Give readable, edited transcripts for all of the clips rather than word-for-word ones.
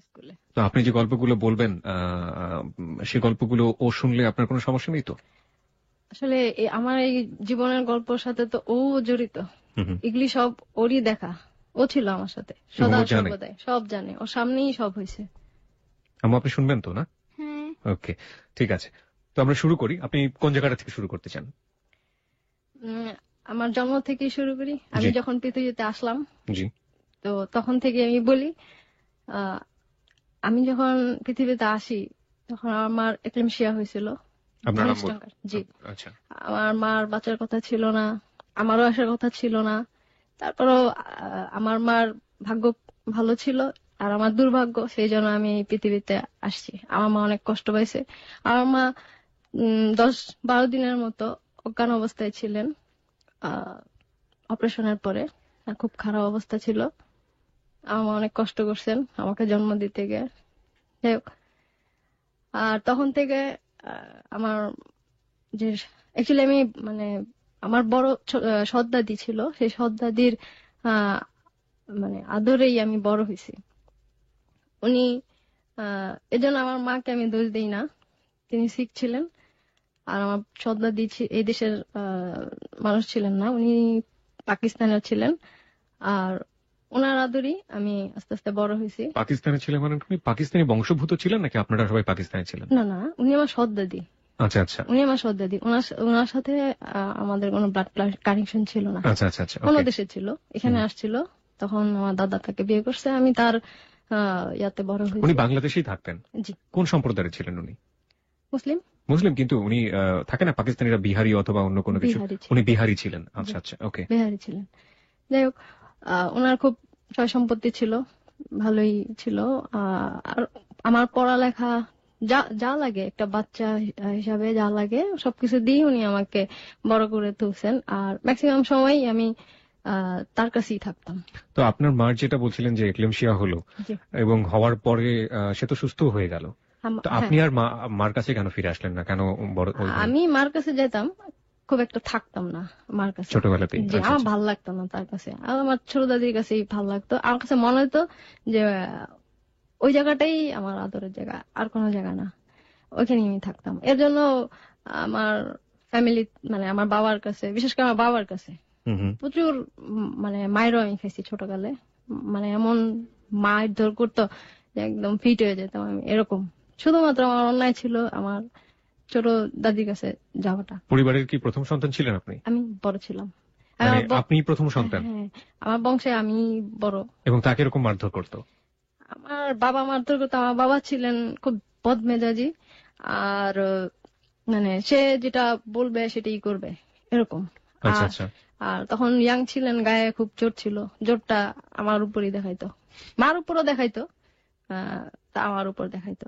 স্কুলে। তো আপনি যে গল্পগুলো বলবেন সে গল্পগুলো ও শুনলে আপনার কোনো সমস্যা নেই তো? আসলে আমার এই জীবনের গল্পের সাথে তো ও জড়িত, এগুলি সব ওরই দেখা। ও ছিল আমার সাথে সদা সর্বদাই, সব জানে, ওর সামনেই সব হয়েছে। আপনি শুনবেন তো? না, হ্যাঁ ওকে, ঠিক আছে। তো আমরা শুরু করি। আপনি কোন জায়গাটা থেকে শুরু করতে চান? আমার জন্ম থেকেই শুরু করি। আমি যখন পৃথিবীতে আসলাম, জি, তো তখন থেকে আমি বলি, আমি যখন পৃথিবীতে আসি তখন আমার এক্লেমশিয়া হয়েছিল। জি, আমার মার বাঁচার কথা ছিল না, আমারও আসার কথা ছিল না। তারপরও আমার মার ভাগ্য ভালো ছিল আর আমার দুর্ভাগ্য, সেই জন্য আমি এই পৃথিবীতে আসছি। আমার মা অনেক কষ্ট পাইছে। আমার মা 10-12 দিনের মতো অজ্ঞান অবস্থায় ছিলেন অপারেশনের পরে। খুব খারাপ অবস্থা ছিল। আমার অনেক কষ্ট করছেন আমাকে জন্ম দিতে গিয়ে। যাই হোক, আর তখন থেকে আমার যে অ্যাকচুয়ালি আমি মানে আমার বড় সৎ দাদি ছিল, সেই সৎ দাদির মানে আদরেই আমি বড় হয়েছি। উনি এজন্য আমার মাকে আমি দোষ দিই না, তিনি শিখ ছিলেন। আর আমার সৎ দাদি এই দেশের মানুষ ছিলেন না, উনি পাকিস্তানের ছিলেন। আর ওনার আদরই আমি আস্তে আস্তে বড় হয়েছি। পাকিস্তানে ছিলেন মানে আপনি পাকিস্তানি বংশোদ্ভূত ছিলেন নাকি আপনারা সবাই পাকিস্তানে ছিলেন? না না, উনি আমার সৎ দাদি। আচ্ছা আচ্ছা, উনি আমার সৎ দাদি। ওনার সাথে আমাদের কোনো ব্লাড কানেকশন ছিল না। আচ্ছা আচ্ছা আচ্ছা, অন্য দেশে ছিল, এখানে আসছিল। তখন আমার দাদা তাকে বিয়ে করছে, আমি তার ইয়াতে বড় হয়েছি। উনি বাংলাদেশেই থাকতেন? জি। কোন সম্প্রদায়ের ছিলেন উনি? মুসলিম। মুসলিম, কিন্তু উনি থাকে না পাকিস্তানিরা বিহারি অথবা অন্য কোনো কিছু, উনি বিহারি ছিলেন। আচ্ছা আচ্ছা, ওকে, বিহারি ছিলেন। যাই হোক, ওনার খুব সয় সম্পত্তি ছিল, ভালোই ছিল। আর আমার পড়ালেখা যা যা লাগে একটা বাচ্চা হিসাবে যা লাগে সবকিছু দিয়ে উনি আমাকে বড় করে তুলছেন। আর ম্যাক্সিমাম সময় আমি তার কাছেই থাকতাম। তো আপনার মার যেটা বলছিলেন যে এক্লেমশিয়া হলো এবং হওয়ার পরে সে তো সুস্থ হয়ে গেল, তো আপনি আর মার কাছে কেন ফিরে আসলেন না? কেন আমি মার কাছে যেতাম, খুব একটা থাকতাম না মার কাছে ছোটবেলাতেই। আমার ভালো লাগতো না তার কাছে। আমার ছোট দাদির কাছেই ভালো লাগতো। আমার কাছে মনে হতো যে ওই জায়গাটাই আমার আদরের জায়গা, আর কোনো জায়গা না, ওইখানে আমি থাকতাম। এর জন্য আমার ফ্যামিলি মানে আমার বাবার কাছে, বিশেষ করে আমার বাবার কাছে প্রচুর মানে মায়েরও আমি খাইছি ছোটকালে। মানে এমন মায়ের ধর করতো যে একদম ফিট হয়ে যেতাম আমি, এরকম। শুধুমাত্র আমার অন্যায় ছিল আমার ছোট দাদির কাছে যাওয়াটা। পরিবারের কি প্রথম সন্তান ছিলেন আপনি? আমি বড় ছিলাম। আপনি প্রথম সন্তান? হ্যাঁ, আমার বংশে আমি বড়। এবং তাকে এরকম মারধর করতো? আমার বাবা মারধর করতো। আমার বাবা ছিলেন খুব বদমেজাজি, আর মানে সে যেটা বলবে সেটাই করবে, এরকম। আর তখন ইয়াং ছিলেন, গায়ে খুব জোর ছিল, জোরটা আমার উপরই দেখাইতো। মার উপরও দেখাইতো, তা আমার উপর দেখাইতো।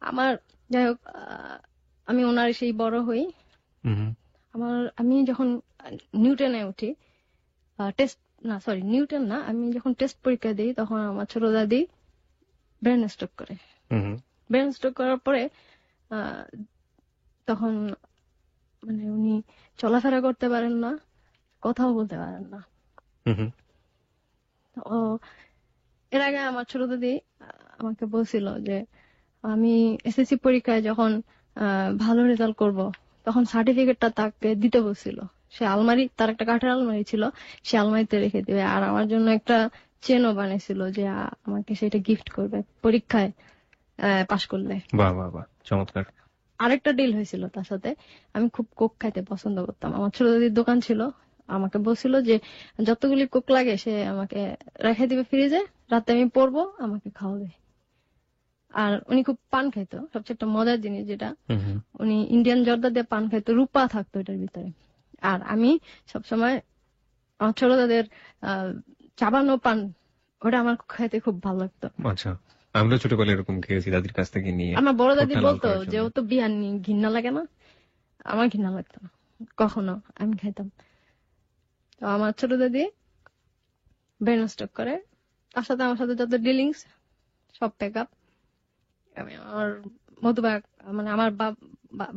আমার যাই হোক, আমি ওনার সেই বড় হই। আমি যখন নিউটনে উঠি, নিউটন না, আমি যখন টেস্ট পরীক্ষা দিই তখন আমার ছোট দাদি ব্রেন স্ট্রোক করে। ব্রেন স্ট্রোক করার পরে তখন মানে উনি চলাফেরা করতে পারেন না, কথাও বলতে পারেন না। এর আগে আমার ছোট দাদি আমাকে বলছিল যে আমি এসএসসি পরীক্ষায় যখন ভালো রেজাল্ট করব তখন সার্টিফিকেটটা তাকে দিতে বলছিল। সে আলমারি, তার একটা কাঠের আলমারি ছিল, সে আলমারিতে রেখে দিবে। আর আমার জন্য একটা চেনও বানাইছিল যে আমাকে সেটা গিফট করবে পরীক্ষায় পাশ করলে। বাহ বাহ বাহ, চমৎকার। আরেকটা ডিল হয়েছিল তার সাথে, আমি খুব কোক খাইতে পছন্দ করতাম। আমার ছোট দাদির দোকান ছিল, আমাকে বলছিল যে যতগুলি কোক লাগে সে আমাকে রেখে দিবে ফ্রিজে, রাতে আমি পড়বো, আমাকে খাওয়াবে। আর উনি খুব পান খাইতো, সবচেয়ে একটা মজার জিনিস যেটা, উনি ইন্ডিয়ান জর্দা দিয়ে পান খাইতো, রূপা থাকতো এটার ভিতরে। আর আমি সবসময় আমার ছোট দাদের চাবানো পান, ওটা আমার খাইতে খুব ভালো লাগতো। আচ্ছা, আমরা ছোটবেলায় এরকম খেয়েছি দাদির কাছ থেকে নিয়ে। আমার বড় দাদি বলতো যে ও তো বিয়ার নি, ঘৃণা লাগে না? আমার ঘৃণা লাগতো না কখনো, আমি খাইতাম। তো আমার ছোট দাদি ব্রেন স্ট্রোক করে, তার সাথে আমার সাথে যত ডিলিংস সব প্যাক আপ। আমি আমার মধুবাগ মানে আমার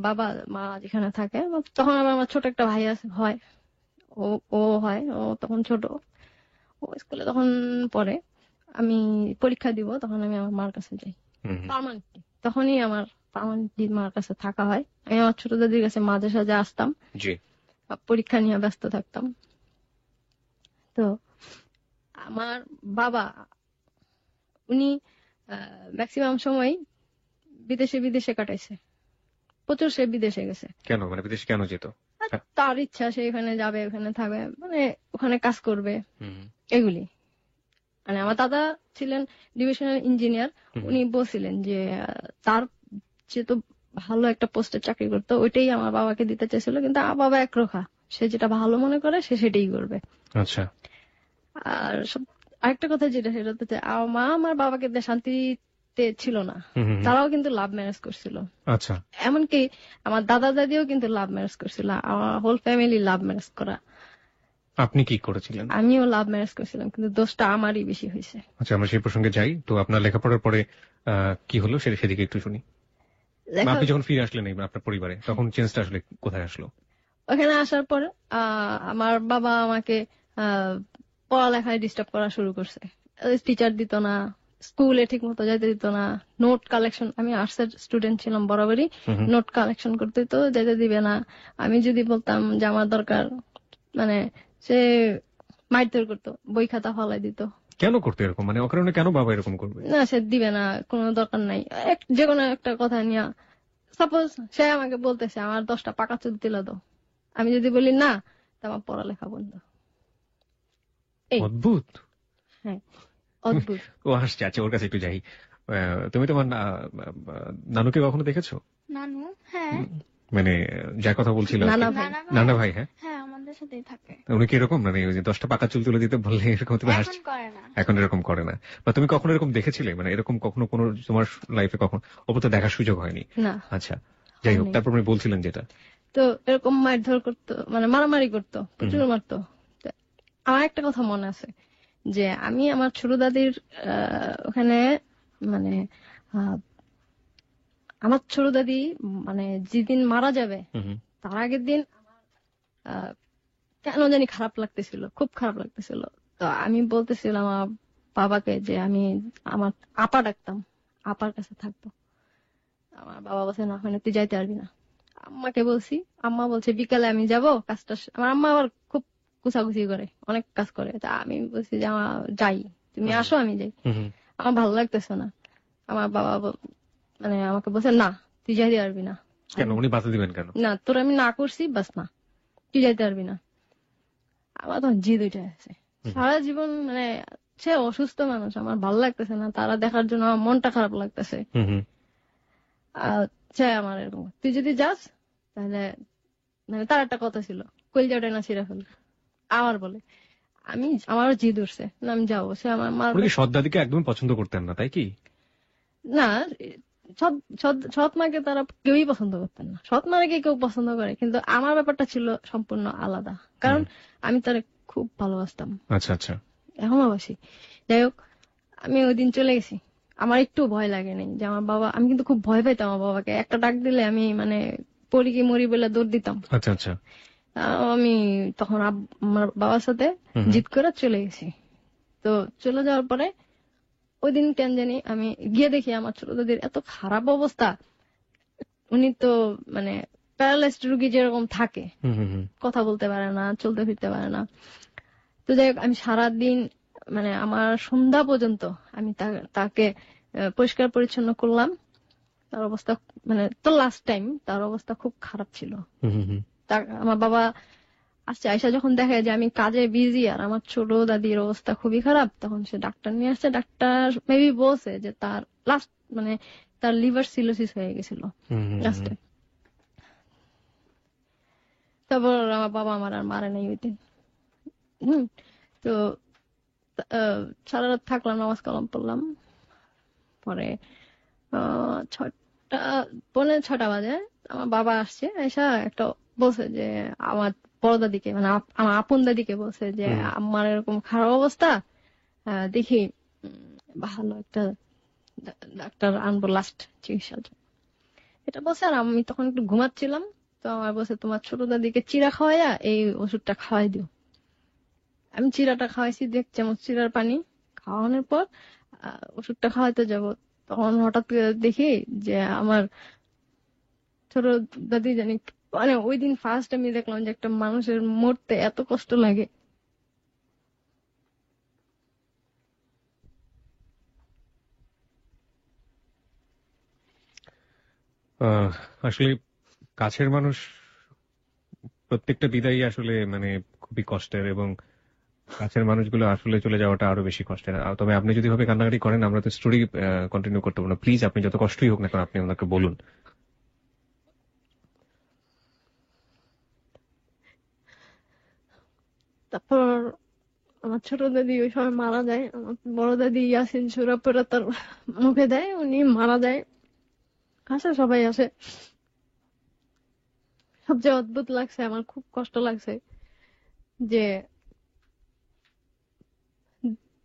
বাবা মা যেখানে থাকে, তখন আবার আমার ছোট একটা ভাই আছে হয়, ও হয়, ও তখন ছোট, ও স্কুলে তখন পড়ে। আমি পরীক্ষা দিব তখন আমি আমার মার কাছে যাই পার্মানেন্টলি, তখনই আমার পার্মানেন্টলি মার কাছে থাকা হয়। আমি আমার ছোট দাদির কাছে মাঝে সাঝে আসতাম, পরীক্ষা নিয়ে ব্যস্ত থাকতাম। তো আমার বাবা উনি ম্যাক্সিমাম সময় বিদেশে কাটাইছে, প্রচুর সে বিদেশে গেছে। কেন, মানে বিদেশে কেন যেত? তার ইচ্ছা, সে এখানে যাবে, ওখানে থাকবে, মানে ওখানে কাজ করবে, এগুলি। মানে আমার দাদা ছিলেন ডিভিশনাল ইঞ্জিনিয়ার, উনি বলছিলেন যে তার যেহেতু ভালো একটা পোস্টে চাকরি করতো, ওইটাই আমার বাবাকে দিতে চেয়েছিল, কিন্তু আমার বাবা একরোখা, সে যেটা ভালো মনে করে সে সেটাই করবে। আচ্ছা। আর আরেকটা কথা যেটা, সেটা হচ্ছে আমার মা আমার বাবাকে শান্তিতে ছিল না, তারাও কিন্তু লাভ ম্যারেজ করছিল। আচ্ছা। এমনকি আমার দাদা দাদিও কিন্তু লাভ ম্যারেজ করছিল, আমার হোল ফ্যামিলি লাভ ম্যারেজ করা। আপনি কি করেছিলেন? আমিও লাভ ম্যারেজ করেছিলাম, কিন্তু দোষটা আমারই বেশি হয়েছে। আচ্ছা, আমরা সেই প্রসঙ্গে যাই। তো আপনার লেখাপড়ার পরে কি হলো সেদিকে একটু শুনি। আপনি যখন ফিরে আসলেন আপনার পরিবারে, তখন চেঞ্জটা আসলে কোথায় আসলো? ওখানে আসার পর আমার বাবা আমাকে পড়ালেখায় ডিস্টার্ব করা শুরু করছে। টিচার দিত না, স্কুলে ঠিক মতো যাইতে দিত না, নোট কালেকশন, আমি আর্টসের স্টুডেন্ট ছিলাম বরাবরই, নোট কালেকশন করতে তো যাইতে দিবে না। আমি যদি বলতাম যে আমার দরকার, মানে সে মারধর করতো, বই খাতা ফলাই দিত। কেন করতো এরকম, মানে অকারণে কেন বাবা এরকম করবে? না, সে দিবে না, কোনো দরকার নাই, যে কোনো একটা কথা নিয়ে। সাপোজ সে আমাকে বলতেছে আমার 10টা পাকা চুল তুলে দাও, আমি যদি বলি না, তা আমার পড়ালেখা বন্ধ। অদ্ভুত। হ্যাঁ, অদ্ভুত। ও আসছে। আচ্ছা, ওর কাছে একটু যাই। তুমি তোমার নানুকে কখনো দেখেছো? নানু? হ্যাঁ। মানে যার কথা বলছিল, নানা ভাই। হ্যাঁ, আমাদের সাথেই থাকে। উনি কি এরকম, মানে ওই যে 10টা পাকা চুল তুলে দিতে বললে এরকম তুমি হাসছো? এখন এরকম করে না, বা তুমি কখনো এরকম দেখেছিলে, মানে এরকম কখনো কোনো তোমার লাইফে কখনো? ওপর তো দেখার সুযোগ হয়নি। না। আচ্ছা, যাই হোক, তারপর আপনি বলছিলেন যেটা। তো এরকম মারধর করতো, মানে মারামারি করতো, প্রচুর মারতো। আমার একটা কথা মনে আছে যে আমি আমার ছোট দাদির ওখানে, মানে আমার ছোট দাদি মানে যেদিন মারা যাবে তার আগের দিন আমার কেন জানি খারাপ লাগতেছিল, খুব খারাপ লাগতেছিল। তো আমি বলতেছিলাম আমার বাবাকে যে আমি আমার আপা ডাকতাম, আপার কাছে থাকবো। আমার বাবা বলছে না, ওখানে তুই যাইতে পারবি না। আম্মাকে বলছি, আম্মা বলছে বিকালে আমি যাব কাজটা। আমার আম্মা আবার খুব কুচাকুচি করে, অনেক কাজ করে। তা আমি বলছি যে আমার যাই, তুমি আসো আমি যাই। আমার ভালো লাগতেছে না। আমার বাবা মানে আমাকে বলছে না, তুই যাইতে পারবি না। কেন, উনি বাধা দিবেন কেন? না, তোর আমি না করছি, বাস না, তুই যাইতে পারবি না। আমার তখন জিদ উঠে আছে সারা জীবন, মানে সে অসুস্থ মানুষ, আমার ভালো লাগতেছে না, তারা দেখার জন্য আমার মনটা খারাপ লাগতেছে। সে আমার এরকম, তুই যদি যাস তাহলে, মানে তার একটা কথা ছিল, কলজাটা না ছিঁড়ে ফেলবে। আমার বলে আমারও জিদ উঠছে, না আমি যাবো। সে আমার মার সৎ দাদিকে একদম পছন্দ করতেন না, তাই কি? না, সৎ মাকে তারা কেউই পছন্দ করতেন না। সৎ মাকে কেউ পছন্দ করে, কিন্তু আমার ব্যাপারটা ছিল সম্পূর্ণ আলাদা, কারণ আমি তারে খুব ভালোবাসতাম। আচ্ছা আচ্ছা। এখনো বাসি। যাই হোক, আমি ওই দিন চলে গেছি, আমার একটু ভয় লাগে নাই যে আমার বাবা, আমি কিন্তু খুব ভয় পাইতাম আমার বাবাকে, একটা ডাক দিলে আমি মানে পড়ি কি মরি বলে দৌড় দিতাম। আচ্ছা আচ্ছা। আমি তখন আমার বাবার সাথে জিদ করে চলে গেছি। তো চলে যাওয়ার পরে ওই দিন কেন জানি আমি গিয়ে দেখি আমার ছোট দাদির এত খারাপ অবস্থা, উনি তো মানে প্যারালাইজড রোগী যেরকম থাকে, কথা বলতে পারে না, চলতে ফিরতে পারে না। তো যাই হোক, আমি সারাদিন মানে আমার সন্ধ্যা পর্যন্ত আমি তাকে পরিষ্কার পরিচ্ছন্ন করলাম। তার অবস্থা মানে তো লাস্ট টাইম তার অবস্থা খুব খারাপ ছিল। আমার বাবা আসছে, আয়সা যখন দেখে যে আমি কাজে বিজি আর আমার ছোট দাদির অবস্থা খুবই খারাপ, তখন সে ডাক্তার নিয়ে আসছে। ডাক্তার মেবি বলছে যে তার লাস্ট মানে তার লিভার সিলোসিস হয়ে গেছিল লাস্টে। তারপর আমার বাবা আমার আর মারে নাই ওই দিন। তো সারা রাত থাকলাম, নামাজ কালাম পড়লাম। পরে 6:45 বাজে আমার বাবা আসছে, এসা একটা বলছে যে আমার বড় দাদিকে, মানে আমার আপন দাদিকে বলছে যে আমার এরকম খারাপ অবস্থা, দেখি ভালো একটা ডাক্তার আনবো লাস্ট চিকিৎসার জন্য। এটা বলছে। আর আমি তখন একটু ঘুমাচ্ছিলাম, তো আমার বলছে তোমার ছোট দাদিকে চিড়া খাওয়াইয়া এই ওষুধটা খাওয়াই দিও। আমি চিড়াটা খাওয়াইছি, 1 চামচ চিড়ার পানি খাওয়ানোর পর ওষুধটা খাওয়াতে যাব, তখন হঠাৎ করে দেখি যে আমার ছোট দাদি জানি, মানে ওই দিন ফার্স্ট আমি দেখলাম যে একটা মানুষের মরতে এত কষ্ট লাগে। আসলে কাছের মানুষ প্রত্যেকটা বিদায়ই আসলে মানে খুবই কষ্টের, এবং কাছের মানুষগুলো আসলে চলে যাওয়াটা আরো বেশি কষ্টের। তবে আপনি যদি ভাবে কান্নাকাটি করেন, আমরা তো স্টোরি কন্টিনিউ করতে পারবো না। প্লিজ আপনি যত কষ্টই হোক না কেন আপনি আমাকে বলুন। তারপর আমার ছোট দাদি ওই সময় মারা যায়, আমার বড় দাদি ইয়াসিন সূরা পড়ে তার মুখে দেয়, উনি মারা যায়। আসে, সবাই আসে। সবচেয়ে অদ্ভুত লাগছে, আমার খুব কষ্ট লাগছে যে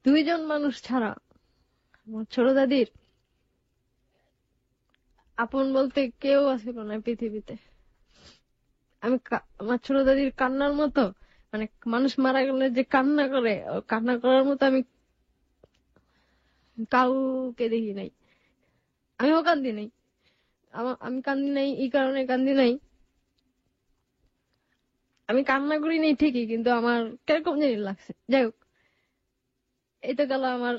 2জন মানুষ ছাড়া আমার ছোট দাদির আপন বলতে কেউ আসিল না পৃথিবীতে। আমি আমার ছোট দাদির কান্নার মতো, মানে মানুষ মারা গেলে যে কান্না করে, কান্না করার মতো আমি কাউকে দেখি নাই। আমিও কান্দি নাই। আমি কান্দি নাই এই কারণে কান্দি নাই, আমি কান্না করি নাই ঠিকই, কিন্তু আমার কিরকম জানি লাগছে। যাই হোক, এটা গেল আমার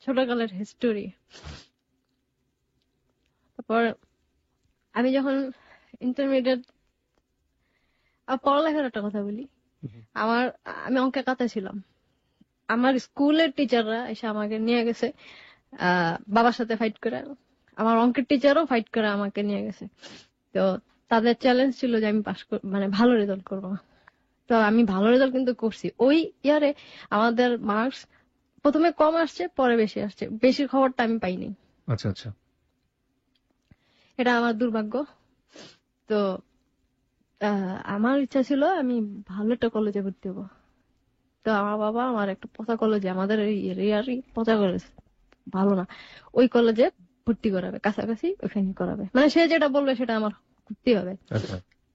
ছোটকালের হিস্টোরি। তারপর আমি যখন ইন্টারমিডিয়েট, পড়ালেখার একটা কথা বলি। আমি অঙ্কে কাঁচা ছিলাম। আমার স্কুলের টিচাররা এসে আমাকে নিয়ে গেছে বাবার সাথে ফাইট করে। আমার অঙ্কের টিচারও ফাইট করে আমাকে নিয়ে গেছে। তো তাদের চ্যালেঞ্জ ছিল যে আমি পাস মানে ভালো রেজাল্ট করবো। তো আমি ভালো রেজাল্ট কিন্তু করছি। ওই ইয়ারে আমাদের মার্কস প্রথমে কম আসছে, পরে বেশি আসছে। বেশির খবরটা আমি পাইনি। আচ্ছা আচ্ছা। এটা আমার দুর্ভাগ্য। তো আমার ইচ্ছা ছিল আমি ভালো একটা কলেজে ভর্তি হবো। তো আমার বাবা আমার একটা পচা কলেজে, আমাদের এই এরিয়ারই পচা কলেজ, ভালো না, ওই কলেজে ভর্তি করাবে, কাছাকাছি ওখানে করাবে। মানে সে যেটা বলবে সেটা আমার করতে হবে।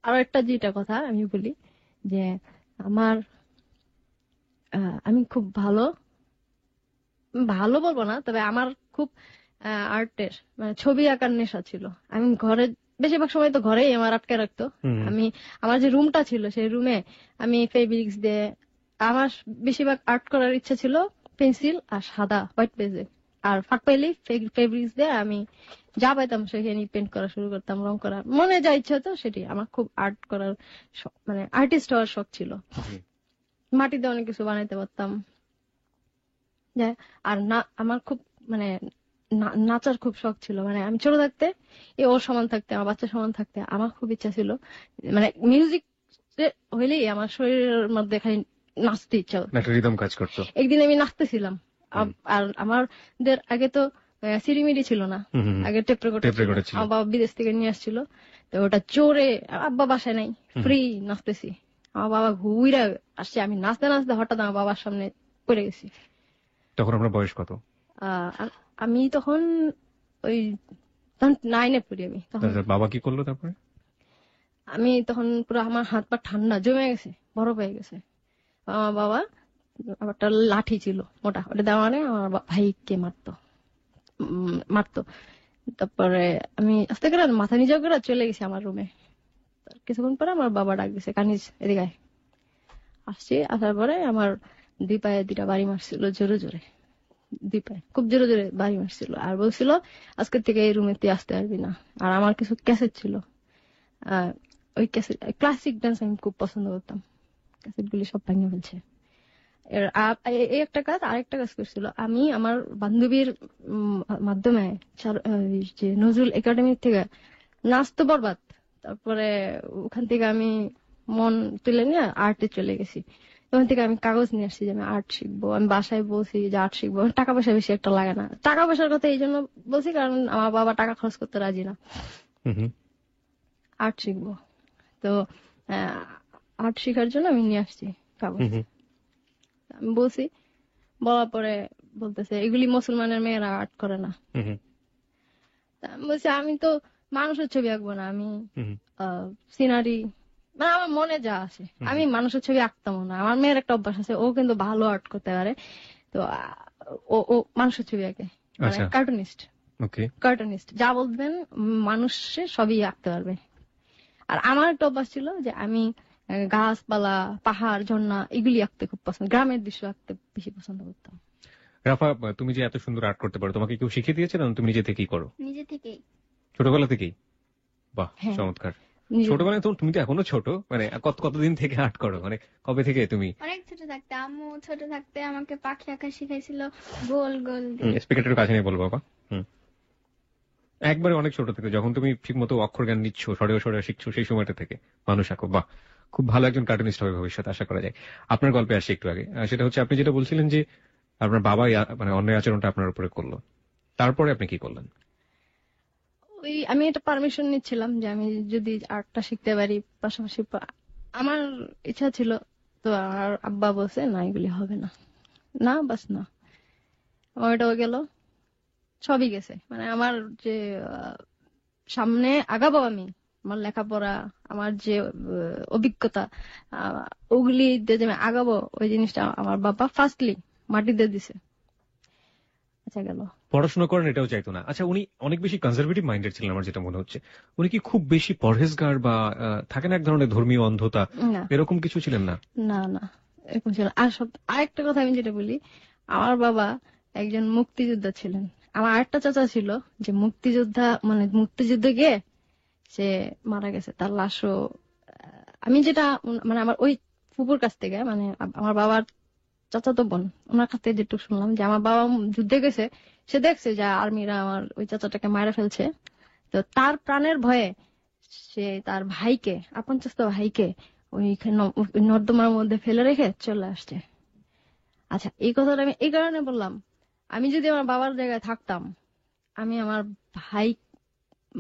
আর একটা যেটা কথা আমি বলি যে আমার আমি খুব ভালো ভালো বলবো না, তবে আমার খুব আর্টের মানে ছবি আঁকার নেশা ছিল। আমি ঘরে বেশিরভাগ সময় তো ঘরেই আমার আটকে রাখতো। আমি আমার যে রুমটা ছিল সেই রুমে আমি ফেব্রিক্স দিয়ে, আমার বেশিরভাগ আর্ট করার ইচ্ছা ছিল পেন্সিল আর সাদা হোয়াইট পেজে। আর ফাঁক পাইলে ফেব্রিক্স দিয়ে আমি যা পাইতাম সেখানে পেন্ট করা শুরু করতাম, রং করা, মনে যা ইচ্ছা হতো সেটি। আমার খুব আর্ট করার মানে আর্টিস্ট হওয়ার শখ ছিল। মাটিতে অনেক কিছু বানাইতে পারতাম। আর না, আমার খুব মানে নাচার খুব শখ ছিল। মানে আমি ছোট থাকতে ওর সমান থাকতে, আমার বাচ্চা সমান থাকতে আমার খুব ইচ্ছা ছিল। মানে মিউজিক হইলেই আমার শরীরের মধ্যে খালি নাচতে ইচ্ছা হতো, রিদম কাজ করতো। একদিন আমি নাচতেছিলাম। আর আমাদের আগে তো সিডিমিডি ছিল না, আগে টেপ রেকর্ডার ছিল। আমার বাবা বিদেশ থেকে নিয়ে আসছিল। তো ওটা চোরে, আব্বা বাসায় নাই, ফ্রি নাচতেছি। আমার বাবা ঘুরে আসছে, আমি নাচতে নাচতে হঠাৎ আমার বাবার সামনে পড়ে গেছি। তখন আপনার বয়স কত? আমি তখন ওই 9-এ পড়ি। আমি তখন, বাবা কি করলো তারপরে? আমি তখন পুরো আমার হাত পা ঠান্ডা জমে গেছে, বরফ হয়ে গেছে। আমার বাবা একটা লাঠি ছিল মোটা, ওটা দেওয়া মানে আমার ভাইকে মারতো। তারপরে আমি আস্তে করে মাথা নিচে করে চলে গেছি আমার রুমে। কিছুক্ষণ পরে আমার বাবা ডাক দিছে, কানিজ এদিকে আসছি। আসার পরে আমার 2 পায়ে 2টা বাড়ি মারছিল, জোরে জোরে 2 পায়ে খুব জোরে জোরে বাড়ি মারছিল। আর বলছিল আজকের থেকে এই রুমে তুই আসতে পারবি না। আর আমার কিছু ক্যাসেট ছিল, ওই ক্যাসেট, ক্লাসিক ডান্স আমি খুব পছন্দ করতাম, ক্যাসেট গুলি সব ভাঙিয়ে ফেলছে। এই একটা কাজ, আরেকটা কাজ করছিল। আমি আমার বান্ধবীর মাধ্যমে যে নজরুল একাডেমি থেকে নাচতো বরবাদ, তারপরে ওখান থেকে আমি মন তুলে নিয়ে আর্টে চলে গেছি। ওখান থেকে আমি কাগজ নিয়ে আসছি যে আমি আর্ট শিখবো। আমি বাসায় বলছি যে আর্ট শিখবো, টাকা পয়সা বেশি একটা লাগে না। টাকা পয়সার কথা এই জন্য বলছি কারণ আমার বাবা টাকা খরচ করতে রাজি না। আর্ট শিখবো, তো আর্ট শিখার জন্য আমি নিয়ে আসছি কাগজ। আমি বলছি, বলার পরে বলতেছে এগুলি মুসলমানের মেয়েরা আর্ট করে না। আমি বলছি আমি তো মানুষের ছবি আঁকবো না, আমি সিনারি, মানে আমার মনে যা আছে। আমি মানুষের ছবি আঁকতাম না। আমার মেয়ের একটা অভ্যাস আছে, ও কিন্তু ভালো আর্ট করতে পারে। তো ও ও মানুষের ছবি আঁকে, মানে আচ্ছা, ওকে। কার্টুনিস্ট যা বলবেন মানুষে সবই আঁকতে পারবে। আর আমার একটা অভ্যাস ছিল যে আমি গাছপালা, পাহাড়, ঝর্ণা এগুলি আঁকতে খুব পছন্দ, গ্রামের দৃশ্য আঁকতে বেশি পছন্দ করতাম। রাফা, তুমি যে এত সুন্দর আর্ট করতে পারো, তোমাকে কেউ শিখিয়ে দিয়েছে না তুমি নিজে থেকেই করো? নিজে থেকেই। ছোটবেলা থেকেই? বাহ, হ্যাঁ, চমৎকার। নিজে। ছোটবেলায় তো তুমি তো এখনো ছোট, মানে কতদিন থেকে আর্ট করো, মানে কবে থেকে তুমি? অনেক ছোট থাকতে, আম্মু ছোট থাকতে আমাকে পাখি আঁকা শিখাইছিল, গোল গোল দিয়ে। স্পিকারের কাছে নিয়ে বলবো বাবা। একবারে অনেক ছোট থেকে, যখন তুমি ঠিক মতো অক্ষর জ্ঞান নিচ্ছ, সরেও সরেও শিখছো, সেই সময়টা থেকে মানুষ আঁকো। বাহ, খুব ভালো একজন কার্টুনিস্ট হবে ভবিষ্যতে, আশা করা যায়। আপনার গল্পে আসি একটু আগে। সেটা হচ্ছে আপনি যেটা বলছিলেন যে আপনার বাবা মানে অন্যায় আচরণটা আপনার উপরে করলো, তারপরে আপনি কি করলেন? ওই আমি একটা পারমিশন নিচ্ছিলাম যে আমি যদি আর্টটা শিখতে পারি, পাশাপাশি আমার ইচ্ছা ছিল। তো আর আব্বা বলছে না, এগুলি হবে না, না বাস না। আমার এটাও গেল, সবই গেছে। মানে আমার যে সামনে আগাবো আমি, আমার লেখাপড়া, আমার যে অভিজ্ঞতা, ওগুলি দিয়ে যে আমি আগাবো, ওই জিনিসটা আমার বাবা ফার্স্টলি মাটিতে দিছে। আচ্ছা, গেল। পড়াশোনা করেন এটাও চাইতো না? আচ্ছা, উনি অনেক বেশি কনজারভেটিভ মাইন্ডেড ছিলেন আমার যেটা মনে হচ্ছে। উনি কি খুব বেশি পরহেজগার বা থাকে না এক ধরনের ধর্মীয় অন্ধতা, না, এরকম কিছু ছিলেন না? না, না, এরকম ছিল। আর আরেকটা কথা আমি যেটা বলি, আমার বাবা একজন মুক্তিযোদ্ধা ছিলেন। আমার আরেকটা চাচা ছিল যে মুক্তিযোদ্ধা, মানে মুক্তিযুদ্ধে গিয়ে সে মারা গেছে, তার লাশও আমি যেটা মানে আমার ওই ফুপুর কাছ থেকে, মানে আমার বাবার চাচাতো বোন, ওনার কাছ থেকে যেটুকু শুনলাম যে আমার বাবা যুদ্ধে গেছে, সে দেখছে যে আর্মিরা আমার ওই চাচাটাকে মারা ফেলছে। তো তার প্রাণের ভয়ে সে তার ভাইকে, আপন চাচা ভাইকে ওইখানে ওই নর্দমার মধ্যে ফেলে রেখে চলে আসছে। আচ্ছা, এই কথাটা আমি এই কারণে বললাম, আমি যদি আমার বাবার জায়গায় থাকতাম, আমি আমার ভাই,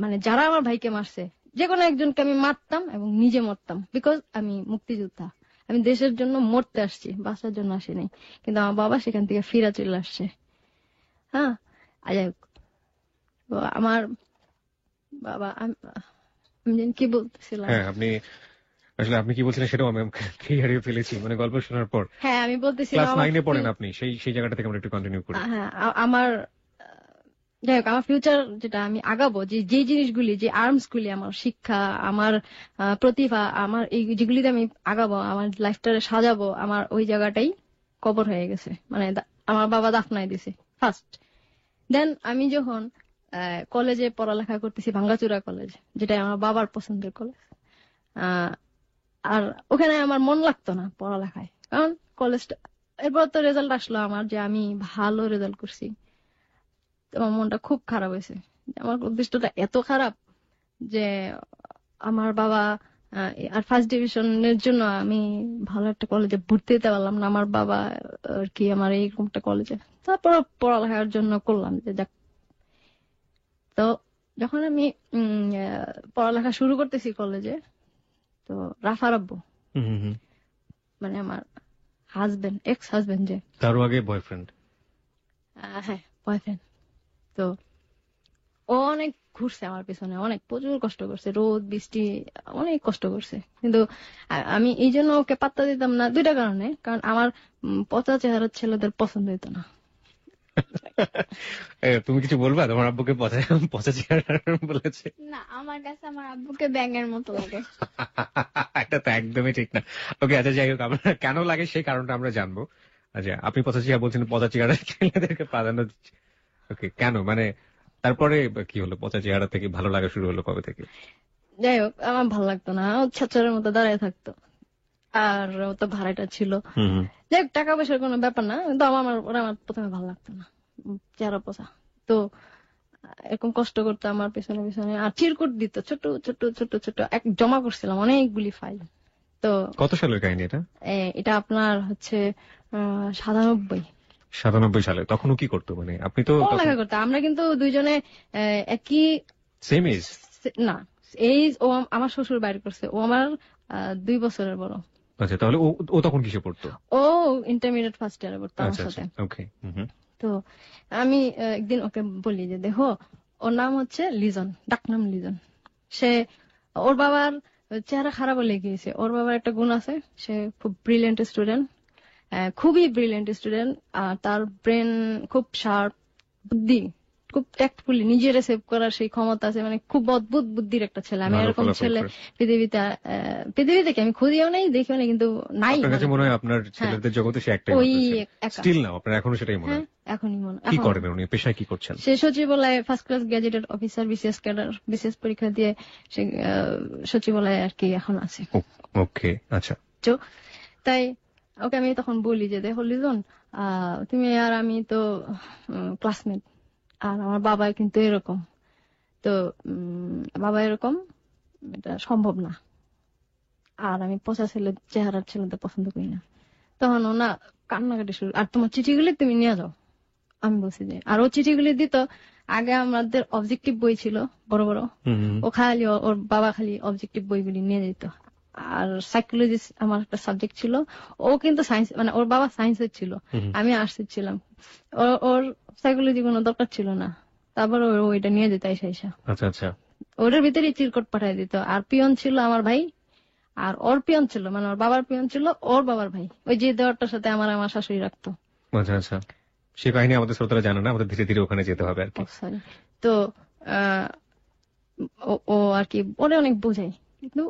মানে যারা আমার ভাইকে মারছে, যে কোনো একজনকে আমি মারতাম এবং নিজে মরতাম, বিকজ আমি মুক্তিযোদ্ধা। আমি দেশের জন্য মরতে আসছি, বাঁচার জন্য আসিনি। কিন্তু আমার বাবা সেখান থেকে ফিরে চলে আসছে। হ্যাঁ, আর যাই হোক, তো আমার বাবা, আমি জানি কি বলতেছিলাম। হ্যাঁ, আসলে আপনি কি বলছিলেন সেটাও আমি হারিয়ে ফেলেছি, মানে গল্প শোনার পর। হ্যাঁ, আমি বলতেছিলাম ক্লাস আমার 9-এ পড়েন আপনি, সেই জায়গাটা থেকে আমরা একটু কন্টিনিউ করি। হ্যাঁ, আমার যাই হোক, আমার ফিউচার যেটা আমি আগাবো, যে জিনিসগুলি, যে আর্মস গুলি, আমার শিক্ষা, আমার প্রতিভা, আমার এই যেগুলিতে আমি আগাবো, আমার লাইফটা সাজাবো, আমার ওই জায়গাটাই কবর হয়ে গেছে। মানে আমার বাবা দাফনাই দিছে ফার্স্ট। দেন আমি যখন কলেজে পড়ালেখা করতেছি, ভাঙ্গাচুরা কলেজ, যেটা আমার বাবার পছন্দের কলেজ, আর ওখানে আমার মন লাগতো না পড়ালেখায়, কারণ কলেজটা, এরপর তো রেজাল্ট আসলো আমার যে আমি ভালো রেজাল্ট করছি। তো আমার মনটা খুব খারাপ হয়েছে, আমার উদ্দেশ্যটা এত খারাপ যে আমার বাবা আর ফার্স্ট ডিভিশনের জন্য আমি ভালো একটা কলেজে ভর্তি হতে পারলাম না। আমার বাবা আর কি আমার এইরকম একটা কলেজে, তারপর পড়ালেখার জন্য করলাম যে যাক। তো যখন আমি পড়ালেখা শুরু করতেছি কলেজে, তো রাফার আব্বু, হুম হুম হুম। মানে আমার হাজবেন্ড, এক্স হাজবেন্ড, যে তারও আগে বয়ফ্রেন্ড? হ্যাঁ, বয়ফ্রেন্ড। তো ও অনেক ঘুরছে আমার পিছনে, অনেক প্রচুর কষ্ট করছে, রোদ বৃষ্টি অনেক কষ্ট করছে। কিন্তু আমি এই জন্য ওকে পাত্তা দিতাম না, দুইটা কারণে। কারণ আমার পচা চেহারার ছেলেদের পছন্দ হইতো না। তুমি কিছু বলবা? তোমার আব্বুকে পচা পচা চেহারা বলেছে? না, আমার কাছে আমার আব্বুকে ব্যাঙের মতো লাগে। এটা তো একদমই ঠিক না। ওকে, আচ্ছা যাই হোক, আমরা কেন লাগে সেই কারণটা আমরা জানবো। আচ্ছা, আপনি পচা চেহারা বলছেন, পচা চেহারা ছেলেদেরকে প্রাধান্য দিচ্ছে। ওকে, কেন, মানে তারপরে কি হলো? পচা চেহারা থেকে ভালো লাগা শুরু হলো কবে থেকে? যাই হোক, আমার ভালো লাগতো না, ও ছাত্রের মতো দাঁড়িয়ে থাকতো, আর ও তো ভাড়াটা ছিল। হুম। যাই হোক, টাকা পয়সার কোনো ব্যাপার না, কিন্তু ওরা আমার প্রথমে ভালো লাগতো না, চেহারা পচা। তো এরকম কষ্ট করতো আমার পিছনে পিছনে, আর চিরকুট দিত, ছোট ছোট ছোট ছোট এক জমা করছিলাম অনেকগুলি ফাইল। তো কত সালের কাহিনী এটা? এটা আপনার হচ্ছে 97। 97 সালে? তখনও কি করতো, মানে আপনি তো পড়ালেখা করতে আমরা কিন্তু দুইজনে একই, সেম এজ? না, এই ও আমার শ্বশুর বাইর করছে, ও আমার 2 বছরের বড়। আচ্ছা, তাহলে ও ও তখন কিসে পড়তো? ও ইন্টারমিডিয়েট ফার্স্ট ইয়ারে পড়তো আমার আচ্ছা আচ্ছা, সাথে। ওকে। তো আমি একদিন ওকে বলি যে দেখো, ওর নাম হচ্ছে লিজন, ডাকনাম লিজন। সে, ওর বাবার চেহারা খারাপ হয়ে গিয়েছে, ওর বাবার একটা গুণ আছে, সে খুব ব্রিলিয়েন্ট স্টুডেন্ট, খুবই ব্রিলিয়েন্ট স্টুডেন্ট, আর তার ব্রেন খুব শার্প, বুদ্ধি খুব ট্যাক্টফুলি, নিজের সেভ করার সেই ক্ষমতা আছে, মানে খুব অদ্ভুত বুদ্ধির একটা ছেলে। আমি ভালো এরকম ফলাফল ছেলে করে। পৃথিবীতে কি আমি খুঁজিও নাই, দেখিও নাই, কিন্তু নাই আপনার কাছে মনে মনে করি। হয় আপনার হ্যাঁ, ছেলেদের জগতে সে একটাই ওই মাত্র ছেলে, একা। স্টিল না আপনার এখনো সেটাই মনে হ্যাঁ, হয়? এখনই মনে, কি এখন করেন উনি, পেশায় কি করছেন? সে সচিবালয়ে first class gazetted officer, BCS cadre, BCS পরীক্ষা দিয়ে সে সচিবালয়ে আর কি এখন আছে। ওকে, আচ্ছা। তো তাই ওকে আমি তখন বলি যে দেখো লিজন, তুমি আর আমি তো ক্লাসমেট, আর আমার বাবা কিন্তু এরকম, তো বাবা এরকম, এটা সম্ভব না, আর আমি পচা ছেলে চেহারার ছেলেদের পছন্দ করি না। তখন ও না কান্নাকাটি শুরু, আর তোমার চিঠিগুলি তুমি নিয়ে যাও। আমি বলছি যে, আর ও চিঠিগুলি দিত। আগে আমাদের অবজেক্টিভ বই ছিল বড় বড়, ও খালি ওর বাবা খালি অবজেক্টিভ বইগুলি নিয়ে যেত। আর সাইকোলজি আমার একটা সাবজেক্ট ছিল, ও কিন্তু সায়েন্স, মানে ওর বাবা সায়েন্সের ছিল, আমি আর্টসের ছিলাম। ওর সাইকোলজি কোনো দরকার ছিল না, তারপর ওইটা নিয়ে যেত আইসা আইসা। আচ্ছা আচ্ছা। ওটার ভিতরে চিরকট পাঠাই দিত। আর পিয়ন ছিল আমার ভাই, আর ওর পিয়ন ছিল, মানে ওর বাবার পিয়ন ছিল ওর বাবার ভাই, ওই যে দেওয়ারটার সাথে আমার শাশুড়ি রাখতো। আচ্ছা আচ্ছা, সে কাহিনী আমাদের শ্রোতারা জানে না, আমাদের ধীরে ধীরে ওখানে যেতে হবে আর কি। সরি। তো আহ, ও আর কি ওরে অনেক বোঝাই, কিন্তু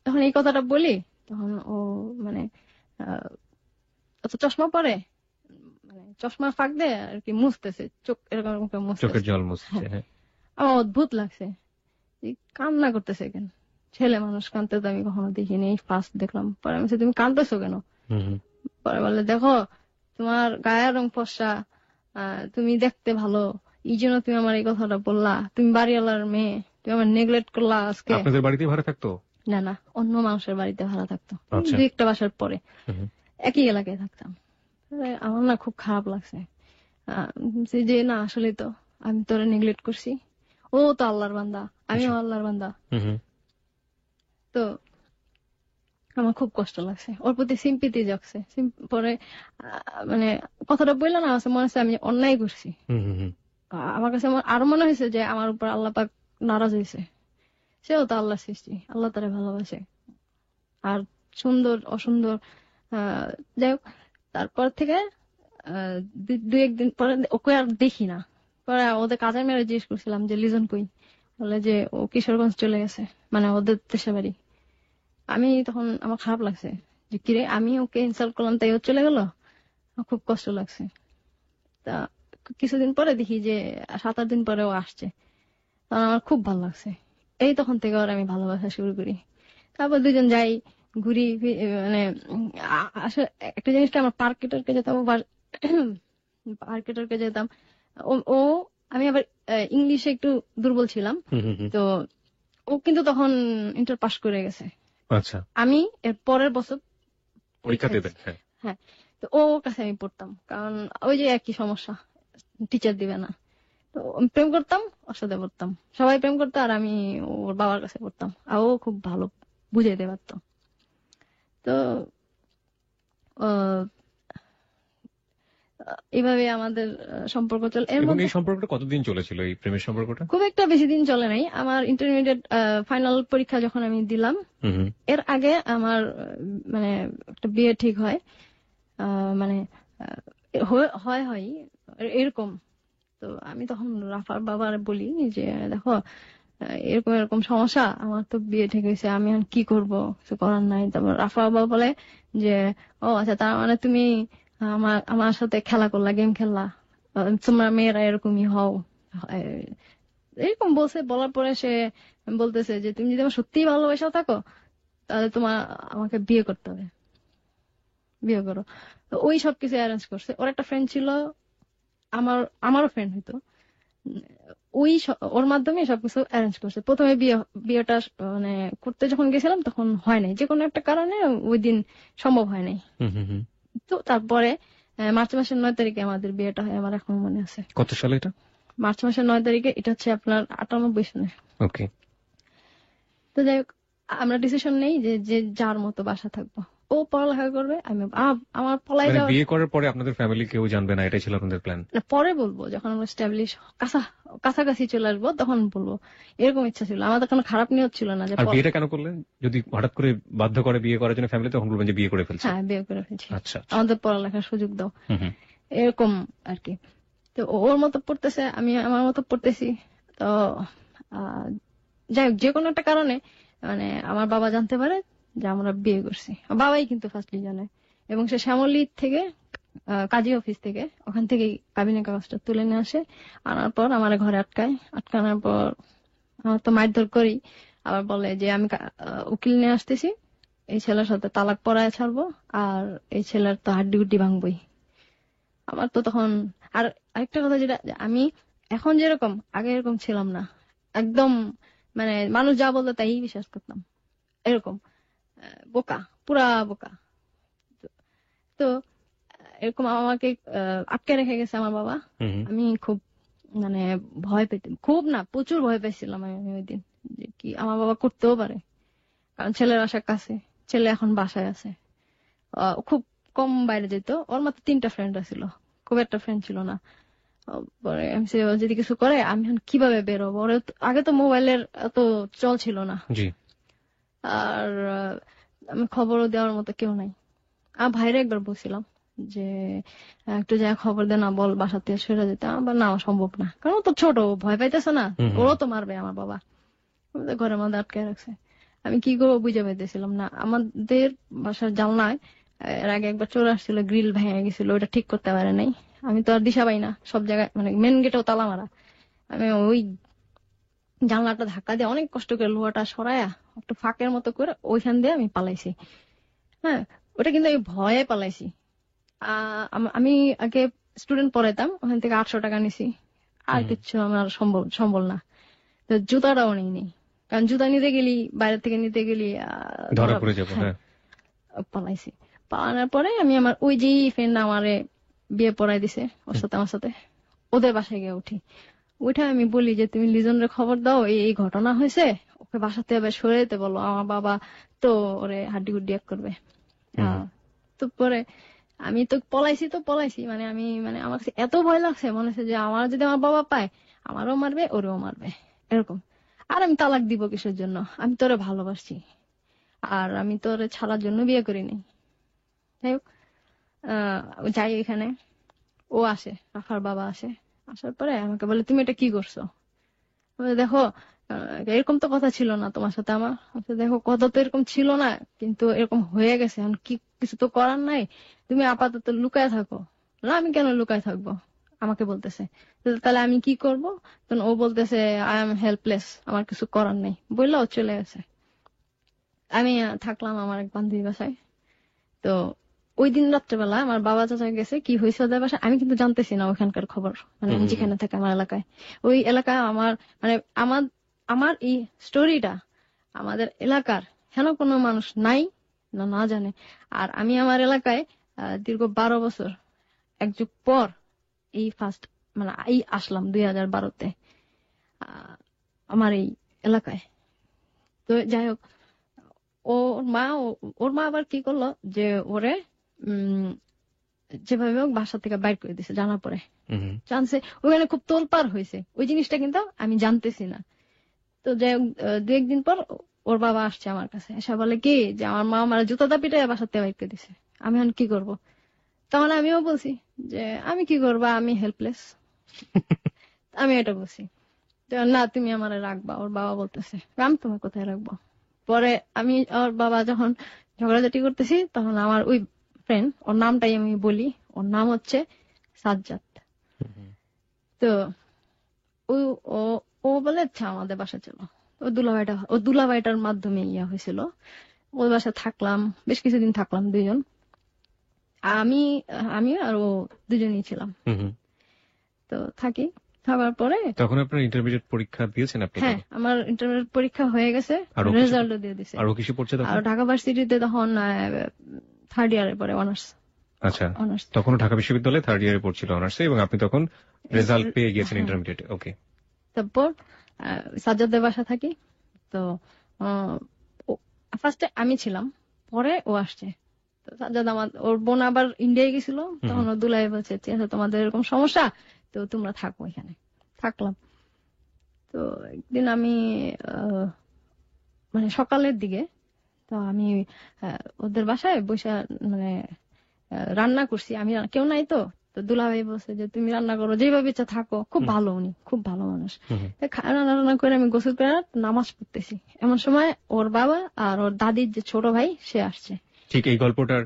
যখন এই কথাটা বলি তখন ও মানে অত চশমা পরে, মানে চশমা ফাঁক দিয়ে আর কি মুছতেছে চোখ, এরকম এরকম করে চোখের মুছতেছে। জল মুছছে, হ্যাঁ, হ্যাঁ। আমার অদ্ভুত লাগছে, এই কান্না করতেছে কেন, ছেলে মানুষ কাঁদতে তো আমি কখনো দেখিনি, এই ফার্স্ট দেখলাম। পরে আমি বলছি, তুমি কাঁদতেছো কেন? পরে বলে দেখো তোমার গায়ের রং ফর্সা, তুমি দেখতে ভালো, এই জন্য তুমি আমার এই কথাটা বললা, তুমি বাড়িওয়ালার মেয়ে, তুমি আমার নেগলেক্ট করলা আজকে। আপনাদের বাড়িতেই ভাড়া থাকতো? না না, অন্য মানুষের বাড়িতে ভাড়া থাকতো, আচ্ছা। দুই একটা বাসার পরে একই এলাকায় থাকতাম। আমার না খুব খারাপ লাগছে, যে না আসলে তো আমি তোরে নেগলেক্ট করছি, ও তো আল্লাহর বান্দা, আমিও আল্লাহর বান্দা। তো আমার খুব কষ্ট লাগছে, ওর প্রতি সিম্পিতি জাগছে। পরে মানে কথাটা বললাম না, মনে হচ্ছে আমি অন্যায় করছি। আমার কাছে আরো মনে হয়েছে যে আমার উপর আল্লাহ পাক নারাজ হয়েছে। সেও তো আল্লাহ সৃষ্টি, আল্লাহ তারা ভালোবাসে। আর সুন্দর অসুন্দর যাই হোক, তারপর থেকে দুই একদিন পরে ওকে আর দেখি না। পরে ওদের কাজের মেয়েরা জিজ্ঞেস করছিলাম যে লিজন কই, বলে যে ও কিশোরগঞ্জ চলে গেছে, মানে ওদের দেশের বাড়ি। আমি তখন আমার খারাপ লাগছে যে কিরে, আমি ওকে ইনসাল্ট করলাম তাই ও চলে গেল, খুব কষ্ট লাগছে। তা কিছুদিন পরে দেখি যে 7-8 দিন পরে ও আসছে, তখন আমার খুব ভালো লাগছে। এই তখন থেকে ওর আমি ভালোবাসা শুরু করি। তারপর দুজন যাই, ঘুরি, মানে আসলে একটা জিনিসটা আমার পার্কেটারকে যেতাম, পার্কেটারকে যেতাম। ও আমি আবার ইংলিশে একটু দুর্বল ছিলাম, তো ও কিন্তু তখন ইন্টার পাস করে গেছে। আচ্ছা, আমি এর পরের বছর পরীক্ষা দেবেন? হ্যাঁ, তো ওর কাছে আমি পড়তাম, কারণ ওই যে একই সমস্যা, টিচার দিবে না। তো আমি প্রেম করতাম, ওর সাথে পড়তাম, সবাই প্রেম করতো, আর আমি ওর বাবার কাছে পড়তাম, আর ও খুব ভালো বুঝাইতে পারতো। তো এইভাবে আমাদের সম্পর্ক চলে। এর এবং মধ্যে এই সম্পর্কটা কতদিন চলেছিল, এই প্রেমের সম্পর্কটা? খুব একটা বেশি দিন চলে নাই। আমার ইন্টারমিডিয়েট ফাইনাল পরীক্ষা যখন আমি দিলাম, এর আগে আমার মানে একটা বিয়ে ঠিক হয়, মানে হয় এরকম। তো আমি তখন রাফার বাবার বলি যে দেখো এরকম এরকম সমস্যা, আমার তো বিয়ে ঠিক হয়েছে, আমি আর কি করব, কিছু করার নাই। তারপর রাফা বাবা বলে যে ও আচ্ছা, তার মানে তুমি আমার সাথে খেলা করলা, গেম খেললা, তোমরা মেয়েরা এরকমই হও, এরকম বলছে। বলার পরে সে বলতেছে যে তুমি যদি আমার সত্যিই ভালোবাসা থাকো তাহলে তোমার আমাকে বিয়ে করতে হবে, বিয়ে করো। তো ওই সবকিছু অ্যারেঞ্জ করছে। ওর একটা ফ্রেন্ড ছিল, আমারও ফ্রেন্ড হইতো, ওই ওর মাধ্যমে সবকিছু অ্যারেঞ্জ করছে। প্রথমে বিয়েটা মানে করতে যখন গেছিলাম তখন হয় নাই, যে কোনো একটা কারণে ওই দিন সম্ভব হয় নাই। তো তারপরে মার্চ মাসের 9 তারিখে আমাদের বিয়েটা হয়, আমার এখনো মনে আছে। কত সালে এটা? মার্চ মাসের 9 তারিখে, এটা হচ্ছে আপনার 98 সালে। ওকে। তো যাই হোক, আমরা ডিসিশন নেই যে যে যার মতো বাসা থাকবো। ও ও পড়ালেখা করবে, আমি আমার পলাই মানে যাওয়ার বিয়ে করার পরে আপনাদের ফ্যামিলি কেউ জানবে না, এটাই ছিল আপনাদের প্ল্যান? না, পরে বলবো যখন আমরা স্টাবলিশ কাছাকাছি চলে আসবো তখন বলবো, এরকম ইচ্ছা ছিল। আমাদের কোনো খারাপ নিয়ত ছিল না যে আর বিয়েটা কেন করলেন? যদি হঠাৎ করে বাধ্য করে বিয়ে করার জন্য ফ্যামিলি, তখন বলবেন যে বিয়ে করে ফেলছে। হ্যাঁ বিয়ে করে ফেলছি, আচ্ছা আচ্ছা। আমাদের পড়ালেখার সুযোগ দাও, হুম হুম। এরকম আর কি। তো ওর মতো পড়তেছে, আমি আমার মতো পড়তেছি। তো আহ, যাই হোক, যে কোনো একটা কারণে মানে আমার বাবা জানতে পারে যে আমরা বিয়ে করছি। আমার বাবাই কিন্তু ফার্স্টলি জানে, এবং সে শ্যামলী থেকে কাজী অফিস থেকে ওখান থেকেই কাবিনের কাগজটা তুলে নিয়ে আসে। আনার পর আমার ঘরে আটকায়, আটকানোর পর আমার তো মারধর করি। আবার বলে যে আমি উকিল নিয়ে আসতেছি, এই ছেলের সাথে তালাক পড়ায় ছাড়বো, আর এই ছেলের তো হাড্ডি গুড্ডি ভাঙবই। আমার তো তখন, আর আরেকটা কথা যেটা, যে আমি এখন যেরকম, আগে এরকম ছিলাম না। একদম মানে মানুষ যা বলতো তাই বিশ্বাস করতাম, এরকম বোকা, পুরা বোকা। তো এরকম আমাকে আটকে রেখে গেছে আমার বাবা। হুম হুম। আমি খুব মানে ভয় পেতাম, খুব না প্রচুর ভয় পেয়েছিলাম আমি ওই দিন, যে কি আমার বাবা করতেও পারে। কারণ ছেলের আশার কাছে, ছেলে এখন বাসায় আছে, খুব কম বাইরে যেত। ওর মাত্র 3টা ফ্রেন্ড ছিল, খুব একটা ফ্রেন্ড ছিল না। পরে এমসি ও যদি কিছু করে আমি এখন কিভাবে বেরোবো? আগে তো মোবাইলের এত চল ছিল না, জি। আর আমি খবরও দেওয়ার মতো কেউ নাই। আর ভাইরে একবার বলছিলাম যে একটু যা খবর দে না, বল বাসা থেকে সরে যেতে। আমার না, সম্ভব না, কারণ ও তো ছোট, ও ভয় পাইতেছে না, হুম হুম। ওরও তো মারবে আমার বাবা। আমাদের ঘরের মধ্যে আটকে রাখছে, আমি কি করবো বুঝে পাইতেছিলাম না। আমাদের বাসার জানলায় এর আগে একবার চোর আসছিল, গ্রিল ভেঙে গেছিল, ওটা ঠিক করতে পারে নাই। আমি তো আর দিশা পাই না, সব জায়গায় মানে মেন গেটেও তালা মারা। আমি ওই জানলাটা ধাক্কা দিয়ে অনেক কষ্ট করে লোহাটা সরায়া একটু ফাঁকের মতো করে ওইখান দিয়ে আমি পালাইছি। হ্যাঁ, ওটা কিন্তু আমি ভয়ে পালাইছি। আমি আগে স্টুডেন্ট পড়াইতাম, ওখান থেকে 800 টাকা নিছি, আর কিচ্ছু আমার সম্বল না। তো জুতাটাও নেই, কারণ জুতা নিতে গেলি, বাইরে থেকে নিতে গেলি ধরা পড়ে যাবো। হ্যাঁ, হ্যাঁ। পালাইছি। পালানোর পরে আমি আমার ওই যে ফ্রেন্ড আমারে বিয়ে পড়াই দিছে, ওর সাথে আমার সাথে ওদের বাসায় গিয়ে উঠি। উঠে আমি বলি যে তুমি লিজনের খবর দাও, এই এই ঘটনা হয়েছে, ওকে বাসাতে এবার সরে যেতে বলো, আমার বাবা তো ওরে হাড্ডি গুড্ডি এক করবে। হুম। তো পরে আমি তো পলাইছি, মানে আমি মানে আমার কাছে এত ভয় লাগছে, মনে হচ্ছে যে আমার যদি আমার বাবা পায় আমারও মারবে, ওরেও মারবে, এরকম। আর আমি তালাক দিব কিসের জন্য? আমি তোরে ভালোবাসি, আর আমি তোরে ছাড়ার জন্য বিয়ে করিনি। যাই হোক, যাই এখানে, ও আসে, রাফার বাবা আসে। আসার পরে আমাকে বলে তুমি এটা কি করছো? বলে, দেখো এরকম তো কথা ছিল না তোমার সাথে আমার। বলছে, দেখো কথা তো এরকম ছিল না, কিন্তু এরকম হয়ে গেছে, এখন কি কিছু তো করার নাই, তুমি আপাতত লুকায় থাকো। না, আমি কেন লুকায় থাকবো? আমাকে বলতেছে। তো তাহলে আমি কি করব? তখন ও বলতেছে আই এম হেল্পলেস, আমার কিছু করার নেই, বললো ও চলে গেছে। আমি থাকলাম আমার এক বান্ধবী বাসায়। তো ওই দিন রাত্রেবেলা আমার বাবা চাচা গেছে, কি হয়েছে ওদের বাসায় আমি কিন্তু জানতেছি না ওইখানকার খবর, মানে আমি যেখানে থাকি আমার এলাকায়, ওই এলাকায় আমার মানে আমার আমার এই স্টোরিটা আমাদের এলাকার হেন কোনো মানুষ নাই না না জানে। আর আমি আমার এলাকায় দীর্ঘ 12 বছর, এক যুগ পর এই ফার্স্ট মানে এই আসলাম 2012-তে আমার এই এলাকায়। তো যাই হোক, ওর মা আবার কি করলো যে ওরে উম যেভাবে হোক বাসা থেকে বাইর করে দিছে জানার পরে। জানছে, ওখানে খুব তোলপাড় হয়েছে, ওই জিনিসটা কিন্তু আমি জানতেছি না। তো যাই হোক, 2-1 দিন পর ওর বাবা আসছে আমার কাছে, এসে বলে কি যে আমার মা আমার জুতা দা পিটায় বাসা থেকে বাইর করে দিছে, আমি এখন কি করব? তখন আমিও বলছি যে আমি কি করবা, আমি হেল্পলেস, আমি এটা বলছি। তো না, তুমি আমার রাখবা। ওর বাবা বলতেছে আমি তোমার কোথায় রাখবো? পরে আমি ওর বাবা যখন ঝগড়াঝাটি করতেছি, তখন আমার ওই ফ্রেন্ড, ওর নামটাই আমি বলি, ওর নাম হচ্ছে সাজ্জাদ। তো ও ও ও বলে আচ্ছা আমাদের বাসা চলো। ও দুলাভাইটার মাধ্যমে ইয়া হয়েছিল, ওই বাসা থাকলাম, বেশ কিছুদিন থাকলাম দুইজন। আমি আমি আর ও দুজনই ছিলাম। তো থাকার পরে তখন আপনার ইন্টারমিডিয়েট পরীক্ষা দিয়েছেন আপনি? হ্যাঁ, আমার ইন্টারমিডিয়েট পরীক্ষা হয়ে গেছে, রেজাল্টও দিয়ে দিছে। আরো কিছু পড়ছে তখন? আর ঢাকা ভার্সিটিতে তখন 3rd ইয়ারে পরে অনার্স। আচ্ছা, অনার্স তখন ঢাকা বিশ্ববিদ্যালয়ে 3rd ইয়ারে পড়ছিল অনার্সে, এবং আপনি তখন রেজাল্ট পেয়ে গিয়েছেন ইন্টারমিডিয়েট। ওকে। তারপর সাজ্জাদের বাসা থাকি। তো ফার্স্টে আমি ছিলাম, পরে ও আসছে। তো সাজ্জাদ আমার ওর বোন আবার ইন্ডিয়ায় গেছিল, তখন ওর দুলাই বলছে ঠিক আছে তোমাদের এরকম সমস্যা, তো তোমরা থাকো এখানে। থাকলাম। তো একদিন আমি মানে সকালের দিকে, তো আমি ওদের বাসায় বসে মানে রান্না করছি, আমি কেউ নাই তো, তো দুলাভাই বলছে যে তুমি রান্না করো, যেভাবে ইচ্ছা থাকো, খুব ভালো, উনি খুব ভালো মানুষ। রান্না রান্না করে আমি গোসল করে নামাজ পড়তেছি, এমন সময় ওর বাবা আর ওর দাদির যে ছোট ভাই সে আসছে। ঠিক এই গল্পটার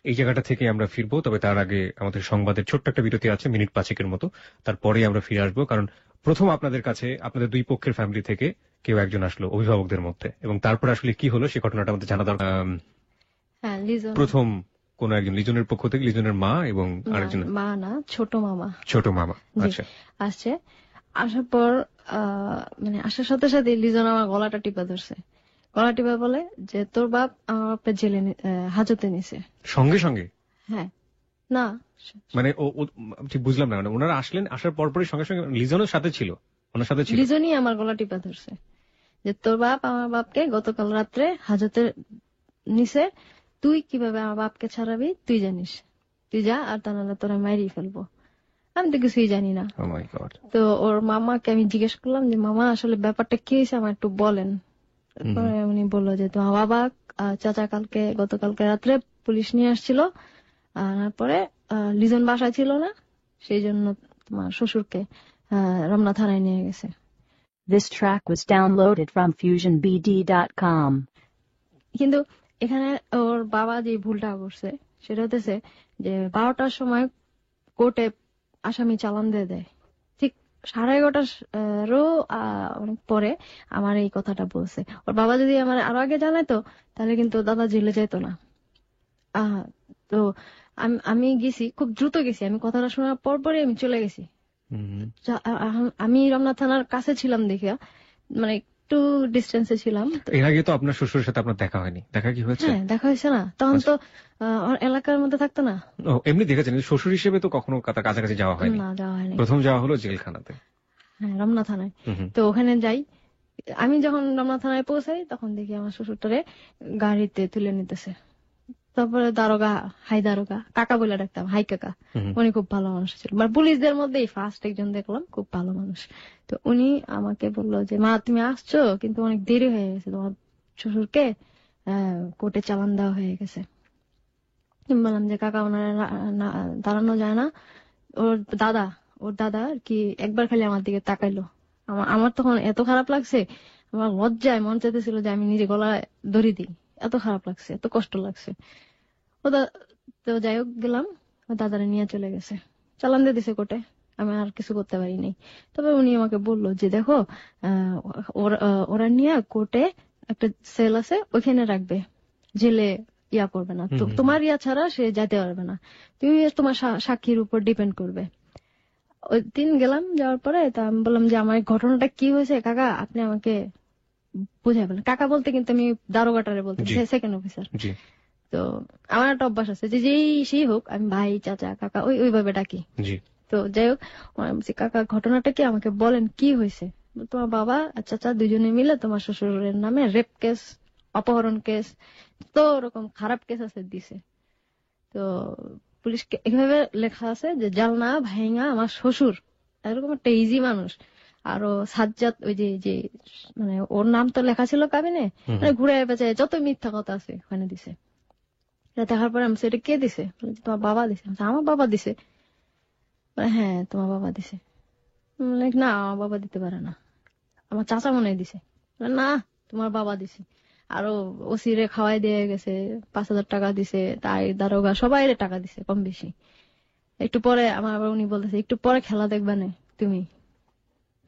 এই জায়গাটা থেকে আমরা ফিরবো, তবে তার আগে আমাদের সংবাদের ছোট্ট একটা বিরতি আছে, মিনিট 5 মতো, তারপরে আমরা ফিরে আসবো। কারণ প্রথম আপনাদের কাছে আপনাদের দুই পক্ষের ফ্যামিলি থেকে কেউ একজন আসলো অভিভাবকদের মধ্যে, এবং তারপর আসলে কি হলো সে ঘটনাটা আমাদের জানা দরকার। হ্যাঁ, লিজন। প্রথম কোন একজন লিজনের পক্ষ থেকে, লিজনের মা এবং আরেকজন মা না, ছোট মামা। ছোট মামা, আচ্ছা। আসছে, আসার পর মানে আসার সাথে সাথে লিজন আমার গলাটা টিপা ধরছে। গলা টিপা বলে যে তোর বাপ আমার বাপের জেলে হাজতে নিছে। সঙ্গে সঙ্গে? হ্যাঁ। না মানে ঠিক বুঝলাম না, মানে ওনারা আসলেন, আসার পরপরই সঙ্গে সঙ্গে লিজনের সাথে ছিল, ওনার সাথে ছিল? লিজনই আমার গলা টিপা ধরছে যে তোর বাপ আমার বাপকে গতকাল রাত্রে হাজতে নিছে, তুই কিভাবে আমার বাপকে ছাড়াবি তুই জানিস, তুই যা, আর তা নাহলে তোরা মাইরি ফেলবো। আমি তো কিছুই জানি না। Oh my God. তো ওর মামাকে আমি জিজ্ঞেস করলাম যে মামা আসলে ব্যাপারটা কি হয়েছে আমার একটু বলেন। তারপরে উনি বললো যে তোমার বাবা চাচা গতকালকে রাত্রে পুলিশ নিয়ে আসছিল, আর তারপরে লিজন বাসায় ছিল না, সেই জন্য তোমার শ্বশুরকে রমনা থানায় নিয়ে গেছে। This track was downloaded from FusionBD.com. কিন্তু এখানে ওর বাবা যে ভুলটা করছে সেটা হতেছে যে 12টার সময় কোর্টে আসামি চালান দিয়ে দেয়, ঠিক 11:30 অনেক পরে আমার এই কথাটা বলছে। ওর বাবা যদি আমার আরো আগে জানাইতো তাহলে কিন্তু দাদা জেলে যেত না। তো আমি গেছি, খুব দ্রুত গেছি, আমি কথাটা শোনার পরপরই আমি চলে গেছি। আমি রমনা থানার কাছে ছিলাম দেখিয়া, মানে একটু ডিস্টেন্সে ছিলাম। এর আগে তো আপনার শ্বশুরের সাথে আপনার দেখা হয়নি? দেখা কি হয়েছে? হ্যাঁ, দেখা হয়েছে না, তখন তো এলাকার মধ্যে থাকতো না। এমনি দেখেছেন, শ্বশুর হিসেবে তো কখনো কাছাকাছি যাওয়া হয়নি? না, যাওয়া হয়নি। প্রথম যাওয়া হলো জেলখানাতে। হ্যাঁ, রমনা থানায়। তো ওখানে যাই, আমি যখন রমনা থানায় পৌঁছাই তখন দেখি আমার শ্বশুরটারে গাড়িতে তুলে নিতেছে। তারপরে হাই দারোগা, কাকা বলে ডাকতাম, হাই কাকা, উনি খুব ভালো মানুষ ছিল, মানে পুলিশদের মধ্যেই ফার্স্ট একজন দেখলাম খুব ভালো মানুষ। তো উনি আমাকে বললো যে মা তুমি আসছো, কিন্তু অনেক দেরি হয়ে গেছে, তোমার শ্বশুরকে কোর্টে চালান দেওয়া হয়ে গেছে। বললাম যে কাকা ওনারা দাঁড়ানো যায় না। ওর দাদা আর কি একবার খালি আমার দিকে তাকাইলো, আমার তখন এত খারাপ লাগছে, আমার লজ্জায় মন চাইতেছিল যে আমি নিজে গলায় দড়ি দিই, এত খারাপ লাগছে, এত কষ্ট লাগছে। তো যাই হোক গেলাম, দাদারে নিয়ে চলে গেছে, চালান দিয়ে দিছে কোর্টে, আমি আর কিছু করতে পারি নাই। তবে উনি আমাকে বললো যে দেখো ওরা নিয়ে কোর্টে একটা সেল আছে ওইখানে রাখবে, জেলে ইয়া করবে না, তোমার ইয়া ছাড়া সে যেতে পারবে না, তুমি তোমার সাক্ষীর উপর ডিপেন্ড করবে। ওই দিন গেলাম, যাওয়ার পরে তা আমি বললাম যে আমার ঘটনাটা কি হয়েছে কাকা আপনি আমাকে বুঝাই বলেন। কাকা বলতে কিন্তু আমি দারোগাটারে বলতে, সেকেন্ড অফিসার। তো আমার একটা অভ্যাস আছে যে সেই হোক আমি ভাই চাচা কাকা ওইভাবে ডাকি। তো যাই হোক কাকা ঘটনাটা কি আমাকে বলেন কি হয়েছে। তোমার বাবা আর চাচা দুজনে মিলে তোমার শ্বশুরের নামে রেপ কেস, অপহরণ কেস, তো ওরকম খারাপ কেস আছে দিছে। তো পুলিশকে এভাবে লেখা আছে যে জালনা ভাইঙ্গা আমার শ্বশুর, এরকম একটা ইজি মানুষ। আরো সাজ্জাদ ওই যে মানে ওর নাম তো লেখা ছিল কাবিনে, মানে ঘুরে পেঁচায় যত মিথ্যা কথা আছে ওখানে দিছে। দেখার পরে আমি সেটা কে দিছে, তোমার বাবা দিছে। আমার বাবা দিছে? হ্যাঁ তোমার বাবা দিছে। না আমার বাবা দিতে পারে না, আমার চাচা মনে হয় দিছে। না তোমার বাবা দিছে। আরো ওসিরে খাওয়াই দিয়ে গেছে, 5,000 টাকা দিছে, তাই দারোগা সবাই টাকা দিছে কম বেশি। একটু পরে আমার উনি বলতেছে একটু পরে খেলা দেখবা না তুমি।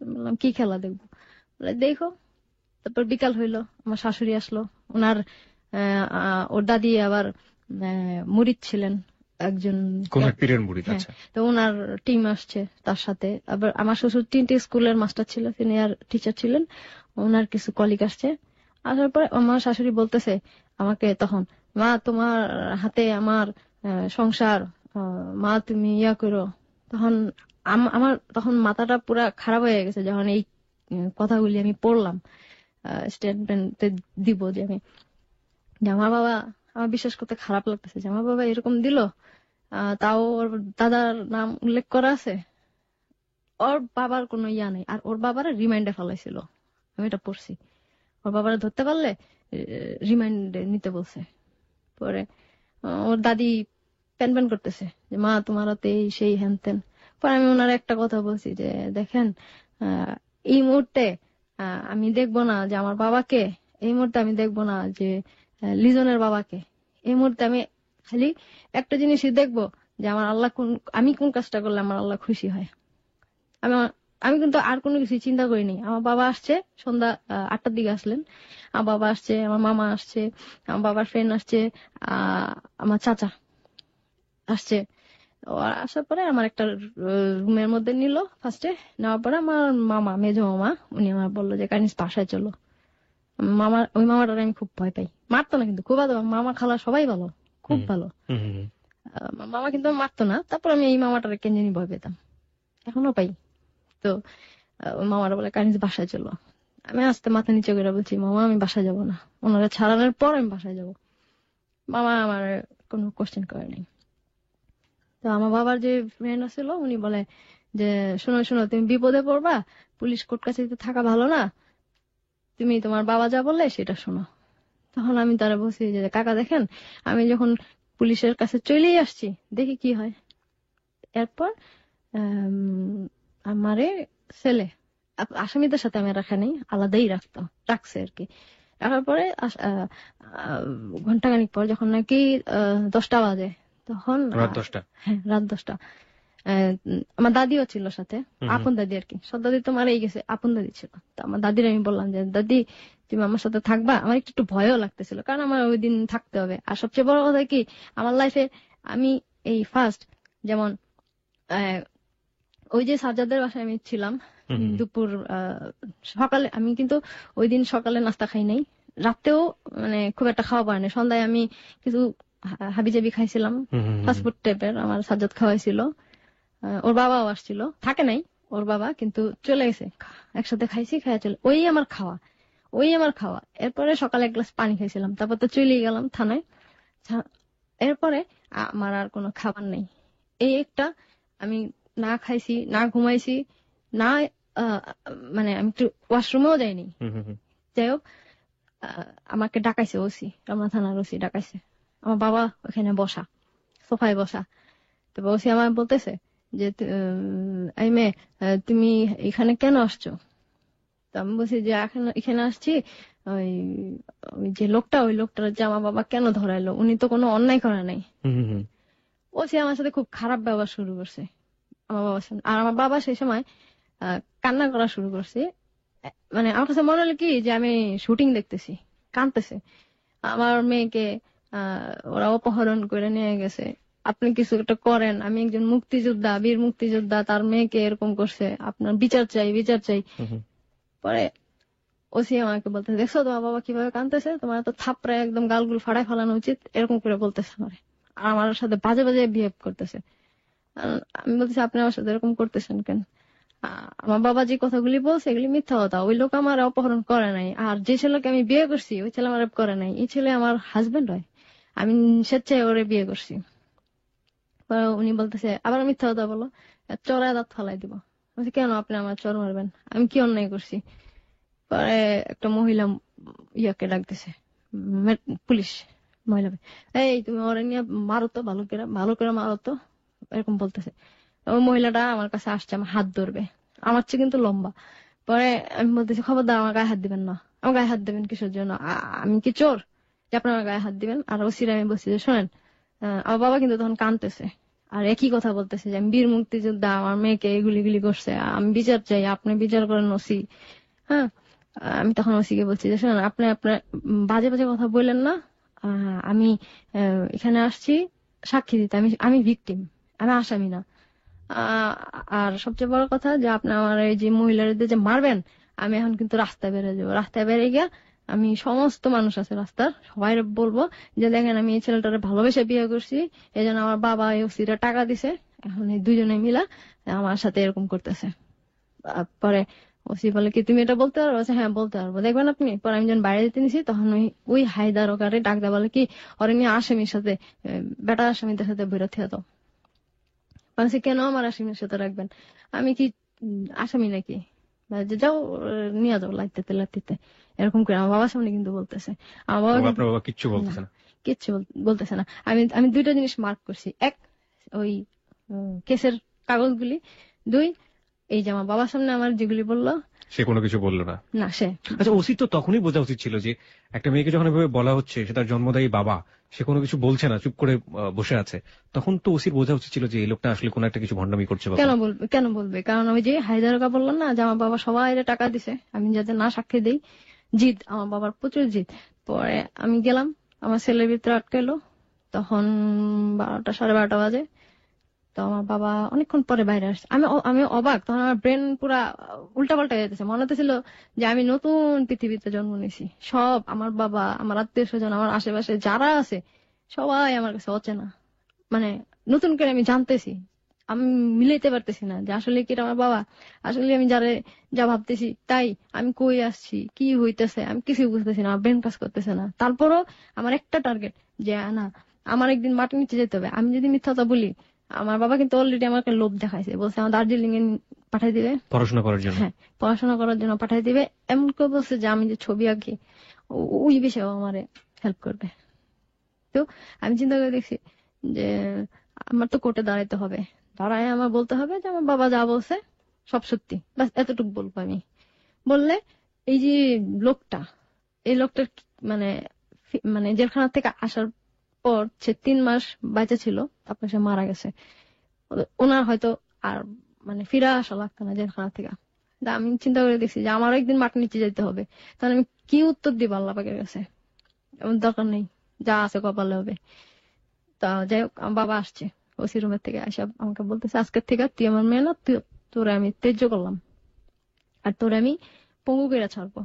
বললাম কি খেলা দেখবো? দেখো। তারপর বিকাল হইলো, আমার শাশুড়ি আসলো, ওর দাদি আবার মুরিদ ছিলেন একজন, তো ওনার টিম আসছে তার সাথে। আবার আমার শ্বশুর 3টে স্কুলের মাস্টার ছিল, সিনিয়র টিচার ছিলেন, ওনার কিছু কলিগ আসছে। আসার পরে আমার শাশুড়ি বলতেছে আমাকে তখন, মা তোমার হাতে আমার সংসার, মা তুমি ইয়া করো। আমার তখন মাথাটা পুরা খারাপ হয়ে গেছে যখন এই কথাগুলি আমি পড়লাম, স্টেটমেন্টে দিব যে আমার বাবা আমার বিশ্বাস করতে খারাপ লাগতেছে যে আমার বাবা এরকম দিল। তাও ওর দাদার নাম উল্লেখ করা আছে, ওর বাবার কোনো ইয়া নেই। আর ওর বাবারা রিমাইন্ডে ফেলাইছিল, আমি এটা পড়ছি। ওর বাবারা ধরতে পারলে রিমাইন্ডে নিতে বলছে। পরে ওর দাদি প্যান প্যান করতেছে যে মা তোমার হাতে এই সেই হ্যান ত্যান। পরে আমি ওনার একটা কথা বলছি যে দেখেন, এই মুহূর্তে আমি দেখবো না যে আমার বাবাকে, এই মুহূর্তে আমি দেখবো না যে লিজনের বাবাকে। এই মুহূর্তে আমি খালি একটা জিনিসই দেখবো যে আমার আল্লাহ আমি কোন কাজটা করলে আমার আল্লাহ খুশি হয়। আমি আমি কিন্তু আর কোনো কিছু চিন্তা করিনি। আমার বাবা আসছে সন্ধ্যা 8টার দিকে আসলেন। আমার বাবা আসছে, আমার মামা আসছে, আমার বাবার ফ্রেন্ড আসছে, আমার চাচা আসছে। আসার পরে আমার একটা রুমের মধ্যে নিল ফার্স্টে। নেওয়ার পরে আমার মামা, মেজো মামা, উনি আমার বললো যে কানিস বাসায় চলো। ওই মামাটার আমি খুব ভয় পাই, মারতো না কিন্তু খুব ভালো। মামা খালা সবাই ভালো, খুব ভালো। মামা কিন্তু মারতো না। তারপর আমি এই মামাটার কেন জানি ভয় পেতাম, এখনো পাই। তো ওই মামারা বলে কানিস বাসায় চলো। আমি আস্তে মাথা নিচে করে বলছি মামা আমি বাসায় যাবো না, ওনারা ছাড়ানোর পর আমি বাসায় যাবো। মামা আমার কোনো কোশ্চেন করে নাই। তো আমার বাবার যে ফ্রেন্ড ছিল উনি বলে যে শোনো শোনো, তুমি বিপদে পড়বা, পুলিশ কোর্ট কাছারিতে থাকা ভালো না, তুমি তোমার বাবা যা বললে সেটা শোনো। তখন আমি তারা বলছি যে কাকা দেখেন, আমি যখন পুলিশের কাছে চলেই আসছি দেখি কি হয়। এরপর আমারে ছেলে আসামিদের সাথে আমি রাখা নেই, আলাদাই রাখছে আর কি। রাখার পরে ঘন্টাখানিক পর যখন নাকি 10টা বাজে, তখন রাত 10টা, হ্যাঁ রাত 10টা, আমার দাদিও ছিল সাথে, আপন দাদি আর কি। সব দাদি তো মারাই গেছে, আপন দাদি ছিল। তো আমার দাদির আমি বললাম যে দাদি তুমি আমার সাথে থাকবা। আমার একটু ভয়ও লাগতেছিল, কারণ আমার ওই দিন থাকতে হবে। আর সবচেয়ে বড় কথা কি, আমার লাইফে আমি এই ফার্স্ট যেমন ওই যে সাজ্জাদের বাসায় আমি ছিলাম দুপুর সকালে, আমি কিন্তু ওই দিন সকালে নাস্তা খাই নাই, রাতেও মানে খুব একটা খাওয়া পায় না। সন্ধ্যায় আমি কিছু হাবিজাবি খাইছিলাম, ফাস্টফুড টাইপের, আমার সাজ্জাদ খাওয়াইছিল। ওর বাবাও আসছিল, থাকে নাই ওর বাবা, কিন্তু চলে গেছে। একসাথে খাইছি, খাইয়া চলে, ওই আমার খাওয়া। এরপরে সকালে এক গ্লাস পানি খাইছিলাম, তারপর তো চলে গেলাম থানায়। এরপরে আমার আর কোনো খাবার নেই। এই একটা আমি না খাইছি, না ঘুমাইছি, না মানে আমি একটু ওয়াশরুমেও যাইনি। যাই হোক, আমাকে ডাকাইছে ওসি, রমনা থানার ওসি ডাকাইছে। আমার বাবা ওখানে বসা, সোফায় বসা। তো ওসি আমার বলতেছে যে এই মেয়ে তুমি এখানে কেন আসছো? তো আমি বলছি যে এখানে আসছি ওই যে লোকটা, ওই লোকটার যে আমার বাবা কেন ধরাইলো, উনি তো কোনো অন্যায় করে নাই। ওসি আমার সাথে খুব খারাপ ব্যবহার শুরু করছে আমার বাবার সামনে। আর আমার বাবা সেই সময় কান্না করা শুরু করছে। মানে আমার কাছে মনে হলো কি যে আমি শুটিং দেখতেছি, কাঁদতেছে। আমার মেয়েকে ওরা অপহরণ করে নিয়ে গেছে, আপনি কিছু একটা করেন, আমি একজন মুক্তিযোদ্ধা, বীর মুক্তিযোদ্ধা, তার মেয়েকে এরকম করছে, আপনার বিচার চাই। পরে ওসি আমাকে বলতেছে দেখছো তোমার বাবা কিভাবে কাঁদতেছে, তোমার তো থাপড়ায় একদম গালগুলো ফাড়ায় ফেলানো উচিত, এরকম করে বলতেছে আমার। আর আমার সাথে বাজে বাজে বিহেভ করতেছে। আমি বলতেছি আপনি আমার সাথে এরকম করতেছেন কেন? আমার বাবা যে কথাগুলি বলছে এগুলি মিথ্যা কথা, ওই লোক আমার অপহরণ করে নাই। আর যে ছেলেকে আমি বিয়ে করছি ওই ছেলে আমার রেপ করে নাই, এই ছেলে আমার হাজবেন্ড হয়, আমি স্বেচ্ছায় ওরে বিয়ে করছি। উনি বলতেছে আবার মিথ্যা কথা বলো, চড়ায় দাঁত ফালাই দিব। বলছি কেন আপনি আমার চর মারবেন, আমি কি অন্যায় করছি? পরে একটা মহিলা ইয়াকে ডাকতেছে, পুলিশ মহিলা, এই তুমি ওরে নিয়ে মারো তো, ভালো করে মারো তো, এরকম বলতেছে। ওই মহিলাটা আমার কাছে আসছে, আমার হাত ধরবে, আমার চেয়ে কিন্তু লম্বা। পরে আমি বলতেছি খবরদার আমার গায়ে হাত দিবেন না। আমার গায়ে হাত দিবেন কিসের জন্য? আমি কি চোর যে আপনার গায়ে হাত দিবেন? আর ওসিরা আমি বলছি যে শোনেন, আমার বাবা কিন্তু তখন কাঁদতেছে আর একই কথা বলতেছে যে আমি বীর মুক্তিযোদ্ধা, আমার মেয়েকে এগুলি করছে, আমি বিচার চাই, আপনি বিচার করেন ওসি। হ্যাঁ, আমি তখন ওসিকে বলছি যে শোনেন, আপনি আপনার বাজে বাজে কথা বললেন না, আমি এখানে আসছি সাক্ষী দিতে, আমি ভিকটিম, আমি আসামি না। আর সবচেয়ে বড় কথা যে আপনি আমার এই যে মহিলাদের যে মারবেন, আমি এখন কিন্তু রাস্তায় বেরিয়ে যাবো। রাস্তায় বেরিয়ে গিয়ে আমি সমস্ত মানুষ আছে রাস্তার সবাই বলবো যে দেখেন আমি এই ছেলেটারে ভালোবেসে বিয়ে করছি, এই জন্য আমার বাবা এই ওসিরা টাকা দিছে, এখন এই দুজনে মিলা আমার সাথে এরকম করতেছে। পরে ওসি বলে কি তুমি এটা বলতে পারবো? হ্যাঁ বলতে পারবো, দেখবেন আপনি। পরে আমি যখন বাইরে যেতে নিছি তখন ওই হায়দার ওকারে ডাক দেওয়া বলে কি ওরে নিয়ে আসামির সাথে বেটা আসামিদের সাথে বিরোধী হতো। বলছে কেন আমার আসামির সাথে রাখবেন, আমি কি আসামি নাকি? যাও নিয়ে যাও লাইতে লাইতে, এরকম করে আমার বাবার সামনে কিন্তু বলতেছে। আমার বাবা আপনার বাবা কিচ্ছু বলতেছে না? কিচ্ছু বলতেছে না। আমি দুইটা জিনিস মার্ক করছি, এক ওই কেসের কাগজগুলি, দুই এই যে আমার বাবার সামনে আমার যেগুলি বললো সে কোনো কিছু বললো না? না সে। আচ্ছা, ওসি তো তখনই বোঝা উচিত ছিল যে একটা মেয়েকে যখন এভাবে বলা হচ্ছে, সে তার জন্মদায়ী বাবা, সে কোনো কিছু বলছে না, চুপ করে বসে আছে, তখন তো ওসির বোঝা উচিত ছিল যে এই লোকটা আসলে কোনো একটা কিছু ভণ্ডামি করছে। কেন বলবে? কারণ ওই যে হায়দারকা বললাম না যে আমার বাবা সবাই টাকা দিছে আমি যাতে না সাক্ষী দেই। জিদ, আমার বাবার প্রচুর জিদ। পরে আমি গেলাম, আমার ছেলের ভিতরে আটকাইলো, তখন 12টা 12:30 বাজে। তো আমার বাবা অনেকক্ষণ পরে বাইরে আসছে। আমি অবাক, তখন আমার ব্রেন পুরা উল্টা পাল্টা যেতেছে, মনে হতেছিল যে আমি নতুন পৃথিবীতে জন্ম নিয়েছি। সব আমার বাবা, আমার আত্মীয় স্বজন, আমার আশেপাশে যারা আছে সবাই আমার কাছে অচেনা, মানে নতুন করে আমি জানতেছি। আমি মিলাইতে পারতেছি না যে আসলে কি এটা আমার বাবা, আসলে আমি যা ভাবতেছি তাই, আমি কই আসছি, কি হইতেছে, আমি কিছু বুঝতেছি না, ব্রেন কাজ করতেছে না। তারপরও আমার একটা টার্গেট যে না, আমার একদিন মাটির নিচে যেতে হবে। আমি যদি মিথ্যাটা বলি, আমার বাবা কিন্তু অলরেডি আমাকে লোভ দেখাইছে, বলছে আমার দার্জিলিং এ পাঠাই দিবে পড়াশোনা করার জন্য। হ্যাঁ, পড়াশোনা করার জন্য পাঠাই দিবে। এমন করে বলছে যে আমি যে ছবি আঁকি ওই বিষয়ে আমারে হেল্প করবে। তো আমি চিন্তা করে দেখছি যে আমার তো কোর্টে দাঁড়াইতে হবে, দাঁড়ায় আমার বলতে হবে যে আমার বাবা যা বলছে সব সত্যি, বাস এতটুকু বলবো আমি। বললে এই যে এই লোকটার মানে মানে জেলখানা থেকে আসার পর সে 3 মাস বেঁচে ছিল, তারপর সে মারা গেছে। ওনার হয়তো আর মানে ফিরে আসা লাগতো না জেলখানা থেকে। আমি চিন্তা করে দেখছি যে আমারও একদিন মাটির নিচে যেতে হবে, তাহলে আমি কি উত্তর দিব আল্লাহ পাকের কাছে? এমন দরকার নেই, যা আছে কপালে হবে। তা যাই হোক, আমার বাবা আসছে ওসি রুমের থেকে, আসা আমাকে বলতেছে আজকের থেকে তুই আমার মেয়ে না, তোরে আমি ত্যায্য করলাম, আর তোরে আমি পঙ্গু করে ছাড়বো।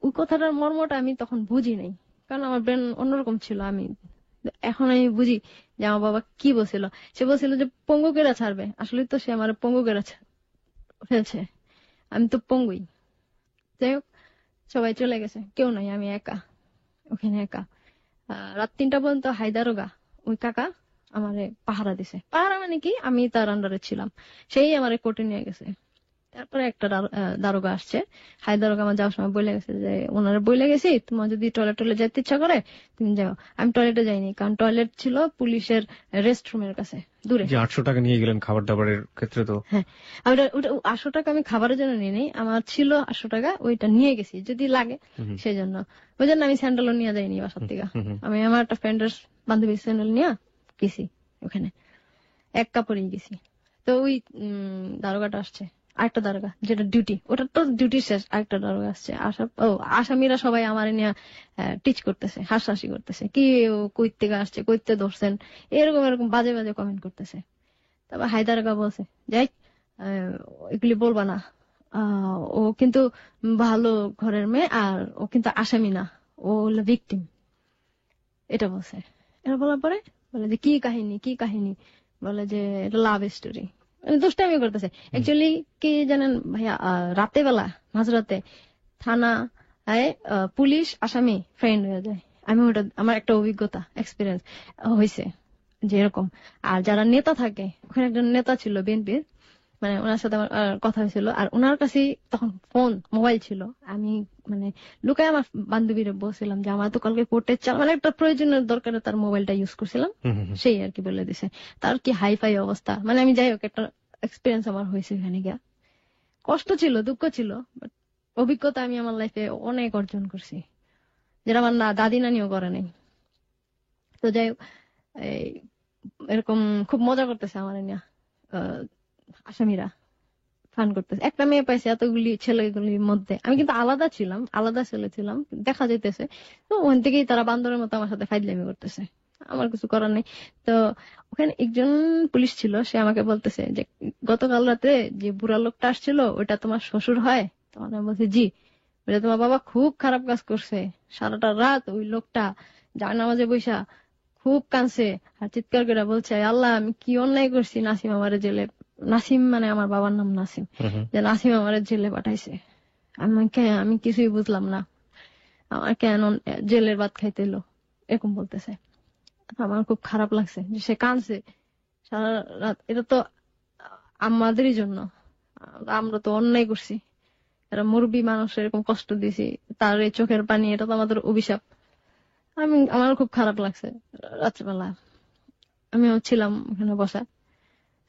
ওই কথাটার মর্মটা আমি তখন বুঝি নাই, কারণ আমার ব্রেন অন্যরকম ছিল। এখন আমি বুঝি যে আমার বাবা কি বলছিল। সে বলছিল যে পঙ্গু করে ছাড়বে, আসলে তো সে আমার পঙ্গু করে ফেলছে, আমি তো পঙ্গুই। যাই হোক, সবাই চলে গেছে, কেউ নাই, আমি একা ওখানে একা। রাত 3টা পর্যন্ত হায়দারোগা ওই কাকা আমারে পাহারা দিছে। পাহারা মানে কি, আমি তার আন্ডারে ছিলাম, সেই আমারে কোর্টে নিয়ে গেছে। তারপরে একটা দারোগা আসছে, হায়দারোগা আমার যাওয়ার সময় বলে গেছে যে ওনারা বলে গেছি তোমার যদি টয়লেটে যেতে ইচ্ছা করে তুমি যাও। আমি টয়লেটে যাইনি, কারণ টয়লেট ছিল পুলিশের রেস্ট রুমের কাছে দূরে। 800 টাকা নিয়ে গেলেন খাবার দাবারের ক্ষেত্রে তো। হ্যাঁ, ওটা 800 টাকা আমি খাবারের জন্য নিয়ে নেই, আমার ছিল 800 টাকা, ওইটা নিয়ে গেছি যদি লাগে সেই জন্য। ওই জন্য আমি স্যান্ডেলও নিয়ে যাইনি বাসার থেকে। আমি আমার একটা ফ্রেন্ডের বান্ধবী স্যান্ডেল নিয়ে গেছি ওখানে, এক কাপড়েই গেছি। তো ওই দারোগাটা আসছে, আরেকটা দারোগা যেটা ডিউটি, ওটা তো ডিউটি শেষ, আরেকটা দারোগা আসছে। আসামিরা সবাই আমার নিয়ে টিচ করতেছে, হাসাহাসি করতেছে, কি কই থেকে আসছে, কইতে ধরছেন, এরকম এরকম বাজে বাজে কমেন্ট করতেছে। তারপর হায়দারগা বলছে যাই এগুলি বলবা না, ও কিন্তু ভালো ঘরের মেয়ে, আর ও কিন্তু আসামি না, ও হলো ভিকটিম, এটা বলছে। এটা বলার পরে বলে যে কি কাহিনী, বলে যে এটা লাভ স্টোরি, দুষ্টামি করতেছে। অ্যাকচুয়ালি কি জানেন ভাইয়া, রাতে বেলা মাঝরাতে থানা পুলিশ আসামি ফ্রেন্ড হয়ে যায়। ওটা আমার একটা অভিজ্ঞতা এক্সপিরিয়েন্স হয়েছে যে এরকম। আর যারা নেতা থাকে, ওখানে একজন নেতা ছিল বিএনপির, মানে ওনার সাথে আমার কথা হয়েছিল, আর ওনার কাছে তখন মোবাইল ছিল। আমি মানে লুকায় আমার বান্ধবীরা বলছিলাম যে আমার তো কালকে কোর্টে চাল, মানে একটা প্রয়োজনের দরকারে তার মোবাইলটা ইউজ করছিলাম, সেই আর কি বলে দিছে। তার কি হাইফাই অবস্থা, মানে আমি যাই হোক একটা এক্সপিরিয়েন্স আমার হয়েছে ওখানে গিয়া। কষ্ট ছিল, দুঃখ ছিল, বাট অভিজ্ঞতা আমি আমার লাইফে অনেক অর্জন করছি, যেটা আমার দাদি নানিও করে নাই। তো যাই হোক, এরকম খুব মজা করতেছে আমার নিয়ে আসামিরা, ফান করতেছে। একটা মেয়ে পাইছে এতগুলি ছেলেগুলির মধ্যে, আমি কিন্তু আলাদা ছিলাম, আলাদা ছেলে ছিলাম, দেখা যাইতেছে। তো ওখান থেকেই তারা বান্দরের মতো আমার সাথে ফাইজলামি করতেছে, আমার কিছু করার নেই। তো ওখানে একজন পুলিশ ছিল, সে আমাকে বলতেছে যে গতকাল রাতে যে বুড়া লোকটা আসছিল ওটা তোমার শ্বশুর হয়? তখন আমি বলছি জি। ওটা তোমার বাবা খুব খারাপ কাজ করছে, সারাটা রাত ওই লোকটা জানামাজে বৈশা খুব কাঁদছে আর চিৎকার করে বলছে আল্লাহ আমি কি অন্যায় করছি, নাসিম আমারে জেলে নাসিম মানে আমার বাবার নাম নাসিম, যে নাসিম আমার জেলে পাঠাইছে। আমি কিছুই বুঝলাম না, আমার কেন জেলের ভাত খাইতে এলো এরকম বলতেছে। আমার খুব খারাপ লাগছে যে সে কাঁদছে সারা রাত। এটা তো আমাদেরই জন্য, আমরা তো অন্যায় করছি, এরা মুরব্বী মানুষ এরকম কষ্ট দিছি, তার এই চোখের পানি, এটা তো আমাদের অভিশাপ। আমার খুব খারাপ লাগছে। রাত্রিবেলা আমিও ছিলাম ওখানে বসা,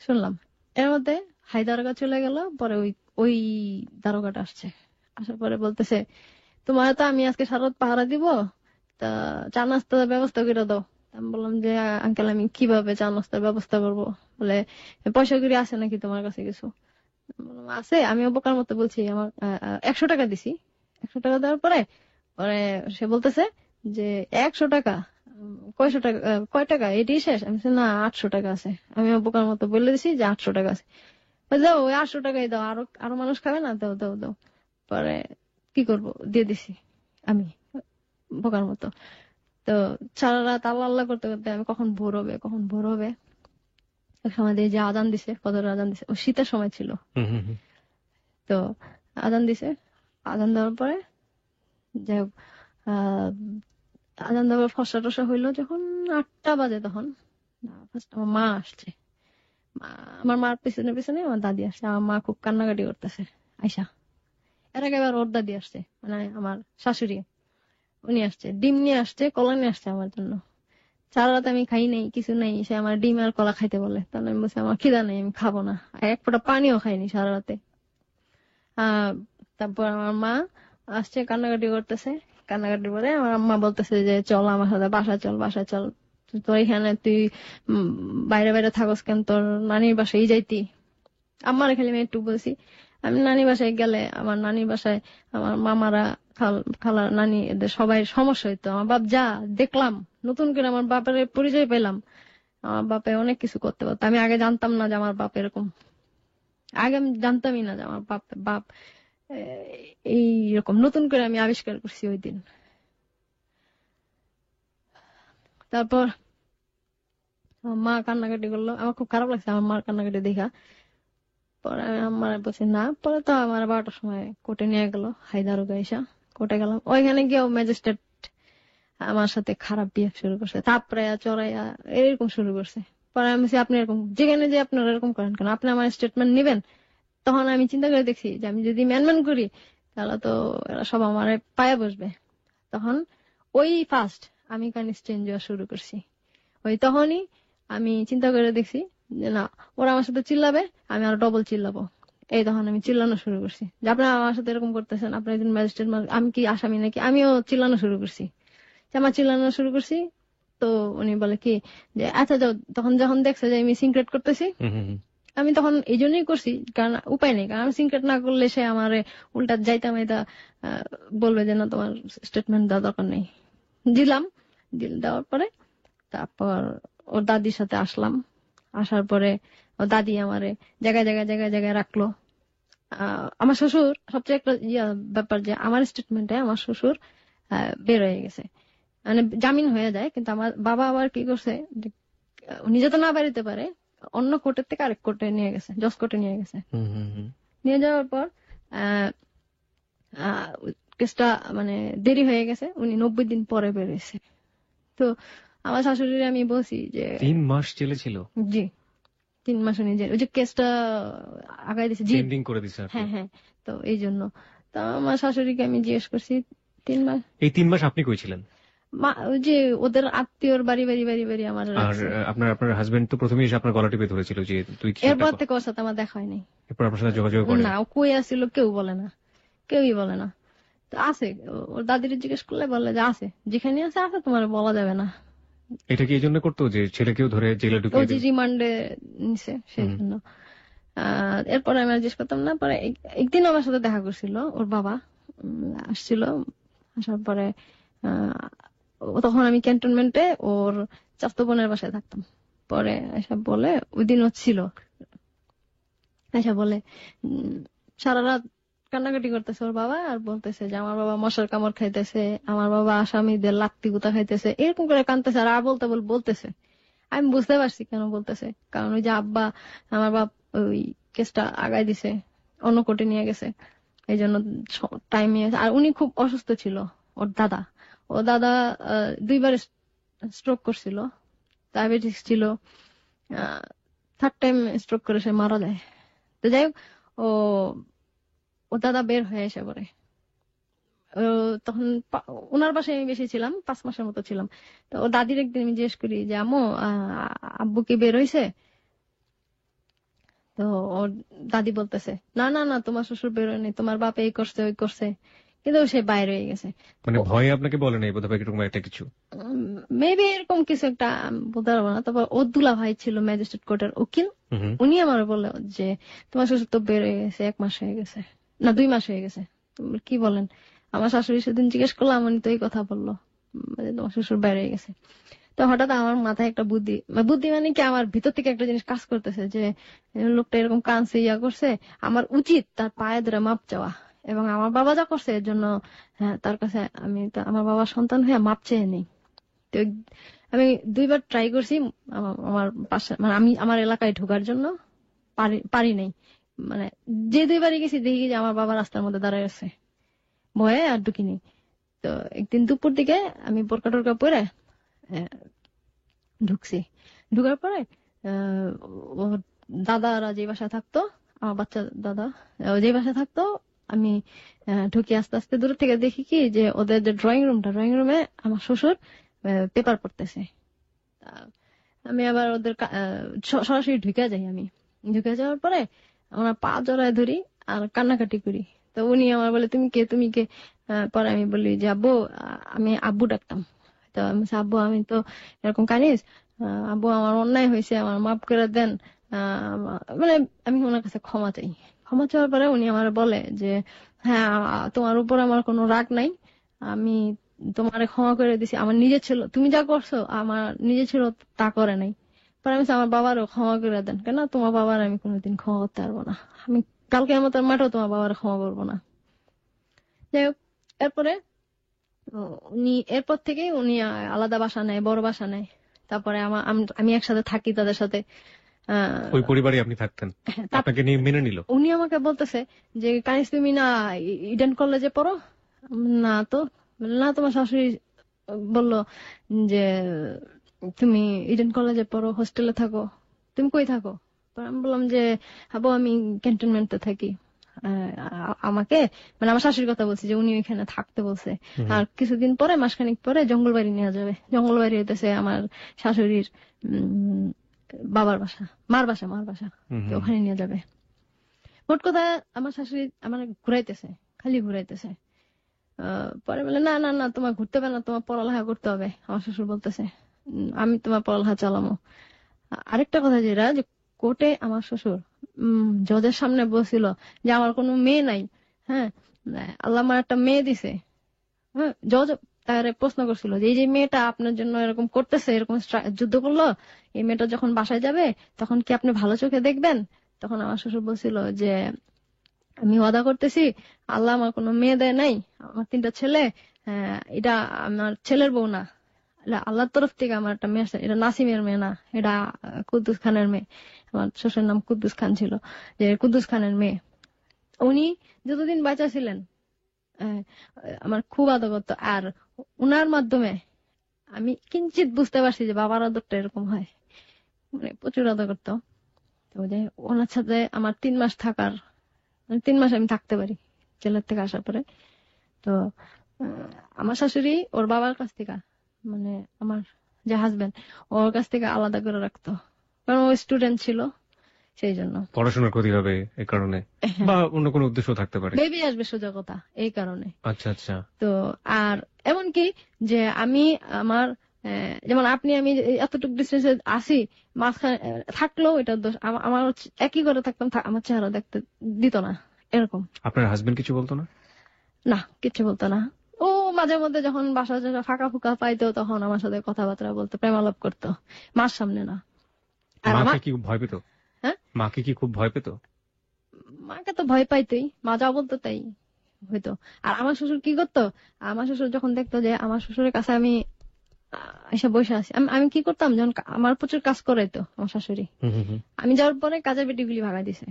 শুনলাম। এর মধ্যে হায়দারগা চলে গেল। পরে ওই দারোগাটা আসছে, আসার পরে বলতেছে, তোমার তো আমি আজকে সারা রাত পাহারা দিব, তা চা নাস্তার ব্যবস্থা করে দাও। আমি বললাম যে আঙ্কেল আমি কিভাবে চা নাস্তার ব্যবস্থা করবো? বলে পয়সা করি আছে নাকি তোমার কাছে কিছু? বললাম, আছে। আমি বোকার মতো বলছি আমার 100 টাকা দিছি। 100 টাকা দেওয়ার পরে পরে সে বলতেছে যে 100 টাকা, কয়শো টাকা, কয় টাকা এটি শেষ? আমি বলছি, না 800 টাকা আছে। আমি বোকার মতো বলে দিছি যে 800 টাকা আছে। দাও ওই 800 টাকাই দাও, আরো মানুষ খাবে না, দাও দাও দাও। পরে কি করব, দিয়ে দিছি আমি বোকার মতো। তো সারা রাত আল্লাহ আল্লাহ করতে করতে আমি কখন ভোর হবে এক সময় দিয়ে যে আজান দিছে, ফজরের আজান দিছে, ও শীতের সময় ছিল। তো আজান দিছে, আজান দেওয়ার পরে যাই হোক আজান দেওয়ার ফসা টসা হইলো যখন 8টা বাজে, তখন আমার মা আসছে। আমার মার পিছনে পিছনে আমার দাদি আসছে। আমার মা খুব কান্নাকাটি করতেছে আয়সা। এর আগে আবার ওর দাদি আসছে, মানে আমার শাশুড়ি, উনি আসছে, ডিম নিয়ে আসছে, কলা নিয়ে আসছে আমার জন্য। সারা রাত আমি খাই নাই, কিছু নাই, সে আমার ডিম আর কলা খাইতে বলে। তাহলে আমি বলছি আমার খিদা নেই, আমি খাবো না। আর এক ফোঁটা পানিও খাইনি সারা রাতে। তারপর আমার মা আসছে, কান্নাকাটি করতেছে। কান্নাকাটির পরে আমার আম্মা বলতেছে যে চল আমার সাথে বাসা চল, তোর এখানে তুই বাইরে বাইরে থাকস কেন, তোর নানির বাসায় যাইতি। আমার খালি আমি একটু বলছি, আমি নানি বাসায় গেলে আমার নানির বাসায় আমার মামারা, খালা, নানি, এদের সবাই সমস্যা হইতো। আমার বাপ যা দেখলাম, নতুন করে আমার বাপের পরিচয় পেলাম। আমার বাপে অনেক কিছু করতে পারতো। আমি আগে জানতাম না যে আমার বাপ এরকম, আগে আমি জানতামই না যে আমার বাপ এইরকম। নতুন করে আমি আবিষ্কার করছি ওই দিন। তারপর আমার মা কান্নাকাটি করলো, আমার খুব খারাপ লাগছে আমার মার কান্নাকাটি দেখা। পরে আমি আমার বলছি না। পরে তো আমার 12টার সময় কোর্টে নিয়ে গেল, হায়দারগা এসা কোর্টে গেলাম। ওইখানে গিয়েও ম্যাজিস্ট্রেট আমার সাথে খারাপ বিহেভ শুরু করছে, থাপড়াইয়া চড়াইয়া এরকম শুরু করছে। পরে আমি বলছি, আপনি এরকম যেখানে যে আপনারা এরকম করেন কেন, আপনি আমার স্টেটমেন্ট নিবেন? তখন আমি চিন্তা করে দেখছি যে আমি যদি ম্যানম্যান করি তাহলে তো এরা সব আমার পায়ে বসবে। তখন ওই ফার্স্ট আমি কানিস চেঞ্জ হওয়া শুরু করছি। ওই তখনই আমি চিন্তা করে দেখছি যে না, ওরা আমার সাথে চিল্লাবে, আমি আরো ডবল চিল্লাবো। এই তখন আমি চিল্লানো শুরু করছি যে আপনারা আমার সাথে এরকম করতেছেন, আপনার একজন ম্যাজিস্ট্রেট, আমি কি আসামি নাকি? আমিও চিল্লানো শুরু করছি। আমার চিল্লানো শুরু করছি। তো উনি বলে কি যে আচ্ছা যাও। তখন যখন দেখছে যে আমি সিনক্রেট করতেছি, আমি তখন এই জন্যই করছি কারণ উপায় নেই, কারণ আমি সিনক্রেট না করলে সে আমার উল্টা যাইতা মাইতা বলবে যে না তোমার স্টেটমেন্ট দেওয়া দরকার নেই। দিলাম, দেওয়ার পরে তারপর ওর দাদির সাথে আসলাম। আসার পরে ওর দাদি আমারে জায়গায় জায়গায় জায়গায় জায়গায় রাখলো। আমার শ্বশুর সবচেয়ে একটা ব্যাপার যে আমার স্টেটমেন্টে আমার শ্বশুর বের হয়ে গেছে, মানে জামিন হয়ে যায়। কিন্তু আমার বাবা আবার কি করছে, উনি যাতে না বাড়িতে পারে অন্য কোর্টের থেকে আরেক কোর্টে নিয়ে গেছে, জজ কোর্টে নিয়ে গেছে। নিয়ে যাওয়ার পর কেসটা মানে দেরি হয়ে গেছে, উনি 90 দিন পরে বেরোয়েছে। তো আমার শাশুড়ি আমি বলছি যে 3 মাস জেলে ছিল। জি 3 মাস উনি ওই যে কেসটা আগাই দিয়েছে, পেন্ডিং করে দিয়েছে। হ্যাঁ হ্যাঁ। তো এই জন্য তো আমার শাশুড়িকে আমি জিজ্ঞেস করছি 3 মাস। এই 3 মাস আপনি কই ছিলেন? ওই যে ওদের আত্মীয়র বাড়ি বাড়ি বাড়ি বাড়ি আমার। আর আপনার হাজবেন্ড তো প্রথমেই এসে আপনার গলা টিপে ধরেছিল যে তুই কি? এরপর থেকে ওর সাথে আমার দেখা হয় নাই। এরপর আপনার সাথে যোগাযোগ করে না, ও কই আসছিল কেউ বলে না, কেউই বলে না। তো আছে, ওর দাদির জিজ্ঞেস করলে বলে যে আছে, যেখানে আছে আছে, তোমার বলা যাবে না। এটা কি এই জন্য করতো যে ছেলেকেও ধরে জেলে ঢুকিয়ে দিত? রিমান্ডে নিছে সেই জন্য। এরপরে আমি জিজ্ঞেস করতাম না। পরে একদিন আমার সাথে দেখা করছিল ওর বাবা, আসছিল। আসার পরে তখন আমি ক্যান্টনমেন্টে ওর চাচাতো বোনের বাসায় থাকতাম। পরে এসব বলে ওই দিন হচ্ছিল, এসব বলে সারা রাত কান্নাকাটি করতেছে ওর বাবা, আর বলতেছে যে আমার বাবা মশার কামড় খাইতেছে, আমার বাবা আসামিদের লাত্তি গুতা খাইতেছে, এরকম করে কাঁদতেছে। আর বলতেছে, আমি বুঝতে পারছি কেন বলতেছে, কারণ ওই যে আব্বা, আমার বাপ ওই কেসটা আগায় দিছে, অন্য কোর্টে নিয়ে গেছে, এই জন্য টাইম নিয়ে। আর উনি খুব অসুস্থ ছিল, ওর দাদা 2বার স্ট্রোক করছিল, ডায়াবেটিস ছিল, 3rd টাইম স্ট্রোক করে সে মারা যায়। তো যাই হোক, ও দাদা বের হয়ে এসে পড়ে। তখন ওনার বাসায় আমি বেশি ছিলাম, 5 মাসের মতো ছিলাম। তো ও দাদির একদিন আমি জিজ্ঞেস করি যে আম্মু, আব্বু কি বের হয়েছে? তো ওর দাদি বলতেছে, না না না, তোমার শ্বশুর বের হয়নি, তোমার বাপ এই করছে ওই করছে, কিন্তু সে বাইরে হয়ে গেছে। মানে ভয়ে আপনাকে বলে নাই বোধহয় এরকম একটা কিছু? মেবি এরকম কিছু একটা, আমি বলতে পারবো না। তারপর ওর দুলা ভাই ছিল ম্যাজিস্ট্রেট কোর্টের উকিল, উনি আমার বললো যে তোমার শ্বশুর তো বের হয়ে গেছে, 1 মাস হয়ে গেছে, না 2 মাস হয়ে গেছে। কি বলেন? আমার শাশুড়ি সেদিন জিজ্ঞেস করলাম, উনি তো এই কথা বললো, তোমার শ্বশুর বের হয়ে গেছে। তো হঠাৎ আমার মাথায় একটা বুদ্ধি মানে কি, আমার ভিতর থেকে একটা জিনিস কাজ করতেছে যে লোকটা এরকম কাঁদছে, ইয়া করছে, আমার উচিত তার পায়ে ধরে মাপ চাওয়া। এবং আমার বাবা যা করছে এর জন্য, হ্যাঁ, তার কাছে আমি তো আমার বাবার সন্তান হয়ে মাপ চেয়ে নেই। তো আমি 2বার ট্রাই করছি আমার পাশে, মানে আমি আমার এলাকায় ঢোকার জন্য, পারি নাই। মানে যে 2বারই গেছি দেখি যে আমার বাবা রাস্তার মধ্যে দাঁড়ায় আছে, ভয়ে আর ঢুকিনি। তো একদিন দুপুর দিকে আমি বোরকা টোরকা পরে ঢুকছি। ঢুকার পরে ওর দাদারা যে বাসায় থাকতো, আমার বাচ্চা দাদা যে বাসায় থাকতো, আমি ঢুকি। আস্তে আস্তে দূর থেকে দেখি কি যে ওদের যে ড্রয়িং রুমে আমার শ্বশুর পেপার পড়তেছে। আমি আবার ওদের সরাসরি ঢুকে যাই। আমি ঢুকে যাওয়ার পরে আমরা পা জড়ায় ধরি আর কান্নাকাটি করি। তো উনি আমার বলে, তুমি কে? পরে আমি বলি যে আব্বু, আমি আব্বু ডাকতাম। তো আমি বলছি, আব্বু আমি তো এরকম কানিস, আব্বু আমার অন্যায় হয়েছে, আমার মাফ করে দেন। মানে আমি ওনার কাছে ক্ষমা চাই। ক্ষমা চাওয়ার পরে উনি আমার বলে যে হ্যাঁ, তোমার উপর আমার কোনো রাগ নাই, আমি তোমারে ক্ষমা করে দিছি। আমার নিজের ছিল, তুমি যা করছো আমার নিজে ছিল তা করে নাই। পরে আমি বলছি, আমার বাবারও ক্ষমা করে দেন। কেন? তোমার বাবার আমি কোনোদিন ক্ষমা করতে পারবো না, আমি কালকে আমার মাঠেও তোমার বাবার ক্ষমা করবো না। যাই হোক, এরপরে এরপর থেকে উনি আলাদা বাসা নেয়, বড় বাসা নেয়। তারপরে আমি একসাথে থাকি তাদের সাথে। ওই পরিবারে আপনি থাকতেন, আপনাকে নিয়ে মেনে নিল? উনি আমাকে বলতেছে যে কানিস তুমি না ইডেন কলেজে পড়ো? না তো। না, তোমার শাশুড়ি বললো যে তুমি ইডেন কলেজে পড়ো, হোস্টেলে থাকো। তুমি কই থাকো? আমি বললাম যে আবু আমি ক্যান্টনমেন্টে থাকি। আমাকে, মানে আমার শাশুড়ির কথা বলছি, যে উনি ওইখানে থাকতে বলছে। আর কিছুদিন পরে, মাসখানিক পরে জঙ্গলবাড়ি নিয়ে যাবে। জঙ্গলবাড়ি হইতেছে আমার শাশুড়ির বাবার বাসা, মার বাসা। তো ওখানে নিয়ে যাবে। মোট কথা আমার শাশুড়ি আমার ঘুরাইতেছে, খালি ঘুরাইতেছে। পরে বলে না না না, তোমার ঘুরতে হবে না, তোমার পড়ালেখা করতে হবে। আমার শ্বশুর বলতেছে আমি তোমার পড়ালেখা চালামো। আরেকটা কথা যেটা, যে কোর্টে আমার শ্বশুর জজের সামনে বলছিল যে আমার কোনো মেয়ে নাই, হ্যাঁ, আল্লাহ আমার একটা মেয়ে দিছে। হ্যাঁ, জজ তার প্রশ্ন করছিল যে এই যে মেয়েটা আপনার জন্য এরকম করতেছে, এরকম যুদ্ধ করলো, এই মেয়েটা যখন বাসায় যাবে তখন কি আপনি ভালো চোখে দেখবেন? তখন আমার শ্বশুর বলছিল যে আমি ওয়াদা করতেছি, আল্লাহ আমার কোনো মেয়ে দেয় নাই, আমার 3টা ছেলে, এটা আমার ছেলের বউ না, আল্লাহর তরফ থেকে আমার একটা মেয়ে আছে, এটা নাসিমের মেয়ে না, এটা কুদ্দুস খানের মেয়ে। আমার শ্বশুরের নাম কুদ্দুস খান ছিল, যে কুদ্দুস খানের মেয়ে। উনি যতদিন বাঁচা ছিলেন আমার খুব আদর করতো। আর উনার মাধ্যমে আমি কিঞ্চিত বুঝতে পারছি যে বাবার আদরটা এরকম হয়, মানে প্রচুর আদর করতো। তো যে ওনার সাথে আমার 3 মাস থাকার, 3 মাস আমি থাকতে পারি জেলার থেকে আসার পরে। তো আমার শাশুড়ি ওর বাবার কাছ থেকে, মানে আমার যে হাজবেন্ড, ওর কাছ থেকে আলাদা করে রাখতো, কারণ ও স্টুডেন্ট ছিল, সেই জন্য। পড়াশোনার ক্ষতি হবে এই কারণে, বা অন্য কোনো উদ্দেশ্য থাকতে পারে, বেবি আসবে সোজা কথা, এই কারণে। আচ্ছা আচ্ছা। তো আর এমনকি যে আমি আমার যেমন আমি এতটুকু ডিস্টেন্সে আসি, মাঝখানে থাকলেও এটা দোষ আমার, একই করে থাকতাম, আমার চেহারা দেখতে দিত না, এরকম। আপনার হাজবেন্ড কিছু বলতো না? না, কিছু বলতো না। ও মাঝে মধ্যে যখন বাসা ফাঁকা ফুকা পাইতো তখন আমার সাথে কথাবার্তা বলতো, প্রেমালাপ করতো, মার সামনে না। আর মাকে কি ভয় পেত? হ্যাঁ, মাকে কি খুব ভয় পেত? মাকে তো ভয় পাইতোই, মা যা বলতো তাই হইতো। আর আমার শ্বশুর কি করতো, আমার শ্বশুর যখন দেখতো যে আমার শ্বশুরের কাছে আমি এসে বসে আছি। আমি কি করতাম, যখন আমার প্রচুর কাজ করাইতো আমার শাশুড়ি, আমি যাওয়ার পরে কাজের বেটিগুলি ভাগাই দিছে।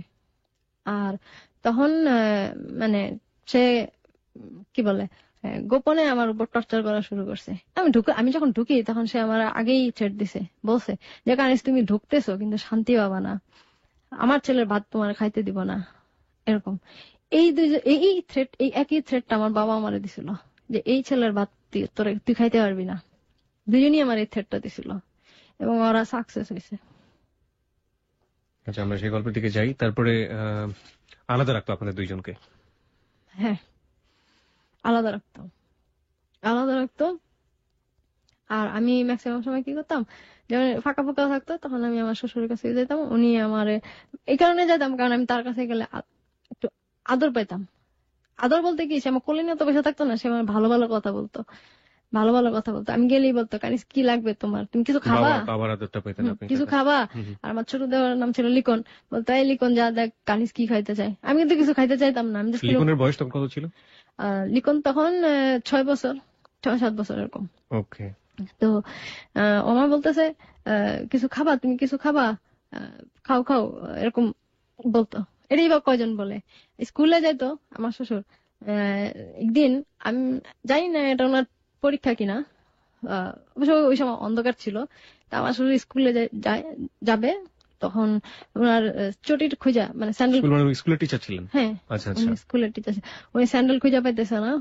আর তখন মানে সে কি বলে গোপনে আমার উপর টর্চার করা শুরু করছে। আমি যখন ঢুকি তখন সে আমার আগেই থ্রেট দিছে, বলছে যে কানিস তুমি ঢুকতেছো কিন্তু শান্তি পাবা না, আমার ছেলের ভাত তোমার খাইতে দিব না, এরকম। এই থ্রেট, এই একই থ্রেটটা আমার বাবা আমারে দিছিল, যে এই ছেলের ভাত তুই খাইতে পারবি না। দুজনই আমার এই থ্রেটটা দিছিল এবং ওরা সাকসেস হয়েছে। আচ্ছা, আমরা সেই গল্পের দিকে যাই। তারপরে আলাদা রাখতো আপনাদের দুইজনকে? হ্যাঁ, আলাদা রাখতো। আর আমি ম্যাক্সিমাম সময় কি করতাম, যখন ফাঁকা ফাঁকা থাকতো তখন আমি আমার শ্বশুরের কাছে যেতাম। উনি আমারে এই কারণে যেতাম, কারণ আমি তার কাছে গেলে একটু আদর পাইতাম। আদর বলতে কি, সে আমার কোলে নিয়ে তো বসে থাকতো না, সে আমার ভালো ভালো কথা বলতো। আমি গেলেই বলতো, কানিস কি লাগবে তোমার, তুমি কিছু খাবা, বাবার আদরটা পেতেন আপনি? কিছু খাবা। আর আমার ছোট দেওয়ার নাম ছিল লিখন, বলতো এই লিখন যা দেখ কানিস কি খাইতে চাই। আমি কিন্তু কিছু খাইতে চাইতাম না। আমি লিখনের বয়স তখন কত ছিল? লিখন তখন 6 বছর, 6-7 বছর এরকম। ওকে। তো আমার বলতেছে কিছু খাবা, তুমি কিছু খাবা, খাও খাও, এরকম বলতো। এটাই বা কয়জন বলে। স্কুলে যাইতো আমার শ্বশুর। একদিন আমি জানি না এটা ওনার পরীক্ষা কিনা, অবশ্য ওই সময় অন্ধকার ছিল। তা আমার শ্বশুর স্কুলে যাবে, তখন ওনার চটির খুঁজা, মানে স্যান্ডেল, স্কুলের টিচার ছিলেন? হ্যাঁ, আচ্ছা, স্কুলের টিচার। উনি স্যান্ডেল খুঁজা পাইতেছে না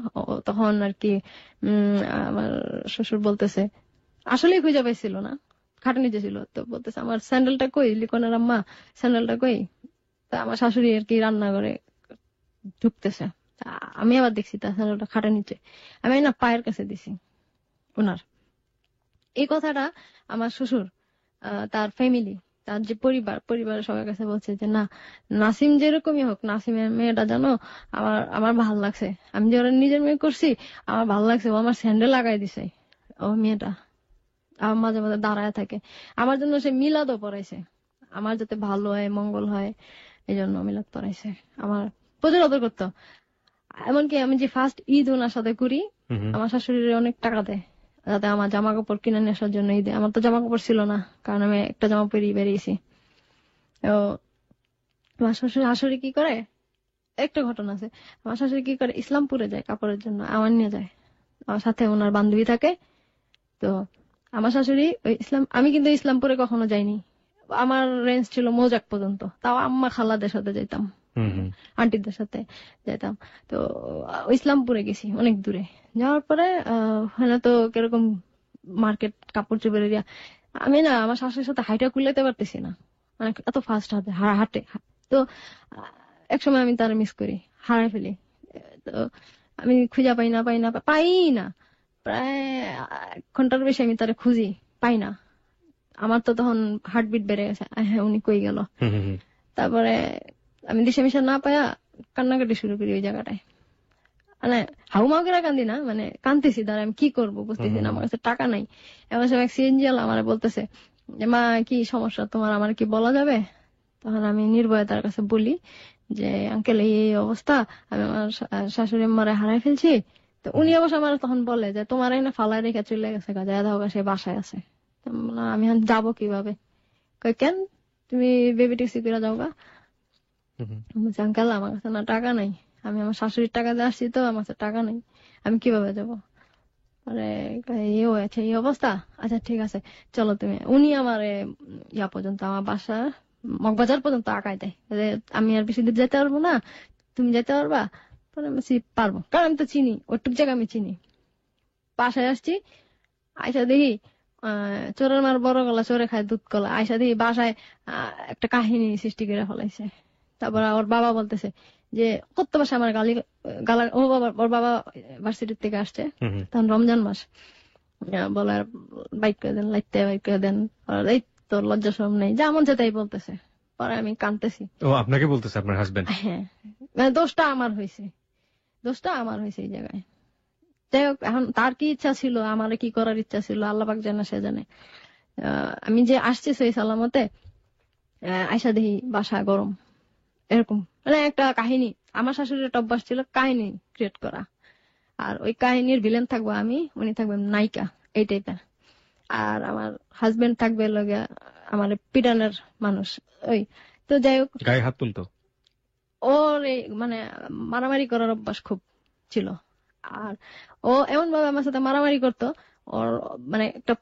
তখন আর কি। আমার শ্বশুর বলতেছে, আসলে খুঁজে পাইছিল না, খাটের নিচে ছিল, তো বলতেছে আমার স্যান্ডেলটা কই, লিখনের আম্মা স্যান্ডেলটা কই। তা আমার শাশুড়ি আর কি রান্নাঘরে ঢুকতেছে, আমি আবার দেখছি তার স্যান্ডেলটা খাটের নিচে। আমি না পায়ের কাছে দিছি ওনার। এই কথাটা আমার শ্বশুর তার ফ্যামিলি, তার যে পরিবারের সবার কাছে বলছে যে না, নাসিম যেরকমই হোক, নাসিমের মেয়েটা জানো আমার ভাল লাগছে, আমি যে ওরা নিজের মেয়ে করছি, আমার ভাল লাগছে, ও আমার স্যান্ডেল লাগাই দিছে। ও মেয়েটা আমার মাঝে মাঝে দাঁড়ায় থাকে, আমার জন্য সে মিলাদও পড়াইছে, আমার যাতে ভালো হয় মঙ্গল হয় এই জন্য মিলাদ পড়াইছে। আমার প্রচুর আদর করতো। এমনকি আমি যে ফার্স্ট ঈদ ওনার সাথে করি, আমার শাশুড়ি অনেক টাকা দেয় যাতে আমার জামা কাপড় কিনে নিয়ে আসার জন্য ঈদে। আমার তো জামা কাপড় ছিল না, কারণ আমি একটা জামা পরে বেরিয়েছি। তো আমার শাশুড়ি কি করে, একটা ঘটনা আছে, আমার শাশুড়ি কি করে, ইসলামপুরে যায় কাপড়ের জন্য, আমার নিয়ে যায়। আমার সাথে ওনার বান্ধবী থাকে। তো আমার শাশুড়ি আমি কিন্তু ইসলামপুরে কখনো যাইনি, আমার রেঞ্জ ছিল মৌজাক পর্যন্ত, তাও আম্মা খালাদের সাথে যেতাম, আন্টিদের সাথে যেতাম। তো ইসলামপুরে গেছি অনেক দূরে, যাওয়ার পরে ওখানে তো কিরকম মার্কেট, কাপড় চোপড়ের এরিয়া, আমি না আমার শাশুড়ির সাথে হাইটা কুলাইতে পারতেছি না, মানে এত ফাস্ট হাঁটে। তো একসময় আমি তার মিস করি, হারাই ফেলি। তো আমি খুঁজা পাই না, প্রায় 1 ঘন্টার বেশি আমি তারে খুঁজি, পাই না। আমার তো তখন হার্টবিট বেড়ে গেছে, হ্যাঁ উনি কই গেল। তারপরে আমি দিশা মিশা না পায়া কান্নাকাটি শুরু করি ওই জায়গাটায়, মানে হাউমাউ করে কান্দি না, মানে কান্দিছি, দাঁড়া আমি কি করবো বুঝতেছি না, আমার কাছে টাকা নাই। এমন সময় সিএনজি আলা আমার বলতেছে যে মা কি সমস্যা তোমার, আমার কি বলা যাবে? তখন আমি নির্ভয়তার কাছে বলি যে আঙ্কেল এই অবস্থা, আমি আমার শাশুড়ি মারে হারাই ফেলছি। তো উনি অবশ্য আমার তখন বলে যে তোমার এনে ফালায় রেখে চলে গেছে, সে বাসায় আছে। আমি যাবো কিভাবে? কেন তুমি বেবি ট্যাক্সি করে যাও গা? আঙ্কেল আমার কাছে না টাকা নাই, আমি আমার শাশুড়ির টাকা দিয়ে আসছি, তো আমার কাছে টাকা নাই, আমি কিভাবে যাবো? আরে এই অবস্থা, আচ্ছা ঠিক আছে চলো তুমি। উনি আমার ইয়া পর্যন্ত, আমার বাসা মগবাজার পর্যন্ত আগায় দেয়, আমি আর বেশি দূর যেতে পারবো না, তুমি যেতে পারবা? পারবো, কারণ আমি তো চিনি, ওইটুক জায়গা আমি চিনি। বাসায় আসছি, আয়সা দেখি চোরের মার বড় গলা চোরে খায় দুধ কলা, আয়সা দেখি বাসায় একটা কাহিনী সৃষ্টি করে ফেলাইছে। তারপর ওর বাবা বলতেছে যে কত বাসা আমার গালা, ওর বাবা ভার্সিটির থেকে আসছে, তখন রমজান মাস, বলে বাইক করে দেন, লাইতে বাইক করে দেন, এই তোর লজ্জা শরম নেই, যেমন তাই বলতেছে। পরে আমি কাঁদতেছি। ও আপনাকে বলতেছে আপনার হাজবেন্ড? হ্যাঁ, মানে দোষটা আমার হয়েছে এই জায়গায়। যাই হোক, এখন তার কি ইচ্ছা ছিল, আমার কি করার ইচ্ছা ছিল আল্লাহ পাক জানে, সে জানে। আমি যে আসছি সেই সালামতে, আয়সা দেখি বাসা গরম, এরকম মানে একটা কাহিনী। আমার শাশুড়ির একটা অভ্যাস ছিল কাহিনী ক্রিয়েট করা, আর ওই কাহিনীর ভিলেন থাকবো আমি, উনি থাকবেন নায়িকা, এই টাইপের। আর আমার হাজবেন্ড থাকবে লগে আমার পিটানের মানুষ। ওই তো যাই হোক, গায়ে হাত তুলতো? ওর মানে মারামারি করার অভ্যাস খুব ছিল। আর ও এমন ভাবে আমার সাথে মারামারি করতো, ওর মানে একটা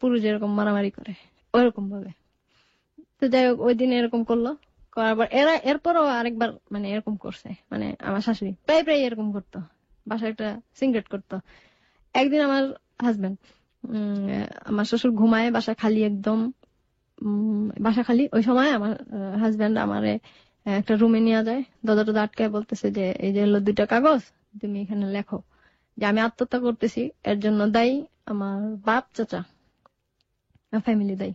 পুরুষ যেরকম মারামারি করে ওইরকম ভাবে। তো যাই হোক, ওই দিন এরকম করলো, করার পর এরপরও আরেকবার মানে এরকম করছে, মানে আমার শাশুড়ি প্রায় প্রায় এরকম করতো, বাসায় একটা সিগারেট করতো। একদিন আমার হাজবেন্ড আমার শ্বশুর ঘুমায়, বাসা খালি একদম, বাসা খালি। ওই সময় আমার হাজবেন্ড আমারে একটা রুমে নিয়ে যায়, দরজা আটকায় বলতেছে যে এই যে হলো 2টা কাগজ, তুমি এখানে লেখো যে আমি আত্মহত্যা করতেছি, এর জন্য দায়ী আমার বাপ চাচা ফ্যামিলি দায়ী।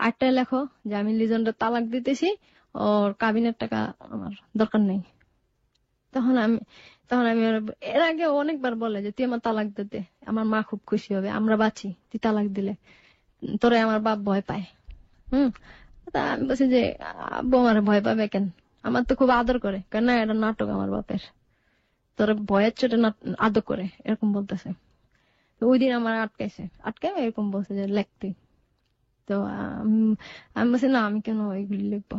আরেকটা লেখো যে আমি লিজনটা তালাক দিতেছি, ওর কাবিনের টাকা আমার দরকার নেই। তখন আমি এর আগে অনেকবার বলে যে তুই আমার তালাক দিতে, আমার মা খুব খুশি হবে, আমরা বাঁচি, তুই তালাক দিলে তোরে আমার বাপ ভয় পায়। তা আমি বলছি যে আব্বু আমার ভয় পাবে কেন, আমার তো খুব আদর করে, কেন এটা নাটক আমার বাপের, তোর ভয়ের চোটে আদর করে, এরকম বলতেছে। তো ওই দিন আমার আটকায় এরকম বলছে যে লেখ তুই। তো আমি বলছি না, আমি কেন এগুলি লিখবো,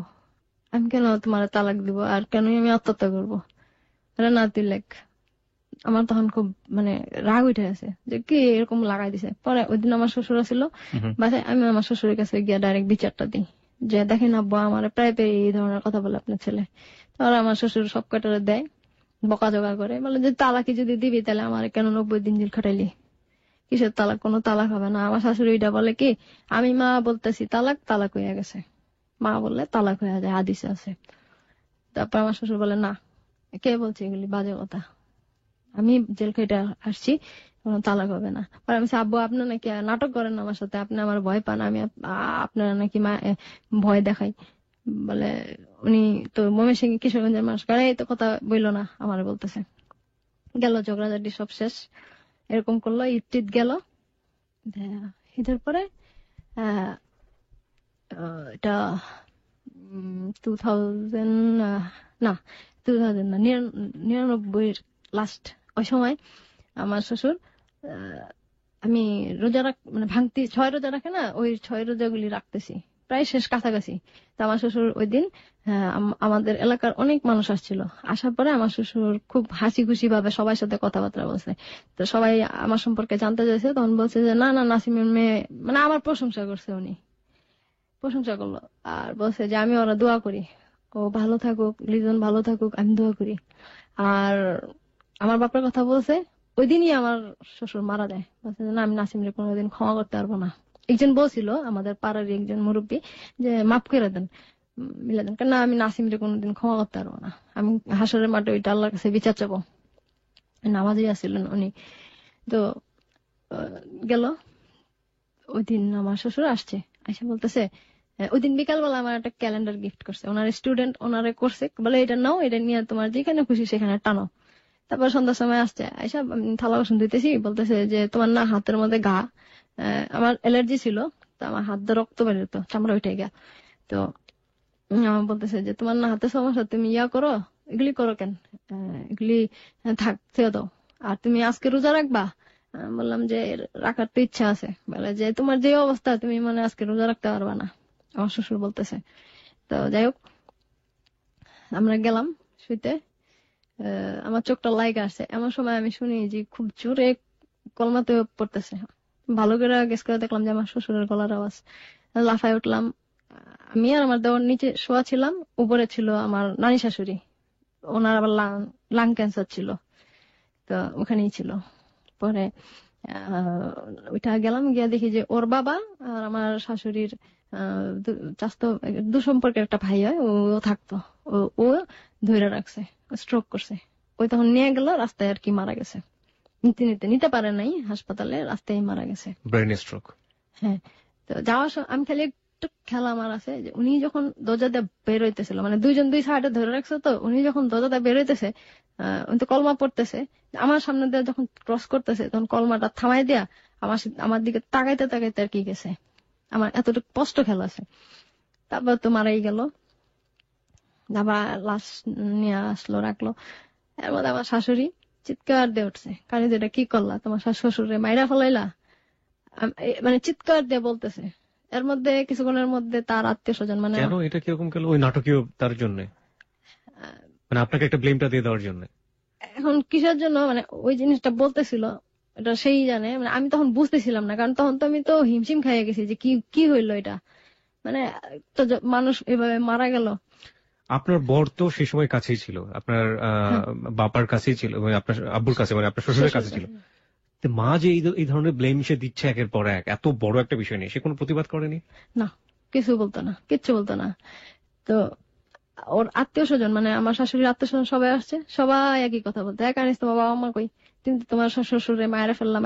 আমি কেন তোমার তালাক দিব, আর কেন আমি আত্মহত্যা করবো, না তুই লেখ। আমার তখন খুব মানে রাগ উঠে গেছে যে কি এরকম লাগাই দিছে। পরে ওই দিন আমার শ্বশুর ছিল বাসায়, আমি আমার শ্বশুরের কাছে গিয়ে ডাইরেক্ট বিচারটা দিই যে দেখেন আব্বু আমার প্রায় প্রায় এই ধরনের কথা বলে আপনার ছেলে। তাহলে আমার শ্বশুর সব কটারে দেয়, বকাঝকা করে, বলে যে তালাকি যদি দিবি তাহলে আমার কেন 90 দিন জেল খাটাইলি, কিসের তালাক, কোনো তালাক হবে না। আমার শাশুড়ি এটা বলে কি, আমি মা বলতেছি তালাক হয়ে গেছে, মা বললে তালাক হয়ে যায়, হাদিসে আছে। তারপর আমার শ্বশুর বলে না, কে বলছে এগুলি বাজে কথা, আমি জেল খেটে আসছি, কোনো তালাক হবে না। পরে আমি আব্বু আপনার নাকি নাটক করেন আমার সাথে, আপনি আমার ভয় পান, আমি আপনারা নাকি ভয় দেখাই। বলে উনি তো ময়মনসিংহ কিশোরগঞ্জের মানুষ, কারণ এই তো কথা বইলো না আমার বলতেছে। গেল ঝগড়াঝাটি সব শেষ, এরকম করলো, ঈদ গেল। ঈদের পরে এটা 2000 না 2000 না 99 লাস্ট। ওই সময় আমার শ্বশুর আমি রোজা মানে ভাঙতি 6 রোজা রাখে না, ওই 6 রোজাগুলি রাখতেছি, প্রায় শেষ কাছাকাছি। তো আমার শ্বশুর ওই দিন আমাদের এলাকার অনেক মানুষ আসছিল, আসার পরে আমার শ্বশুর খুব হাসি খুশি ভাবে সবার সাথে কথাবার্তা বলছে। তো সবাই আমার সম্পর্কে জানতে চাইছে, তখন বলছে যে না না নাসিমের মেয়ে, মানে আমার প্রশংসা করছে, উনি প্রশংসা করলো আর বলছে যে আমি ওরা দোয়া করি, ও ভালো থাকুক, লিজন ভালো থাকুক, আমি দোয়া করি। আর আমার বাপের কথা বলছে, ওই দিনই আমার শ্বশুর মারা যায়। বলছে যে না আমি নাসিমরে কোনোদিন ক্ষমা করতে পারবো না। একজন বলছিল আমাদের পাড়ারই একজন মুরব্বী যে মাফ করে দেন, মিলে দেন, কেন আমি নাসিমরে কোনোদিন ক্ষমা করতে পারবো না, আমি হাসরের মাঠে ওইটা আল্লাহর কাছে বিচার চাবো। নামাজই আসছিলেন উনি। তো গেল ওই দিন আমার শ্বশুর আসছে, আইসা বলতেছে ওই দিন বিকালবেলা আমার একটা ক্যালেন্ডার গিফট করছে, ওনার স্টুডেন্ট ওনারে করছে, বলে এটা নাও, এটা নিয়ে তোমার যেখানে খুশি সেখানে টানো। তারপর সন্ধ্যার সময় আসছে, আইসা থালা বাসন ধুইতেছি, বলতেছে যে তোমার না হাতের মধ্যে ঘা, আমার অ্যালার্জি ছিল, তো আমার হাত দিয়ে রক্ত বের হতো, চামড়া উঠে গেল। তো আমার বলতেছে যে তোমার না হাতে সমস্যা, তুমি ইয়া করো, এগুলি করো কেন, এগুলি থাক ছেড়ে দাও, আর তুমি আজকে রোজা রাখবা। বললাম যে রাখার তো ইচ্ছা আছে। বলে যে তোমার যে অবস্থা তুমি মানে আজকে রোজা রাখতে পারবা না, আমার শ্বশুর বলতেছে। তো যাই হোক আমরা গেলাম শুইতে, আমার চোখটা লাইগা আসছে, এমন সময় আমি শুনি যে খুব জোরে কলমাতে পড়তেছে। ভালো করে গেস করে দেখলাম যে আমার শ্বশুরের গলার আওয়াজ। লাফায় উঠলাম, আমি আর আমার দেওয়ার নিচে শোয়া ছিলাম, উপরে ছিল আমার নানি শাশুড়ি, ওনার আবার লাং ক্যান্সার ছিল, তো ওখানেই ছিল। পরে ওইটা গেলাম, গিয়ে দেখি যে ওর বাবা আর আমার শাশুড়ির চাস্তো দুঃসম্পর্কের একটা ভাই হয়, ও থাকতো, ও ধরে রাখছে, স্ট্রোক করছে। ওই তখন নিয়ে গেল রাস্তায়, আর কি মারা গেছে, নিতে পারে নাই হাসপাতালে, রাস্তায় মারা গেছে, ব্রেন স্ট্রোক। হ্যাঁ। তো যাওয়ার সময় আমি খালি একটু খেলা আমার আছে যে উনি যখন দরজাতে বের হইতেছিল, মানে দুইজন দুই সাইডে ধরে রাখছে, তো উনি যখন দরজাতে বের হইতেছে, উনি তো কলমা পড়তেছে, আমার সামনে দিয়ে যখন ক্রস করতেছে তখন কলমাটা থামাই দিয়া আমার দিকে তাকাইতে তাকাইতে আর কি গেছে। আমার এতটুকু স্পষ্ট খেলা আছে। তারপর তো মারাই গেল, আবার লাশ নিয়ে আসলো, রাখলো। এর মধ্যে আমার শাশুড়ি চিৎকার দিয়ে উঠছে, কারণ যেটা কি করলা, তোমার শ্বশুরে মাইরা ফলাইলা। মানে চিৎকার দিয়ে বলতেছে। এর মধ্যে কিছুক্ষণের মধ্যে তার আত্মীয় স্বজন মানে কেন এটা কিরকম গেল ওই নাটকীয় তার জন্য, মানে আপনাকে একটা ব্লেমটা দিয়ে দেওয়ার জন্য? এখন কিসের জন্য মানে ওই জিনিসটা বলতেছিল এটা সেই জানে, মানে আমি তখন বুঝতেছিলাম না, কারণ তখন তো আমি তো হিমশিম খাইয়ে গেছি যে কি কি হইলো এটা, মানে তো মানুষ এভাবে মারা গেল। আপনার বর তো সেই সময় কাছেই ছিল, আপনার হ্যাঁ। বাবার কাছেই ছিল, মানে আপনার আব্বুর কাছে, মানে আপনার শ্বশুরের কাছে ছিল। তো মা যে এই ধরনের ব্লেম সে দিচ্ছে একের পর এক এত বড় একটা বিষয় নিয়ে, সে কোনো প্রতিবাদ করেনি? না, কিছু বলতো না, কিচ্ছু বলতো না। তো ওর আত্মীয় স্বজন মানে আমার শাশুড়ির আত্মীয় স্বজন সবাই আসছে, সবাই একই কথা বলতে, এক আনিস তোমার বাবা মা কই, তুমি তো তোমার শ্বশুরে মায়েরা ফেললাম।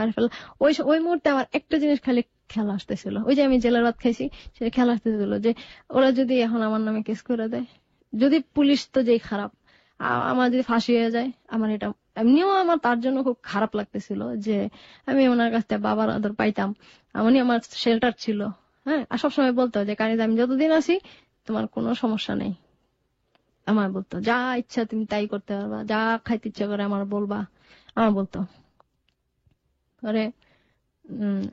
ওই ওই মুহূর্তে আমার একটা জিনিস খালি খেলা আসতেছিল, ওই যে আমি জেলার ভাত খাইছি সেটা খেলা আসতেছিল যে ওরা যদি এখন আমার নামে কেস করে দেয়, যদি পুলিশ তো যেই খারাপ, আমার যদি ফাঁসি হয়ে যায়, আমার এটা এমনিও আমার তার জন্য খুব খারাপ লাগতেছিল যে আমি ওনার কাছ থেকে বাবার আদর পাইতাম, উনি আমার শেল্টার ছিল। হ্যাঁ, আর সবসময় বলতো যে কানিজ আমি যতদিন আছি তোমার কোনো সমস্যা নেই। আমার বলতো যা ইচ্ছা তুমি তাই করতে পারবা, যা খাইতে ইচ্ছা করে আমার বলবা, আমার বলতো। পরে উম,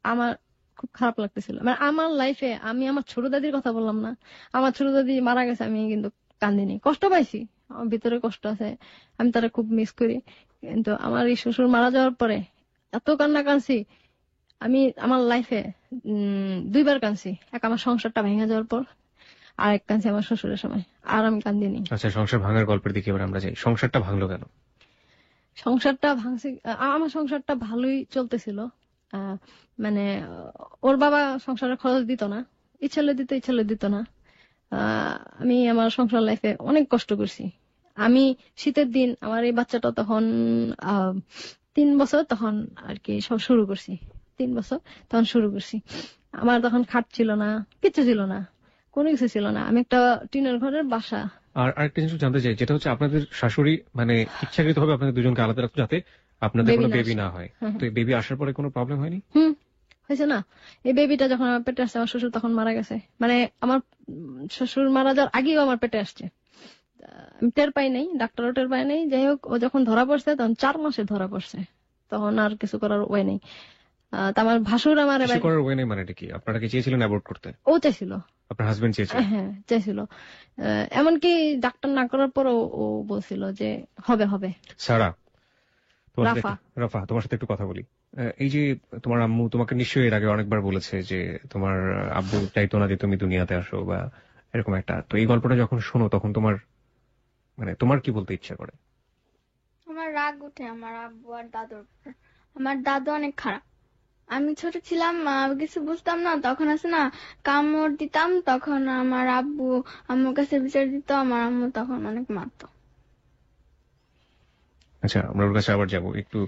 আমার খুব খারাপ লাগতেছিল, মানে আমার লাইফে আমি আমার ছোট দাদির কথা বললাম না, আমার ছোট দাদি মারা গেছে আমি কিন্তু কান্দিনি, কষ্ট পাইছি, আমার ভিতরে কষ্ট আছে, আমি তারা খুব মিস করি। কিন্তু আমার এই শ্বশুর মারা যাওয়ার পরে এত কান্না কানছি আমি আমার লাইফে, 2বার কানছি, এক আমার সংসারটা ভেঙে যাওয়ার পর, আর এক কানছি আমার শ্বশুরের সময়, আর আমি কান্দিনি। আচ্ছা, সংসার ভাঙার গল্পের দিকে এবার আমরা যাই। সংসারটা ভাঙলো কেন? সংসারটা ভাঙছে, আমার সংসারটা ভালোই চলতেছিল। মানে ওর বাবা সংসারের খরচ দিত না, ইচ্ছালে দিত ইচ্ছালে দিত না। আমি আমার সংসার লাইফে অনেক কষ্ট করছি। আমি শীতের দিন আমার এই বাচ্চাটা তখন 3 বছর, তখন আর কি সব শুরু করছি, 3 বছর তখন শুরু করছি। আমার তখন খাট ছিল না, কিচ্ছু ছিল না, কোনো কিছু ছিল না, আমি একটা টিনের ঘরের বাসা। আর আরেকটা জিনিস জানতে চাই, যেটা হচ্ছে আপনাদের শাশুড়ি মানে ইচ্ছাকৃত ভাবে আপনাদের দুজনকে আলাদা রাখতো যাতে আপনাদের বেবি কোনো না বেবি আসে। না হয়। হ্যাঁ, তো এই বেবি আসার পরে কোনো প্রবলেম হয়নি? হয়েছে না। এই বেবিটা যখন আমার পেটে আসছে আমার শ্বশুর তখন মারা গেছে, মানে আমার শ্বশুর মারা যাওয়ার আগেও আমার পেটে আসছে। আমি টের পাই নাই, ডাক্তারও টের পাই নাই, যাই হোক ও যখন ধরা পড়ছে তখন 4 মাসে ধরা পড়ছে, তখন আর কিছু করার ওয়ে নেই। তা আমার ভাসুর আমার কিছু করার ওয়ে নেই মানে কি? আপনারা কি চেয়েছিলেন অ্যাবর্ট করতে? ও চাইছিল। আপনার হাজবেন্ড চেয়েছিলেন? হ্যাঁ চাইছিল। এমনকি ডাক্তার না করার পর ও বলছিল যে হবে হবে। সারা, রাফা। রাফা, তোমার সাথে একটু কথা বলি। এই যে তোমার আম্মু তোমাকে নিশ্চয়ই এর আগে অনেকবার বলেছে যে তোমার আব্বু চাইতো না যে তুমি দুনিয়াতে আসো বা এরকম একটা, তো এই গল্পটা যখন শোনো তখন তোমার মানে তোমার কি বলতে ইচ্ছা করে? আমার রাগ উঠে আমার আব্বু আর দাদুর উপর। আমার দাদু অনেক খারাপ। আমি ছোট ছিলাম, কিছু বুঝতাম না, তখন আছে না কামড় দিতাম, তখন আমার আব্বু আম্মুর কাছে বিচার দিত, আমার আম্মু তখন অনেক মারতো। আচ্ছা, আমরা ওর কাছে আবার যাবো একটু।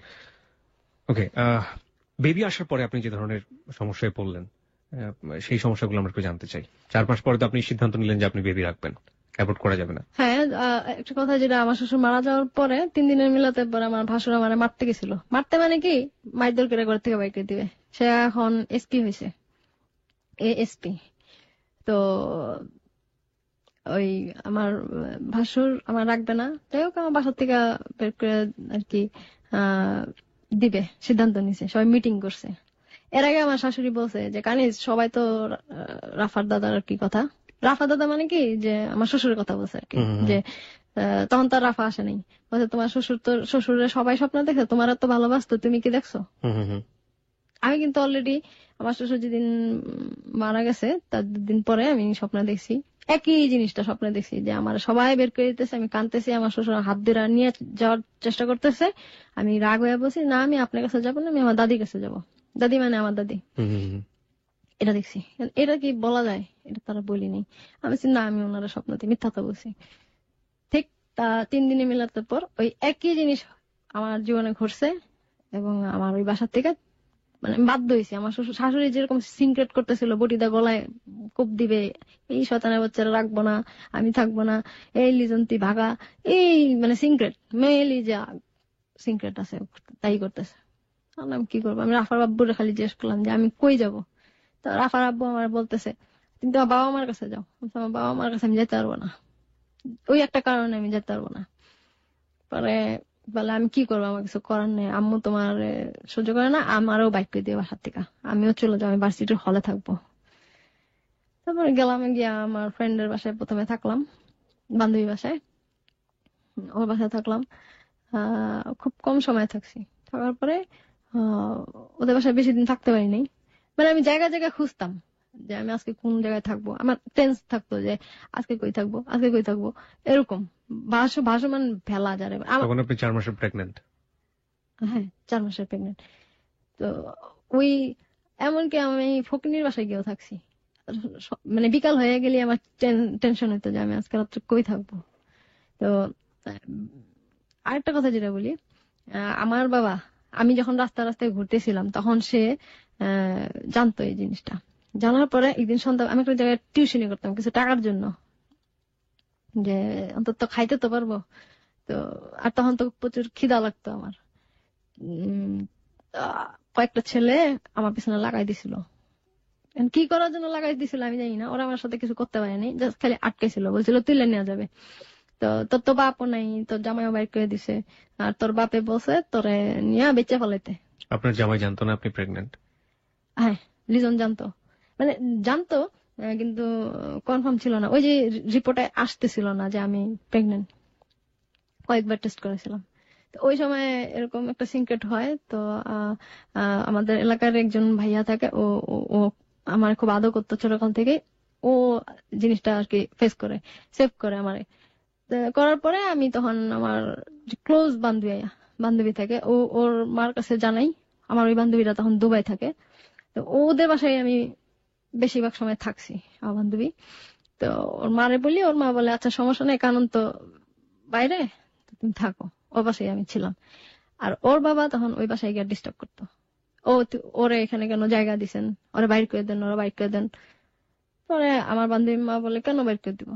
ওকে, বেবি আসার পরে আপনি যে ধরনের সমস্যায় পড়লেন, সেই সমস্যাগুলো আমরা একটু জানতে চাই। 4 মাস পরে তো আপনি সিদ্ধান্ত নিলেন যে আপনি বেবি রাখবেন, অ্যাবর্ট করা যাবে না। হ্যাঁ, একটা কথা যেটা আমার শ্বশুর মারা যাওয়ার পরে 3 দিনের মিলাতে পরে আমার ভাসুর আমার মারতে গেছিল, মারতে মানে কি মাইদুর করে ঘর থেকে বাইকে দিবে। সে এখন এসপি হয়েছে, এএসপি। তো ওই আমার ভাসুর আমার রাখবে না, যাই হোক আমার বাসার থেকে বের করে আর কি আহ দিবে সিদ্ধান্ত নিছে, সবাই মিটিং করছে। এর আগে আমার শাশুড়ি বলছে যে কানিজ সবাই তো রাফার দাদার আর কি কথা, রাফা দাদা মানে কি যে আমার শ্বশুরের কথা বলছে আর কি, যে তখন তার রাফা আসে নাই, বলছে তোমার শ্বশুর তো শ্বশুরের সবাই স্বপ্ন দেখে তোমার এত ভালোবাসতো তুমি কি দেখছো। আমি কিন্তু অলরেডি আমার শ্বশুর যেদিন মারা গেছে তার 2 দিন পরে আমি স্বপ্ন দেখছি, একই জিনিসটা স্বপ্নে দেখছি যে আমার সবাই বের করে দিতেছে, আমি কাঁদতেছি, আমার শ্বশুর হাত ধরে নিয়ে যাওয়ার চেষ্টা করতেছে। আমি রাগ হয়ে বলছি না আমি আপনার কাছে যাবো না, আমি আমার দাদির কাছে যাবো। দাদি মানে আমার দাদি। এটা দেখছি, এটা কি বলা যায়, এটা তারা বলিনি। আমি বলছি না আমি ওনারা স্বপ্নতে মিথ্যা তো বলছি। ঠিক তা 3 দিনে মেলাতে পর ওই একই জিনিস আমার জীবনে ঘটছে, এবং আমার ওই বাসার থেকে মানে আমি বাধ্য হয়েছি। আমার শ্বশুর শাশুড়ি যেরকম সিনক্রেট করতেছিল বটিদা গলায় কোপ দিবে, এই শয়তানের বাচ্চারা রাখবো না, আমি থাকবো না, এই লিজন্তি ভাগা, এই মানে সিনক্রেট মেয়েলি যা সিনক্রেট আছে তাই করতেছে। আমি কি করবো, আমি রাফার আব্বুরে খালি জিজ্ঞেস করলাম যে আমি কই যাব। তো রাফার আব্বু আমার বলতেছে তুমি তোমার বাবা মার কাছে যাও। আমার বাবা মার কাছে আমি যেতে পারবো না, ওই একটা কারণে আমি যেতে পারবো না। পরে বলে আমি কি করবো, আমার কিছু করার নেই, আম্মু তোমার সহ্য করে না, আমারও বাইক করে দিয়ে বাসার থেকে, আমিও চলে যাবো, আমি ভার্সিটির হলে থাকবো। তারপরে গেলাম, গিয়া আমার ফ্রেন্ডের বাসায় প্রথমে থাকলাম, বান্ধবী বাসায়। ওর বাসায় থাকলাম, খুব কম সময় থাকছি। থাকার পরে ওদের বাসায় বেশি দিন থাকতে পারিনি। মানে আমি জায়গায় জায়গায় খুঁজতাম যে আমি আজকে কোন জায়গায় থাকবো, আমার টেন্স থাকতো যে আজকে কই থাকবো, আজকে কই থাকবো, এরকম ভাসমান ভেলা যারে তখন আপনি 4 মাসের প্রেগনেন্ট? হ্যাঁ, 4 মাসের প্রেগনেন্ট। তো ওই এমনকি আমি ফকিনীর বাসায় গিয়েও থাকছি। মানে বিকাল হয়ে গেলে আমার টেনশন হতো যে আমি আজকে রাত্রে কই থাকবো। তো আরেকটা কথা যেটা বলি, আমার বাবা, আমি যখন রাস্তায় ঘুরতেছিলাম তখন সে জানতো এই জিনিসটা। জানার পরে একদিন সন্ধ্যা আমি একটা জায়গায় টিউশনি করতাম কিছু টাকার জন্য, যে অন্তত খাইতে তো পারবো। তো আর তখন তো প্রচুর খিদা লাগতো আমার। কয়েকটা ছেলে আমার পিছনে লাগাই দিছিল। কি করার জন্য লাগাই দিছিল আমি জানি না, ওরা আমার সাথে কিছু করতে পারেনি, জাস্ট খালি আটকাইছিল, বলছিল তুলে নেওয়া যাবে। তো তোর তো বাপও নাই, তোর জামাইও বাইর করে দিছে, আর তোর বাপে বলছে তোরে নিয়ে বেঁচে ফেলাইতে। আপনার জামাই জানতো না আপনি প্রেগনেন্ট? হ্যাঁ, লিজন জানতো, মানে জানতো, কিন্তু কনফার্ম ছিল না। ওই যে রিপোর্টে আসতেছিল না যে আমি প্রেগনেন্ট, কয়েকবার টেস্ট করেছিলাম। তো ওই সময় এরকম একটা সিক্রেট হয়। তো আমাদের এলাকার একজন ভাইয়া থাকে, ও ও আমার খুব আদর করতো ছোটকাল থেকে। ও জিনিসটা আর কি ফেস করে, সেভ করে আমারে। করার পরে আমি তখন আমার ক্লোজ বান্ধবী থাকে, ওর মার কাছে জানাই। আমার ওই বান্ধবীরা তখন দুবাই থাকে, তো ওদের বাসায় আমি বেশিরভাগ সময় থাকছি, আমার বান্ধবী। তো ওর মারে বলি, ওর মা বলে আচ্ছা সমস্যা নেই, কারণ তো বাইরে, তুমি থাকো। ওর বাসায় আমি ছিলাম। আর ওর বাবা তখন ওই বাসায় গিয়ে ডিস্টার্ব করতো, ওরে এখানে কেন জায়গা দিছেন, ওরা বাইর করে দেন, ওরা বাইর করে দেন। পরে আমার বান্ধবী মা বলে কেন বাইর করে দিব,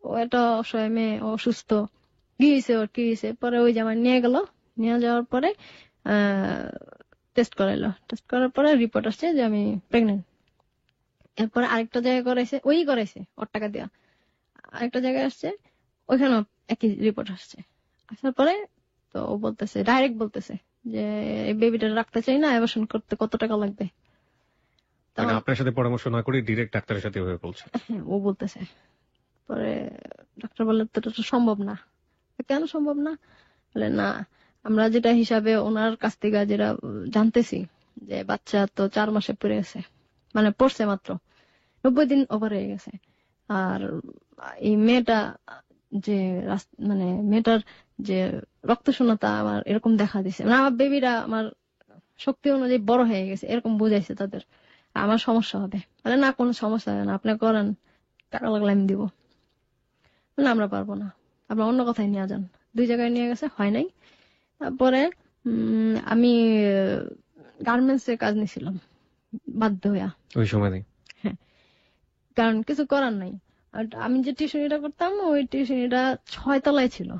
ও একটা অসহায় মেয়ে, অসুস্থ, গিয়েছে ওর কি হয়েছে। পরে ওই যে আমার নিয়ে গেল, নিয়ে যাওয়ার পরে টেস্ট করাইলো। টেস্ট করার পরে রিপোর্ট আসছে যে আমি প্রেগনেন্ট। এরপরে আরেকটা জায়গায় করাইছে ওর টাকা দিয়া, আরেকটা জায়গায় আসছে, ওইখানেও একই রিপোর্ট আসছে। আসার পরে তো ও বলতেছে, ডাইরেক্ট বলতেছে যে এই বেবিটা রাখতে চাই না, অ্যাবর্শন করতে কত টাকা লাগবে। মানে আপনার সাথে পরামর্শ না করে ডিরেক্ট ডাক্তারের সাথে হয়ে বলছে? হ্যাঁ, ও বলতেছে। পরে ডাক্তার বললেন তো এটা তো সম্ভব না। কেন সম্ভব না? বলে না, আমরা যেটা হিসাবে ওনার কাছ থেকে যেটা জানতেছি যে বাচ্চা তো 4 মাসে পড়ে গেছে, মানে পড়ছে মাত্র 90 দিন ওভার হয়ে গেছে। আর এই মেয়েটা যে মানে মেয়েটার যে রক্ত শূন্যতা আমার এরকম দেখা দিছে, মানে আমার বেবিরা আমার শক্তি অনুযায়ী বড় হয়ে গেছে, এরকম বুঝাইছে তাদের। আমার সমস্যা হবে, মানে না কোনো সমস্যা হবে না, আপনি করেন, টাকা লাগলে আমি দিব। না আমরা পারবো না, আপনার অন্য কথায় নিয়ে যান। 2 জায়গায় নিয়ে গেছে, হয় নাই। তারপরে আমি গার্মেন্টস এর কাজ নিয়েছিলাম বাধ্য হইয়া ওই সময়? হ্যাঁ, কারণ কিছু করার নাই। আর আমি যে টিউশনিটা করতাম ওই টিউশনিটা 6 তলায় ছিল,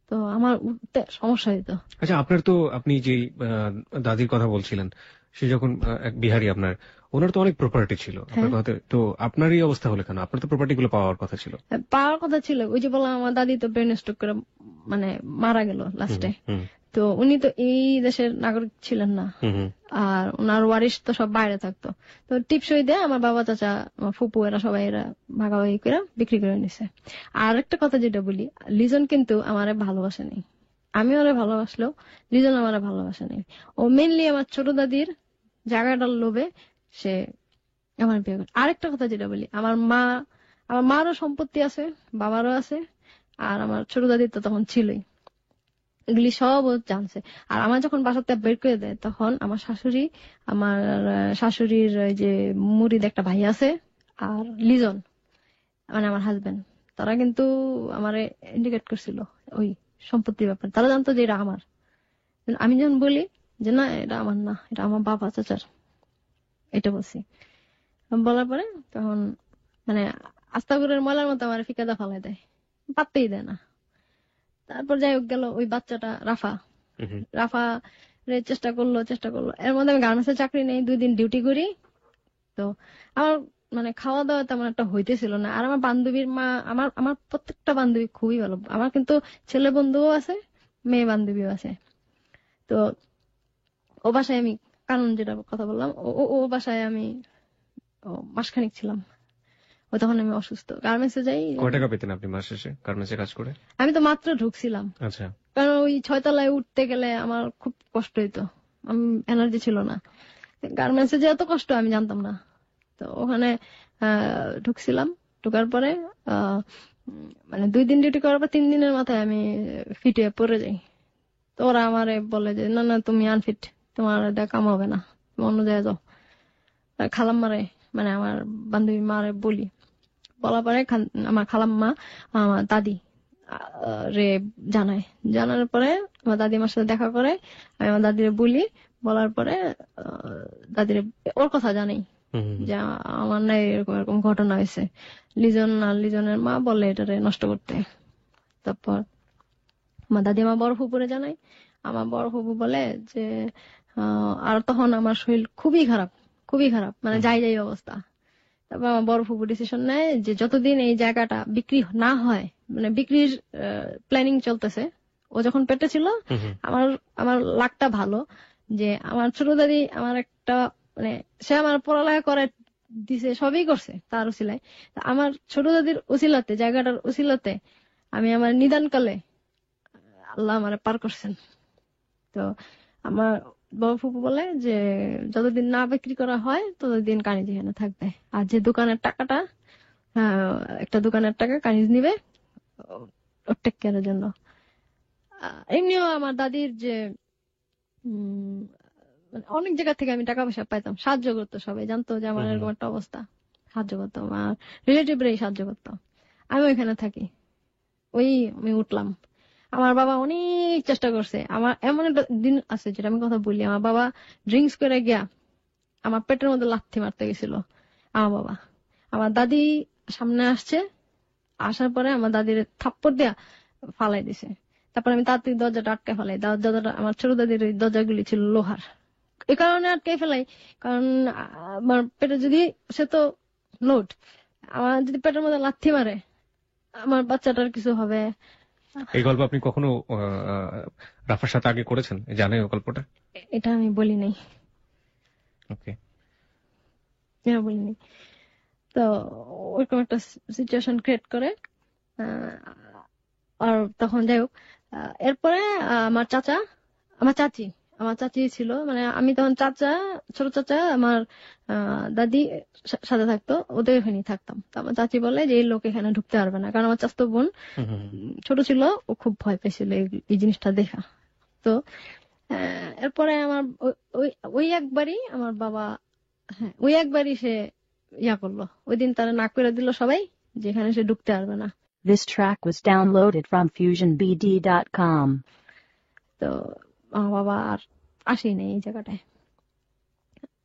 তো আমার উঠতে সমস্যা হইতো। আচ্ছা, আপনার তো আপনি যে দাদির কথা বলছিলেন, সে যখন এক বিহারি আপনার, ওনার তো অনেক প্রপার্টি ছিল আপনার কথা, তো আপনারই অবস্থা হলো কেন? আপনার তো প্রপার্টি গুলো পাওয়ার কথা ছিল। পাওয়ার কথা ছিল, ওই যে বললাম আমার দাদি তো ব্রেন স্ট্রোক করে মানে মারা গেল লাস্টে। তো উনি তো এই দেশের নাগরিক ছিলেন না, আর ওনার ওয়ারিশ তো সব বাইরে থাকতো। তো টিপসই দিয়ে আমার বাবা, চাচা, ফুপু এরা সবাই এরা ভাগাভাগি করে বিক্রি করে নিছে। আর একটা কথা যেটা বলি, লিজন কিন্তু আমারে ভালোবাসে নেই, আমি ওরে ভালোবাসলেও লিজন আমারে ভালোবাসে নেই। ও মেনলি আমার ছোট দাদির জায়গাটার লোভে সে আমার বিয়ে করে। আরেকটা কথা যেটা বলি, আমার মারও সম্পত্তি আছে, বাবারও আছে, আর আমার ছোট দাদির তো তখন ছিলই, এগুলি সব ও জানছে। আর আমার যখন বাসাতে বের করে দেয় তখন আমার শাশুড়ির ওই যে মুরিদ একটা ভাই আছে, আর লিজন মানে আমার হাজবেন্ড, তারা কিন্তু আমারে ইন্ডিকেট করছিল ওই সম্পত্তির ব্যাপারে। তারা জানতো যে এটা আমার। আমি যখন বলি যে না এটা আমার না, এটা আমার বাবা চাচার, এটা বলছি, বলার পরে তখন মানে আস্তাগুরের ময়লার মতো আমার ফিকাদা ফালাই দেয়, পাততেই দেয় না। তারপর যাই হোক গেল ওই বাচ্চাটা রাফা চেষ্টা করলো। এর মধ্যে আমি গার্মেন্টসে চাকরি নেই, 2 দিন ডিউটি করি। তো আমার মানে খাওয়া দাওয়া তেমন একটা হইতেছিল না। আর আমার বান্ধবীর মা, আমার প্রত্যেকটা বান্ধবী খুবই ভালো। আমার কিন্তু ছেলে বন্ধুও আছে, মেয়ে বান্ধবীও আছে। তো ও বাসায় আমি কারণ যেটা কথা বললাম, ও বাসায় আমি মাসখানিক ছিলাম। ও তখন আমি অসুস্থ, গার্মেন্টসে যাই। কয় টাকা পেতেন আপনি মাস শেষে গার্মেন্টসে কাজ করে? আমি তো মাত্র ঢুকছিলাম, আচ্ছা। কারণ ওই 6 তলায় উঠতে গেলে আমার খুব কষ্ট হইতো, আমি এনার্জি ছিল না। গার্মেন্টসে যে এত কষ্ট আমি জানতাম না। তো ওখানে ঢুকছিলাম, ঢুকার পরে মানে 2 দিন ডিউটি করার পর 3 দিনের মাথায় আমি ফিটে পড়ে যাই। তো ওরা আমারে বলে যে না না তুমি আনফিট, তোমার এটা কাম হবে না, তুমি অন্য জায়গায় যাও। খালাম মারে, মানে আমার বান্ধবী মারে বলি, বলার পরে আমার খালাম্মা আমার দাদি রে জানায়। জানার পরে আমার দাদি আমার সাথে দেখা করে, আমি আমার দাদিরে বলি, বলার পরে দাদিরে ওর কথা জানাই যে আমার নাই এরকম এরকম ঘটনা হয়েছে। লিজনের মা বলে এটারে নষ্ট করতে। তারপর আমার দাদি আমার বড় ফুপুরে জানাই, আমার বড় ফুপু বলে যে আর তখন আমার শরীর খুবই খারাপ, খুবই খারাপ, মানে যাই অবস্থা। তারপর আমার বড় ফুপু ডিসিশন নেয় যে যতদিন এই জায়গাটা বিক্রি না হয়, মানে বিক্রির প্ল্যানিং চলতেছে। ও যখন পেটে ছিল আমার লাকটা ভালো যে আমার ছোট দাদি আমার একটা মানে সে আমার পড়ালেখা করে দিছে, সবই করছে তার উসিলায়। আমার ছোট দাদির উসিলাতে, জায়গাটার উসিলাতে আমি আমার নিদানকালে আল্লাহ আমারে পার করছেন। তো আমার বড় ফুপু বলে যে যতদিন না বিক্রি করা হয় ততদিন কানিজ এখানে থাকবে, আর যে দোকানের টাকাটা একটা দোকানের টাকা কানিজ নিবে টেক কেয়ারের জন্য। এমনিও আমার দাদির যে অনেক জায়গা থেকে আমি টাকা পয়সা পাইতাম, সাহায্য করতো, সবাই জানতো যে আমার এরকম একটা অবস্থা, সাহায্য করতো, আমার রিলেটিভরাই সাহায্য করতো। আমি ওইখানে থাকি, আমি উঠলাম। আমার বাবা অনেক চেষ্টা করছে। আমার এমন একটা দিন আছে যেটা আমি কথা বলি, আমার বাবা ড্রিঙ্কস করে গিয়া আমার পেটের মধ্যে লাথি মারতে গেছিল। আমার বাবা, আমার দাদি সামনে আসছে, আসার পরে আমার দাদির থাপ্পড় দিয়া ফালাই দিছে। তারপর আমি তাড়াতাড়ি দরজাটা আটকে ফেলাই। দরজাটা আমার ছোট দাদির দরজাগুলি ছিল লোহার, এই কারণে আটকে ফেলাই কারণ আমার পেটে যদি সে তো লোড, আমার যদি পেটের মধ্যে লাথি মারে আমার বাচ্চাটার কিছু হবে। এই গল্প আপনি কখনো রাফার সাথে আগে করেছেন, জানেন ওই গল্পটা? এটা আমি বলি নাই। ওকে, এটা বলিনি। তো ওরকম একটা সিচুয়েশন ক্রিয়েট করে। আর তখন যাই হোক, এরপরে আমার চাচি ছিল, মানে আমি তখন ছোট চাচা আমার দাদি সাথে থাকতো, ওদের ওখানে থাকতাম। তো আমার চাচি বলে যে এই লোক এখানে ঢুকতে পারবে না, কারণ আমার চাচতো বোন ছোট ছিল, ও খুব ভয় পেয়েছিল এই জিনিসটা দেখা। তো এরপরে আমার ওই একবারই আমার বাবা, হ্যাঁ ওই একবারই সে ইয়া করলো, ওই দিন তারা নাক করে দিল সবাই যেখানে সে ঢুকতে পারবে না। This track was downloaded from FusionBD.com. তো আমার বাবা আর আসেই নাই এই জায়গাটায়।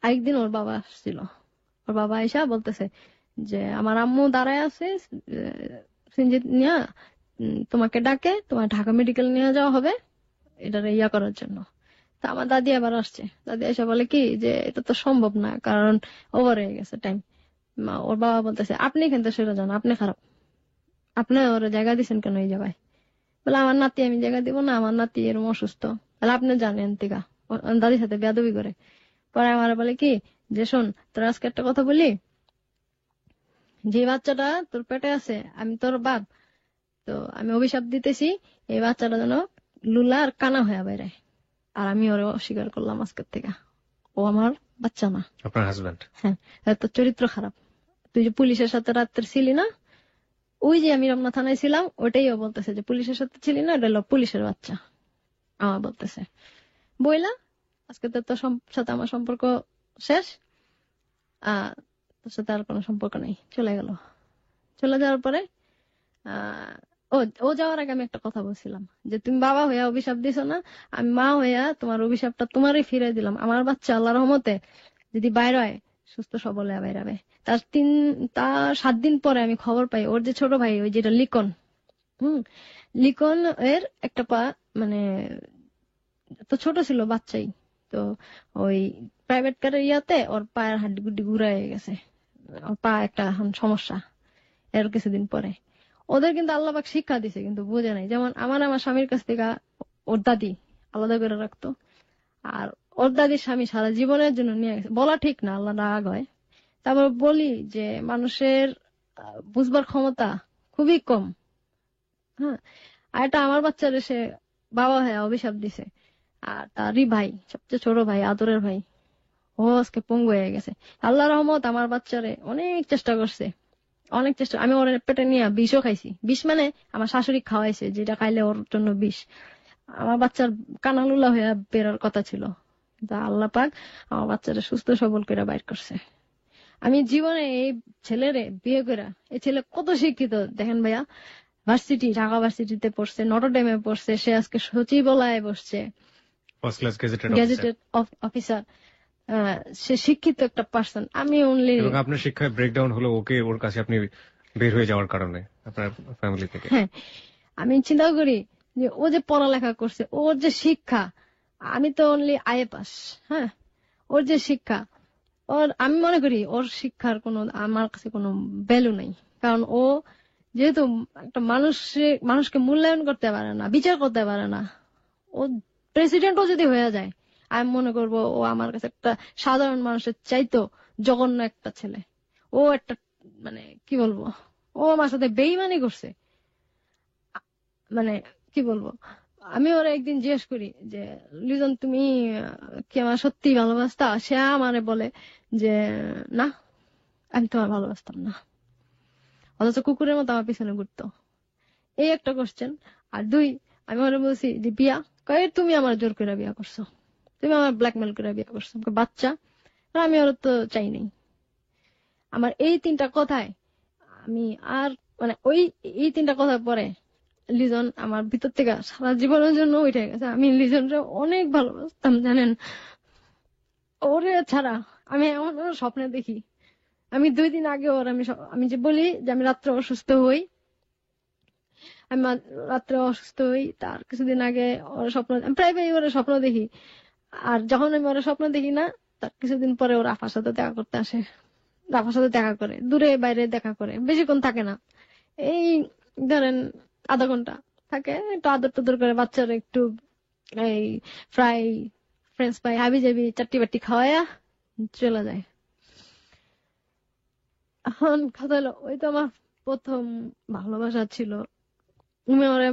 আরেকদিন ওর বাবা আসছিল, ওর বাবা এসা বলতেছে যে আমার আম্মু দাঁড়ায় আছে সিনজিত নিয়া, তোমাকে ডাকে, তোমার ঢাকা মেডিকেল নিয়ে যাওয়া হবে এটার ইয়া করার জন্য। তা আমার দাদি আবার আসছে, দাদি এসে বলে কি যে এটা তো সম্ভব না, কারণ ওভার হয়ে গেছে টাইম। ওর বাবা বলতেছে আপনি এখান থেকে সরে যান, আপনি খারাপ, আপনি ওর জায়গা দিচ্ছেন কেন এই জায়গায়? বলে আমার নাতি আমি জায়গা দিব না, আমার নাতি এরকম অসুস্থ, তাহলে আপনি জানেন তিকা। দাদির সাথে বেয়াদবি করে। পরে আমার বলে কি যে শোন, তোর আজকে একটা কথা বলি, যে বাচ্চাটা তোর পেটে আছে আমি তোর বাপ, তো আমি অভিশাপ দিতেছি এই বাচ্চাটা যেন লুলা আর কানা হয়ে বাইরে। আর আমি ওরে অস্বীকার করলাম আজকের থেকে, ও আমার বাচ্চা না। আপনার হাজবেন্ড? হ্যাঁ, তোর চরিত্র খারাপ, তুই যে পুলিশের সাথে রাত্রে ছিলি না, ওই যে আমি রমনা থানায় ছিলাম ওটাই ও বলতেছে যে পুলিশের সাথে ছিলি না, এটা হলো পুলিশের বাচ্চা। আমার বলতেছে বইলা আজকে তোর সাথে আমার সম্পর্ক শেষ, তোর সাথে আর কোনো সম্পর্ক নেই। চলে গেল। চলে যাওয়ার পরে ও যাওয়ার আগে আমি একটা কথা বলছিলাম যে তুমি বাবা হইয়া অভিশাপ দিছো না, আমি মা হইয়া তোমার অভিশাপটা তোমারই ফিরে দিলাম। আমার বাচ্চা আল্লাহর রহমতে যদি বাইরে হয় সুস্থ সবল হয়ে বাইরে হবে। তার 7 দিন পরে আমি খবর পাই ওর যে ছোট ভাই, ওই যেটা লিকন, লিকন এর একটা পা মানে তো ছোট ছিল বাচ্চাই, তো ওই প্রাইভেট কারের ইয়াতে ওর পায়ের হাড্ডি গুড্ডি ঘুরাই গেছে, ওর পা একটা এখন সমস্যা। এর কিছুদিন পরে ওদের কিন্তু আল্লাহ পাক শিক্ষা দিছে কিন্তু বুঝে নাই। যেমন আমার স্বামীর কাছ থেকে ওর দাদি আলাদা করে রাখতো। আর ওর দাদির স্বামী সারা জীবনের জন্য নিয়ে গেছে। বলা ঠিক না, আল্লাহ রাগ হয়। তারপর বলি যে মানুষের বুঝবার ক্ষমতা খুবই কম। হ্যাঁ, আর এটা আমার বাচ্চার সে বাবা হয়ে অভিশাপ দিছে। আর তারই ভাই, সবচেয়ে ছোট ভাই, আদরের ভাই, ও আজকে পঙ্গু হয়ে গেছে। আল্লাহ রহমত আমার বাচ্চারে অনেক চেষ্টা করছে, অনেক চেষ্টা। আমি ওর পেটে নিয়ে বিষও খাইছি। বিষ মানে আমার শাশুড়ি খাওয়াইছে, যেটা খাইলে ওর জন্য বিষ। আমার বাচ্চার কানালুলা হয়ে বেরোর কথা ছিল, কিন্তু আল্লাহ পাক আমার বাচ্চারা সুস্থ সবল করে বাইর করছে। আমি জীবনে এই ছেলেরে বিয়ে করে, এই ছেলে কত শিক্ষিত দেখেন ভাইয়া, ভার্সিটি, ঢাকা ভার্সিটিতে পড়ছে, নটরডেমে পড়ছে, সে আজকে সচিবালয়ে বসছে, ফার্স্ট ক্লাস গেজেটেড অফিসার। সে শিক্ষিত একটা পার্সন। আমি অনলি, এবং আপনার শিক্ষায় ব্রেকডাউন হলো ওকে, ওর কাছে আপনি বের হয়ে যাওয়ার কারণে আপনার ফ্যামিলি থেকে। হ্যাঁ, আমি চিন্তা করি যে ও যে পড়ালেখা করছে, ওর যে শিক্ষা, আমি তো অনলি আইএ পাস। হ্যাঁ, ওর যে শিক্ষা, ওর আমি মনে করি ওর শিক্ষার কোনো আমার কাছে কোনো ভ্যালু নেই। কারণ ও যেহেতু একটা মানুষকে মূল্যায়ন করতে পারে না, বিচার করতে পারে না, ও প্রেসিডেন্টও যদি হয়ে যায়, আমি মনে করবো ও আমার কাছে একটা সাধারণ মানুষের চাইতো জঘন্য একটা ছেলে। ও একটা, মানে কি বলবো, ও আমার সাথে বেইমানি করছে। মানে কি বলবো, আমি ওরা একদিন জিজ্ঞেস করি যে লিজন তুমি কি আমার সত্যি ভালোবাসতা? সে আমারে বলে যে না, আমি তোমার ভালোবাসতাম না, অথচ কুকুরের মতো আমার পিছনে ঘুরতো। এই একটা কোশ্চেন। আর দুই, আমি ওরা বলছি যে বিয়া, কয়ে তুমি আমার জোর করে বিয়া করছো, তুমি আমার ব্ল্যাকমেল করে বিয়া করছো, বাচ্চা। আমি ওরা তো চাই নাই। আমার এই তিনটা কথায় আমি আর মানে এই তিনটা কথার পরে লিজন আমার ভিতর থেকে সারা জীবনের জন্য উঠে গেছে। আমি লিজনরে অনেক ভালোবাসতাম জানেন। ওরে ছাড়া আমি এমন স্বপ্নে দেখি। আমি 2 দিন আগে আমি যে বলি যে আমি রাত্রে অসুস্থ হই, আমি রাত্রে অসুস্থ হই, তার কিছুদিন আগে ওর স্বপ্ন, আমি প্রায় ওরা স্বপ্ন দেখি। আর যখন আমি ওরা স্বপ্ন দেখি না, তার কিছুদিন পরে ওর আফার সাথে দেখা করতে আসে। আফার সাথে দেখা করে, দূরে বাইরে দেখা করে, বেশিক্ষণ থাকে না, এই ধরেন আধা ঘন্টা থাকে, একটু আদর টাদর করে, বাচ্চারা একটু এই ফ্রাই ফ্রেঞ্চ ফ্রাই হাবি জাবি চারটি বাটি খাওয়ায়া চলে যায়। এখন কথা হলো, ওই তো আমার প্রথম ভালোবাসা ছিল। আমি ওরে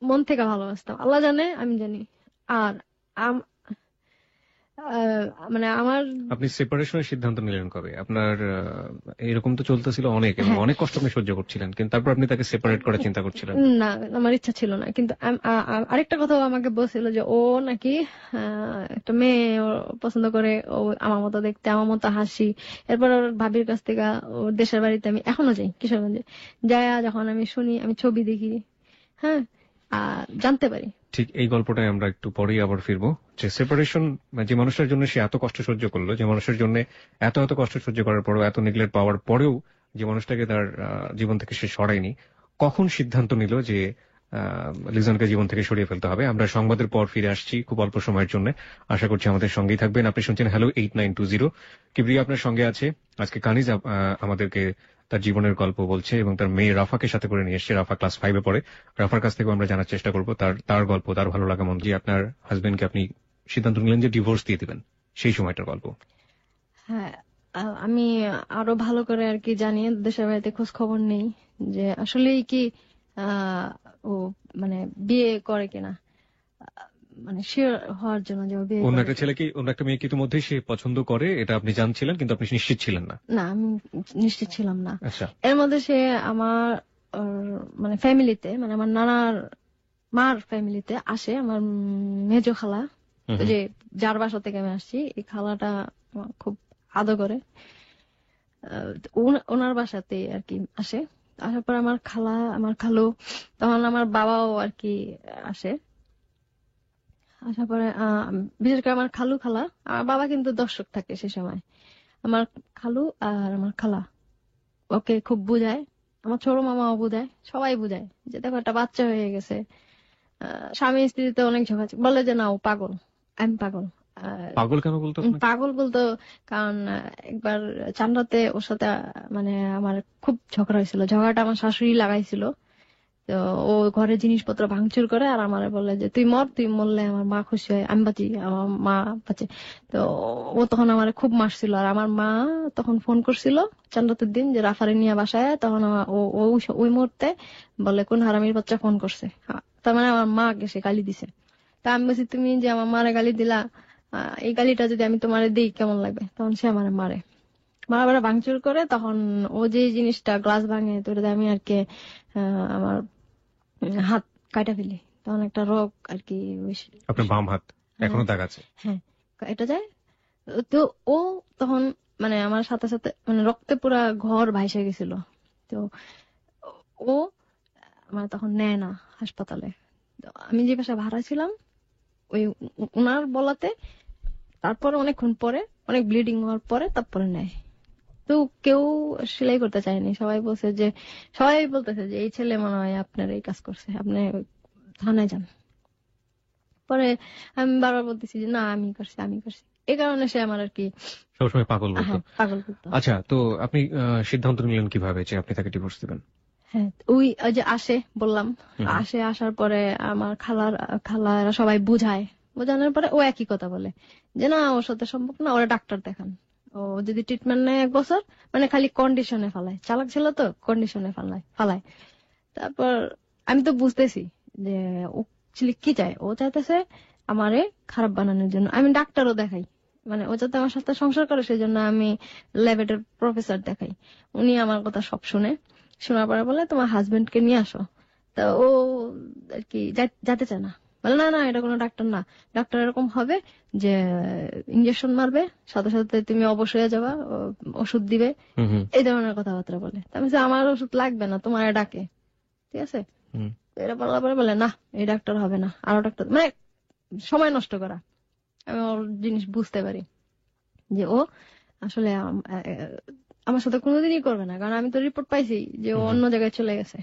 মন থেকে ভালোবাসতাম, আল্লাহ জানে, আমি জানি। আর মানে আমার, আপনি সেপারেশনের সিদ্ধান্ত নিলেন কবে? আপনার এরকম তো চলতেছিল অনেক, এবং হ্যাঁ, অনেক কষ্ট আপনি সহ্য করছিলেন, কিন্তু তারপর আপনি তাকে সেপারেট করার চিন্তা করছিলেন। না, আমার ইচ্ছা ছিল না। কিন্তু আরেকটা কথা আমাকে বলছিল যে ও নাকি একটা মেয়ে ও পছন্দ করে, ও আমার মতো দেখতে, আমার মতো হাসি। এরপর ওর ভাবির কাছ থেকে ওর দেশের বাড়িতে আমি এখনো যাই, কিশোরগঞ্জে যাই, যখন আমি শুনি, আমি ছবি দেখি, হ্যাঁ, জানতে পারি। ঠিক এই গল্পটাই আমরা একটু পরেই আবার ফিরবো, যে সেপারেশন, যে মানুষের জন্য সে এত কষ্ট সহ্য করলো, যে মানুষের জন্য এত এত কষ্ট সহ্য করার পরেও, এত নেগলেক্ট পাওয়ার পরেও যে মানুষটাকে তার জীবন থেকে সে সরায়নি, কখন সিদ্ধান্ত নিল যে লিজনকে জীবন থেকে সরিয়ে ফেলতে হবে। আমরা সংবাদের পর ফিরে আসছি খুব অল্প সময়ের জন্য, আশা করছি আমাদের সঙ্গেই থাকবেন। আপনি শুনছেন হ্যালো 8920, কিবরিয়া আপনার সঙ্গে আছে। আজকে কানিজ আমাদেরকে তার জীবনের গল্প বলছে, এবং তার মেয়ে রাফাকে সাথে করে নিয়ে এসছে। রাফা ক্লাস 5-এ পড়ে। রাফার কাছ থেকে আমরা জানার চেষ্টা করবো তার গল্প, তার ভালো লাগা মন। যে আপনার হাজবেন্ডকে আপনি সিদ্ধান্ত নিলেন যে ডিভোর্স দিয়ে দিবেন, সেই সময়টার গল্প। হ্যাঁ, আমি আরো ভালো করে আর কি জানি, দেশের বাড়িতে খোঁজ খবর নেই যে আসলে কি ও মানে বিয়ে করে কিনা, মানে শিওর হওয়ার জন্য যে ও বিয়ে অন্য করে একটা ছেলে কি, অন্য একটা মেয়ে কি ইতিমধ্যেই সে পছন্দ করে, এটা আপনি জানছিলেন কিন্তু আপনি নিশ্চিত ছিলেন না? না, আমি নিশ্চিত ছিলাম না। আচ্ছা। এর মধ্যে সে আমার মানে ফ্যামিলিতে, মানে আমার নানার মার ফ্যামিলিতে আসে, আমার মেজো খালা, তো যে যার বাসা থেকে আমি আসছি, এই খালাটা আমার খুব আদর করে। ওনার বাসাতে আর কি আসে। আসার পর আমার খালা, আমার খালু, তখন আমার বাবাও আর কি আসে। আসার পরে বিশেষ করে আমার খালু খালা, আমার বাবা কিন্তু দর্শক থাকে সে সময়। আমার খালু আর আমার খালা ওকে খুব বুঝায়, আমার ছোট মামাও বুঝায়, সবাই বুঝায় যে দেখো একটা বাচ্চা হয়ে গেছে। স্বামী স্ত্রীতে অনেক ঝগড়া, বলে যে না ও পাগল, আমি পাগল। পাগল কেন বলতো? পাগল বলতো কারণ একবার চান্দাতে ওর সাথে মানে আমার খুব ঝগড়া হয়েছিল। ঝগড়াটা আমার শাশুড়ি লাগাইছিল। তো ও ঘরের জিনিসপত্র ভাঙচুর করে আর আমারে বলে যে তুই মর, তুই মরলে আমার মা খুশি হয়, আমি বাঁচি, আমার মা বাঁচে। তো ও তখন আমারে খুব মারছিল। আর আমার মা তখন ফোন করছিল চান্দ্রতের দিন যে রাফারে নিয়ে বাসায়। তখন ওই মুহূর্তে বলে কোন হারামির বাচ্চা ফোন করছে। তার মানে আমার মা সে গালি দিছে। তা আমি বলছি তুমি যে আমার মারে গালি দিলা, এই গালিটা যদি আমি তোমারে দিই কেমন লাগবে? তখন সে আমারে মারে, মারা ভাঙচুর করে। তখন ও যে জিনিসটা গ্লাস ভাঙে তো ওটাতে আমি আর কি আমার হাত কাটা ফেলি। তখন একটা রোগ আর কি আপনার বাম হাত এখনো দাগ আছে? হ্যাঁ, এটা যায়। তো ও তখন মানে আমার সাথে সাথে মানে রক্তে পুরা ঘর ভাইসে গেছিল। তো ও আমার তখন নেয় না হাসপাতালে। তো আমি যে বাসায় ভাড়া ছিলাম ওই ওনার বলাতে তারপরে অনেকক্ষণ পরে অনেক ব্লিডিং হওয়ার পরে তারপরে নেয়। তো কেউ সেলাই করতে চায়নি, সবাই বলতেছে যে এই ছেলে মনে হয় আপনার এই কাজ করছে, আপনি থানায় যান। পরে আমি বারবার বলতেছি যে না আমি করছি। এই কারণে সে আমার আর কি সবসময় পাগল বলতো। হ্যাঁ, পাগল বলতো। আচ্ছা, তো আপনি সিদ্ধান্ত নিলেন কিভাবে যে আপনি তাকে ডিভোর্স দিবেন? হ্যাঁ, ওই যে বললাম, আসার পরে আমার খালারা সবাই বোঝানোর পরে ও একই কথা বলে যে না ওর সাথে সম্ভব না, ওরা ডাক্তার দেখান। ও যদি ট্রিটমেন্ট নেয় 1 বছর, মানে খালি কন্ডিশনে ফালায়, চালাক ছিল তো কন্ডিশনে ফালায়। তারপর আমি তো বুঝতেছি যে ও কি চায়। ও চাইতেছে আমারে খারাপ বানানোর জন্য। আমি ডাক্তারও দেখাই, মানে ও যাতে আমার সাথে সংসার করে সেই জন্য আমি ল্যাবরেটরি প্রফেসর দেখাই। উনি আমার কথা সব শোনার পরে বলে তোমার হাজবেন্ডকে নিয়ে আসো। তা ও আর কি যেতে চায় না, বলে না না এটা কোনো ডাক্তার না, ডাক্তার এরকম হবে যে ইঞ্জেকশন মারবে, সাথে সাথে তুমি অবশ্যই যাবা, ওষুধ দিবে, এই ধরনের কথাবার্তা বলে। আমি বলছি, আমার ওষুধ লাগবে না, তোমার ডাকে, ঠিক আছে। এটা বলার পরে বলে না এই ডাক্তার হবে না, আরো ডাক্তার, মানে সময় নষ্ট করা। আমি ওর জিনিস বুঝতে পারি যে ও আসলে আমার সাথে কোনোদিনই করবে না, কারণ আমি তো রিপোর্ট পাইছি যে ও অন্য জায়গায় চলে গেছে।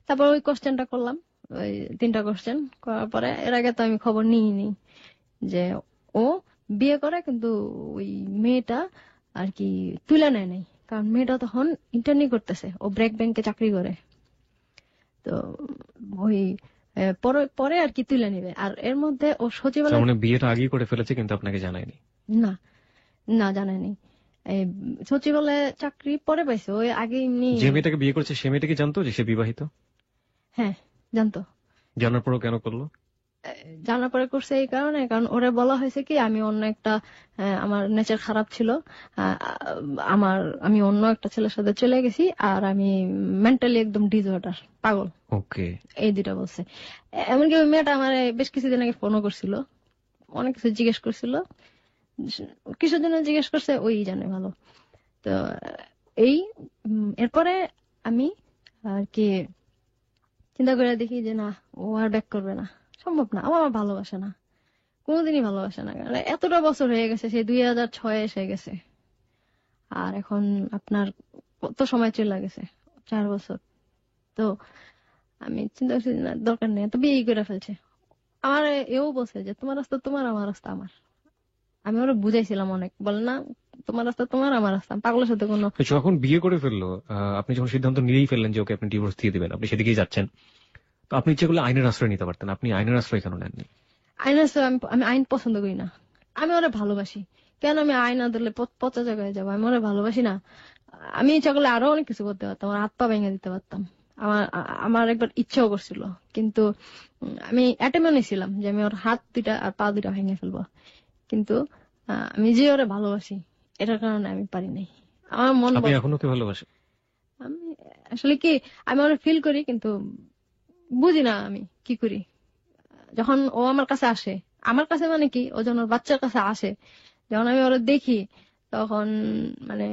তারপর ওই কোশ্চেনটা করলাম, ওই 3টা কোশ্চেন করার পরে এর আগে তো আমি খবর নিইনি যে ও বিয়ে করে, কিন্তু ওই মেয়েটা আর কি তুলে নেয় নাই, কারণ মেয়েটা তখন ইন্টার্নি করতেছে, ও ব্রেক ব্যাংকে চাকরি করে। তো ওই পরে আর কি তুলে নিবে। আর এর মধ্যে ও সচিবালয় মানে বিয়েটা আগেই করে ফেলেছে কিন্তু আপনাকে জানায়নি? না জানায়নি। সচিবালয়ে চাকরি পরে পাইছে, ওই আগে এমনি। যে মেয়েটাকে বিয়ে করেছে সে মেয়েটা কি জানতো যে সে বিবাহিত? হ্যাঁ জানতো। জানার পরও কেন করলো? জানার পরে করছে এই কারণে, কারণ ওরা বলা হয়েছে কি আমি অন্য একটা আমার নেচার খারাপ ছিল, আমি অন্য একটা ছেলের সাথে চলে গেছি, আর আমি মেন্টালি একদম ডিসঅর্ডার, পাগল। ওকে, এই 2টা বলছে। এমনকি ওই মেয়েটা আমার বেশ কিছুদিন আগে ফোনও করছিল, অনেক কিছু জিজ্ঞেস করছিল, কিসের জন্য জিজ্ঞেস করছে ওই জানে ভালো। তো এরপরে আমি আর কি চিন্তা করে দেখি যে না ও আর ব্যাক করবে না, সম্ভব না, আমার ভালোবাসে না, কোনোদিনই ভালোবাসে না, কারণ এতটা বছর হয়ে গেছে, সেই 2006 এসে গেছে, আর এখন আপনার কত সময় চলে গেছে, 4 বছর। তো আমি চিন্তা করছি না দরকার নেই, তো বিয়ে করে ফেলছে। আমার এও বলছে যে তোমার রাস্তা তোমার, আমার রাস্তা আমার। আমি ওরা বুঝাইছিলাম অনেক, বলে না তোমার রাস্তা তোমার, আমার রাস্তা, পাগলের সাথে কোনো। যখন বিয়ে করে ফেললো, আপনি যখন সিদ্ধান্ত নিয়েই ফেললেন যে ওকে আপনি ডিভোর্স দিয়ে দিবেন, আপনি সেদিকেই যাচ্ছেন, তো আপনি ইচ্ছে করলে আইনের আশ্রয় নিতে পারতেন, আপনি আইনের আশ্রয় কেন নেননি? আমি আইন পছন্দ করি না, আমি ওরা ভালোবাসি, কেন আমি আইন না দিলে পচা জায়গায় যাবো, আমি ওরা ভালোবাসি না। আমি ইচ্ছা করলে আরো অনেক কিছু করতে পারতাম, আমার হাত পা ভেঙে দিতে পারতাম, আমার একবার ইচ্ছাও করছিল, কিন্তু আমি অ্যাটেম্পও নিয়েছিলাম যে আমি ওর হাত 2টা আর পা 2টা ভেঙে ফেলবো, কিন্তু আমি যে ওরা ভালোবাসি এটার কারণে আমি পারি নাই। আমার মন এখনো কে ভালোবাসে? আমি আসলে কি আমি ওরা ফিল করি, কিন্তু বুঝি না আমি কি করি। যখন ও আমার কাছে আসে, আমার কাছে মানে কি ও যখন ওর বাচ্চার কাছে আসে, যখন আমি ওরা দেখি তখন মানে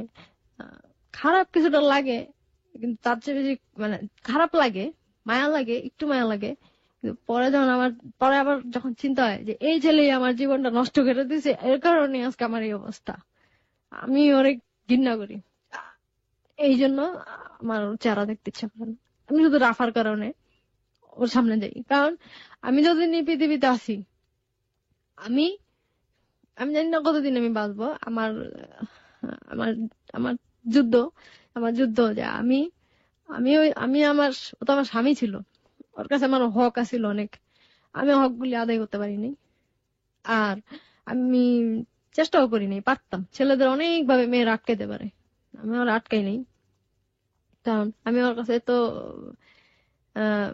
খারাপ কিছুটা লাগে, কিন্তু তার চেয়ে বেশি মানে খারাপ লাগে, মায়া লাগে, একটু মায়া লাগে। কিন্তু পরে আবার যখন চিন্তা হয় যে এই ছেলেই আমার জীবনটা নষ্ট করে দিয়েছে, এর কারণে আজকে আমার এই অবস্থা, আমি ওরে ঘৃণা করি। এই জন্য আমার চেহারা দেখতে ইচ্ছা করে না, আমি শুধু রাফার কারণে ওর সামনে যাই, কারণ আমি যতদিন এই পৃথিবীতে আছি আমি জানি না কতদিন আমি বাঁচবো। আমার আমার আমার যুদ্ধ যে আমি ও তো আমার স্বামী ছিল, ওর কাছে আমার হক আছিল অনেক, আমি হক গুলি আদায় করতে পারিনি। আর আমি চেষ্টাও করিনি, পারতাম। ছেলেদের অনেক ভাবে মেয়েরা আটকাইতে পারে, আমি আর আটকাই নাই। কারণ আমি ওর কাছে তো আহ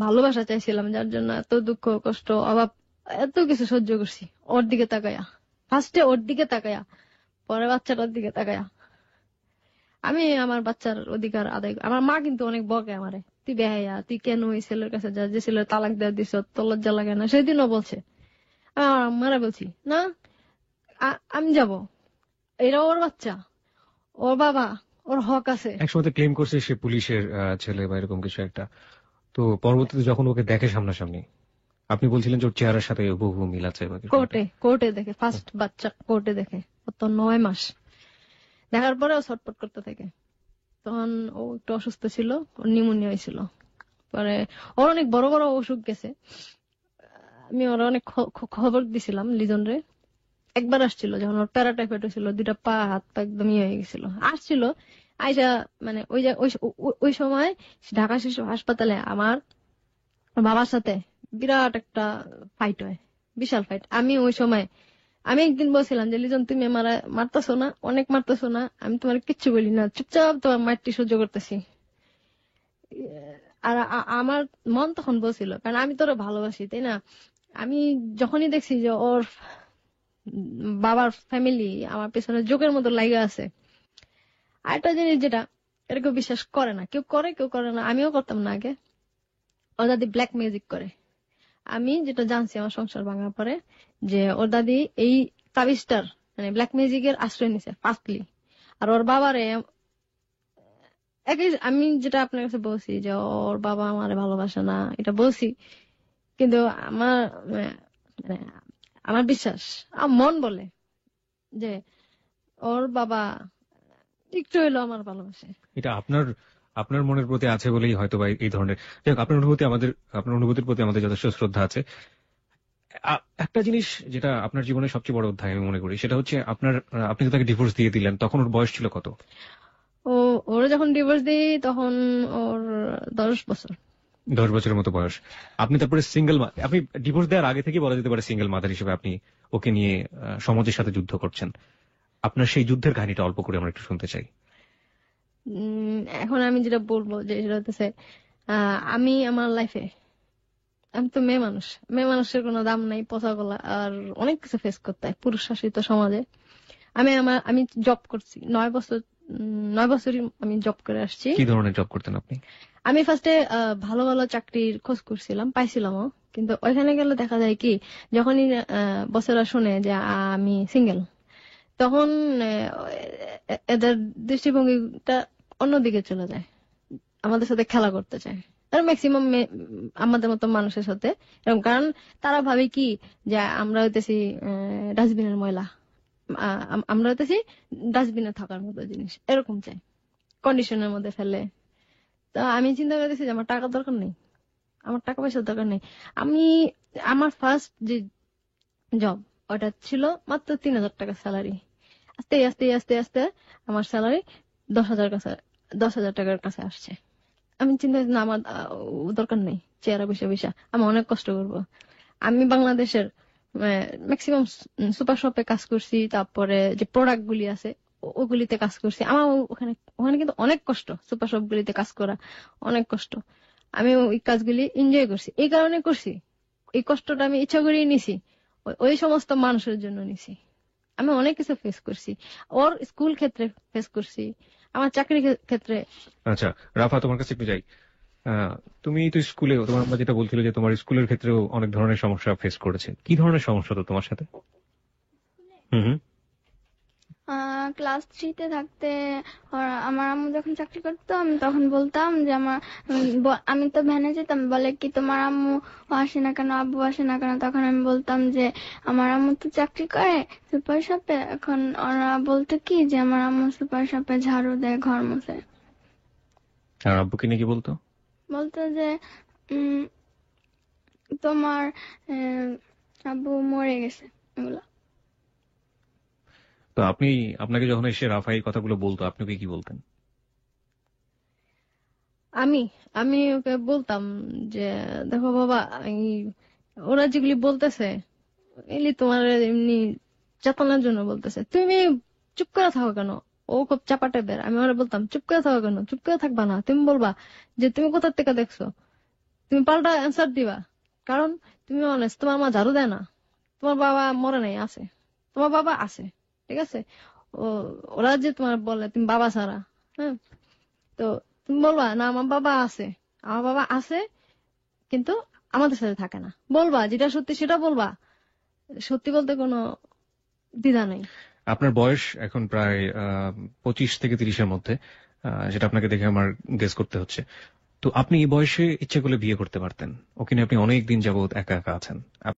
ভালোবাসা চাইছিলাম, যার জন্য এত দুঃখ কষ্ট অভাব এত কিছু সহ্য করছি ওর দিকে তাকায়া। ফার্স্টে ওর দিকে তাকায়া, পরে বাচ্চাটার দিকে তাকায়া। আমি আমার বাচ্চার অধিকার আদায় আমার মা কিন্তু অনেক বকে আমারে, তুই বেহাইয়া, তুই কেন ওই ছেলের কাছে যা, যে ছেলের তালাক দেওয়া দিস, তোর লজ্জা লাগে না? সেদিনও বলছে। আমি আমার আম্মারা বলছি না, আমি যাব, এটা ওর বাচ্চা, ওর বাবা, ওর হক আছে। একসময় ক্লেম করছে সে পুলিশের ছেলে বা এরকম কিছু একটা। তো পরবর্তীতে যখন ওকে দেখে সামনাসামনি, আপনি বলছিলেন যে ওর চেহারার সাথে বহু মিল আছে বা কিছু একটা। কোর্টে দেখে, ফার্স্ট বাচ্চা কোর্টে দেখে, ও তো 9 মাস। দেখার পরে ও ছটপট করতে থাকে। তখন ও একটু অসুস্থ ছিল, ওর নিউমোনিয়া হয়েছিল। পরে ওর অনেক বড় বড় অসুখ গেছে। আমি ওর অনেক খবর দিছিলাম লিজন রে। একবার আসছিল যখন ওর প্যারাটাইফয়েড হয়েছিল, 2টা পা হাত পা একদম ইয়ে হয়ে গেছিল, আসছিল। আইসা মানে ওই সময় ঢাকা শিশু হাসপাতালে আমার বাবার সাথে বিরাট একটা ফাইট হয়, বিশাল ফাইট। আমি একদিন বলছিলাম যে লিজন, তুমি আমার মারতেছো না, অনেক মারতেছো না, আমি তোমার কিচ্ছু বলি না, চুপচাপ তোমার মারটি সহ্য করতেছি। আর আমার মন তখন বলছিল, কারণ আমি তোরা ভালোবাসি, তাই না? আমি যখনই দেখছি যে ওর বাবার ফ্যামিলি আমার পেছনে জোকের মতো লাগা আছে। আর একটা জিনিস যেটা এটা কেউ বিশ্বাস করে না, কেউ করে কেউ করে না, আমিও করতাম না আগে। ওর দাদি ব্ল্যাক ম্যাজিক করে। আমি যেটা জানছি আমার সংসার ভাঙার পরে, যে ওর দাদি এই তাবিজটার মানে ব্ল্যাক ম্যাজিকের আশ্রয় নিছে ফার্স্টলি। আর ওর বাবারে আমি যেটা আপনার কাছে বলছি যে ওর বাবা আমারে ভালোবাসে না, এটা বলছি, কিন্তু আমার মানে আমার বিশ্বাস, আমার মন বলে যে ওর বাবা একটু হইলো আমার ভালোবাসে। এটা আপনার আপনার মনের প্রতি আছে বলেই হয়তো বা এই ধরনের। যাই হোক, আপনার অনুভূতির প্রতি আমাদের যথেষ্ট শ্রদ্ধা আছে। একটা জিনিস যেটা আপনার জীবনের সবচেয়ে বড় অধ্যায় আমি মনে করি, সেটা হচ্ছে আপনি তো তাকে ডিভোর্স দিয়ে দিলেন, তখন ওর বয়স ছিল কত? ওর যখন ডিভোর্স দিই তখন ওর 10 বছর। 10 বছরের মতো বয়স। আপনি তারপরে সিঙ্গেল, আপনি ডিভোর্স দেওয়ার আগে থেকে বলা যেতে পারে সিঙ্গেল মাদার হিসেবে আপনি ওকে নিয়ে সমাজের সাথে যুদ্ধ করছেন। আপনার সেই যুদ্ধের কাহিনীটা অল্প করে আমরা একটু শুনতে চাই। এখন আমি যেটা বলবো যে সেটা হচ্ছে, আমি আমার লাইফে, আমি তো মেয়ে মানুষের কোনো দাম নাই, পচা গলা, আর অনেক কিছু ফেস করতে হয় পুরুষ শাসিত সমাজে। আমি জব করছি 9 বছর, 9 বছরই আমি জব করে আসছি। কি ধরনের জব করতেন আপনি? আমি ফার্স্টে ভালো ভালো চাকরির খোঁজ করছিলাম, পাইছিলামও। কিন্তু ওইখানে গেলে দেখা যায় কি, যখনই বসেরা শুনে যে আমি সিঙ্গেল, তখন এদের দৃষ্টিভঙ্গিটা অন্যদিকে চলে যায়, আমাদের সাথে খেলা করতে চায়। আর ম্যাক্সিমাম আমাদের মতো মানুষের সাথে এরকম, কারণ তারা ভাবে কি যে আমরা হইতেছি ডাস্টবিনের ময়লা, আমরা হইতেছি ডাস্টবিনে থাকার মতো জিনিস, এরকম চাই, কন্ডিশনের মধ্যে ফেলে। তো আমি চিন্তা করতেছি যে আমার টাকা দরকার নেই, আমার টাকা পয়সার দরকার নেই। আমি আমার ফার্স্ট যে জব ওটা ছিল মাত্র 3,000 টাকা স্যালারি। আস্তে আস্তে আস্তে আস্তে আমার স্যালারি 10,000 টাকার কাছে আসছে। আমি চিন্তা করছি না, আমার দরকার নেই চেয়ারে বসে বসে আমি অনেক কষ্ট করব। আমি বাংলাদেশের ম্যাক্সিমাম সুপার শপে কাজ করছি, তারপরে যে প্রোডাক্ট গুলি আছে ওগুলিতে কাজ করছি। আমার ওখানে ওখানে কিন্তু অনেক কষ্ট, সুপার শপ গুলিতে কাজ করা অনেক কষ্ট। আমি ওই কাজগুলি এনজয় করছি, এই কারণে করছি, এই কষ্টটা আমি ইচ্ছা করেই নিছি, ওই সমস্ত মানুষের জন্য নিছি। আমি অনেক কিছু ফেস করছি, ওর স্কুল ক্ষেত্রে ফেস করছি, আমার চাকরি ক্ষেত্রে। আচ্ছা রাফা, তোমার কাছে একটু যাই। তুমি তো স্কুলে, তোমার আম্মা যেটা বলছিল যে তোমার স্কুলের ক্ষেত্রেও অনেক ধরনের সমস্যা ফেস করেছে। কি ধরনের সমস্যা তো তোমার সাথে? হুম। ক্লাস 3-তে থাকতে আমার আম্মু যখন চাকরি করতো, আমি তখন বলতাম যে আমি তো ভ্যানে যেতাম, বলে কি তোমার আম্মু আসে না কেন, আব্বু আসে না কেন? তখন আমি বলতাম যে আমার আম্মু তো চাকরি করে সুপার শপে। এখন ওরা বলতো কি যে আমার আম্মু সুপার শপে ঝাড়ু দেয়, ঘর মুছে। আর আব্বুকে নিয়ে কি বলতো? বলতো যে তোমার আব্বু মরে গেছে, এগুলো। তো আপনাকে যখন এসে রাফা এই কথাগুলো বলতো, আপনি ওকে কি বলতেন? আমি আমি ওকে বলতাম যে দেখো বাবা, ওরা যেগুলি বলতেছে এগুলি তোমার এমনি চেতনার জন্য বলতেছে, তুমি চুপ করে থাকো কেন? ও খুব চাপা টাইপের। আমি ওরা বলতাম চুপ করে থাকো কেন? চুপ করে থাকবা না, তুমি বলবা যে তুমি কোথা থেকে দেখছো, তুমি পাল্টা অ্যান্সার দিবা। কারণ তুমি অনেস্ট, তোমার মা ঝাড়ু দেয় না, তোমার বাবা মরে নাই, আছে, তোমার বাবা আছে, ঠিক আছে? ও ওরা যে তোমার বলে তুমি বাবা ছাড়া, হ্যাঁ, তো তুমি বলবা না আমার বাবা আছে, আমার বাবা আছে কিন্তু আমাদের সাথে থাকে না। বলবা যেটা সত্যি সেটা বলবা, সত্যি বলতে কোনো দ্বিধা নেই। আপনার বয়স এখন প্রায় 25 থেকে 30-এর মধ্যে, যেটা আপনাকে দেখে আমার গেস করতে হচ্ছে। তো আপনি এই বয়সে ইচ্ছে করলে বিয়ে করতে পারতেন, ওখানে আপনি অনেক দিন যাবত একা একা আছেন।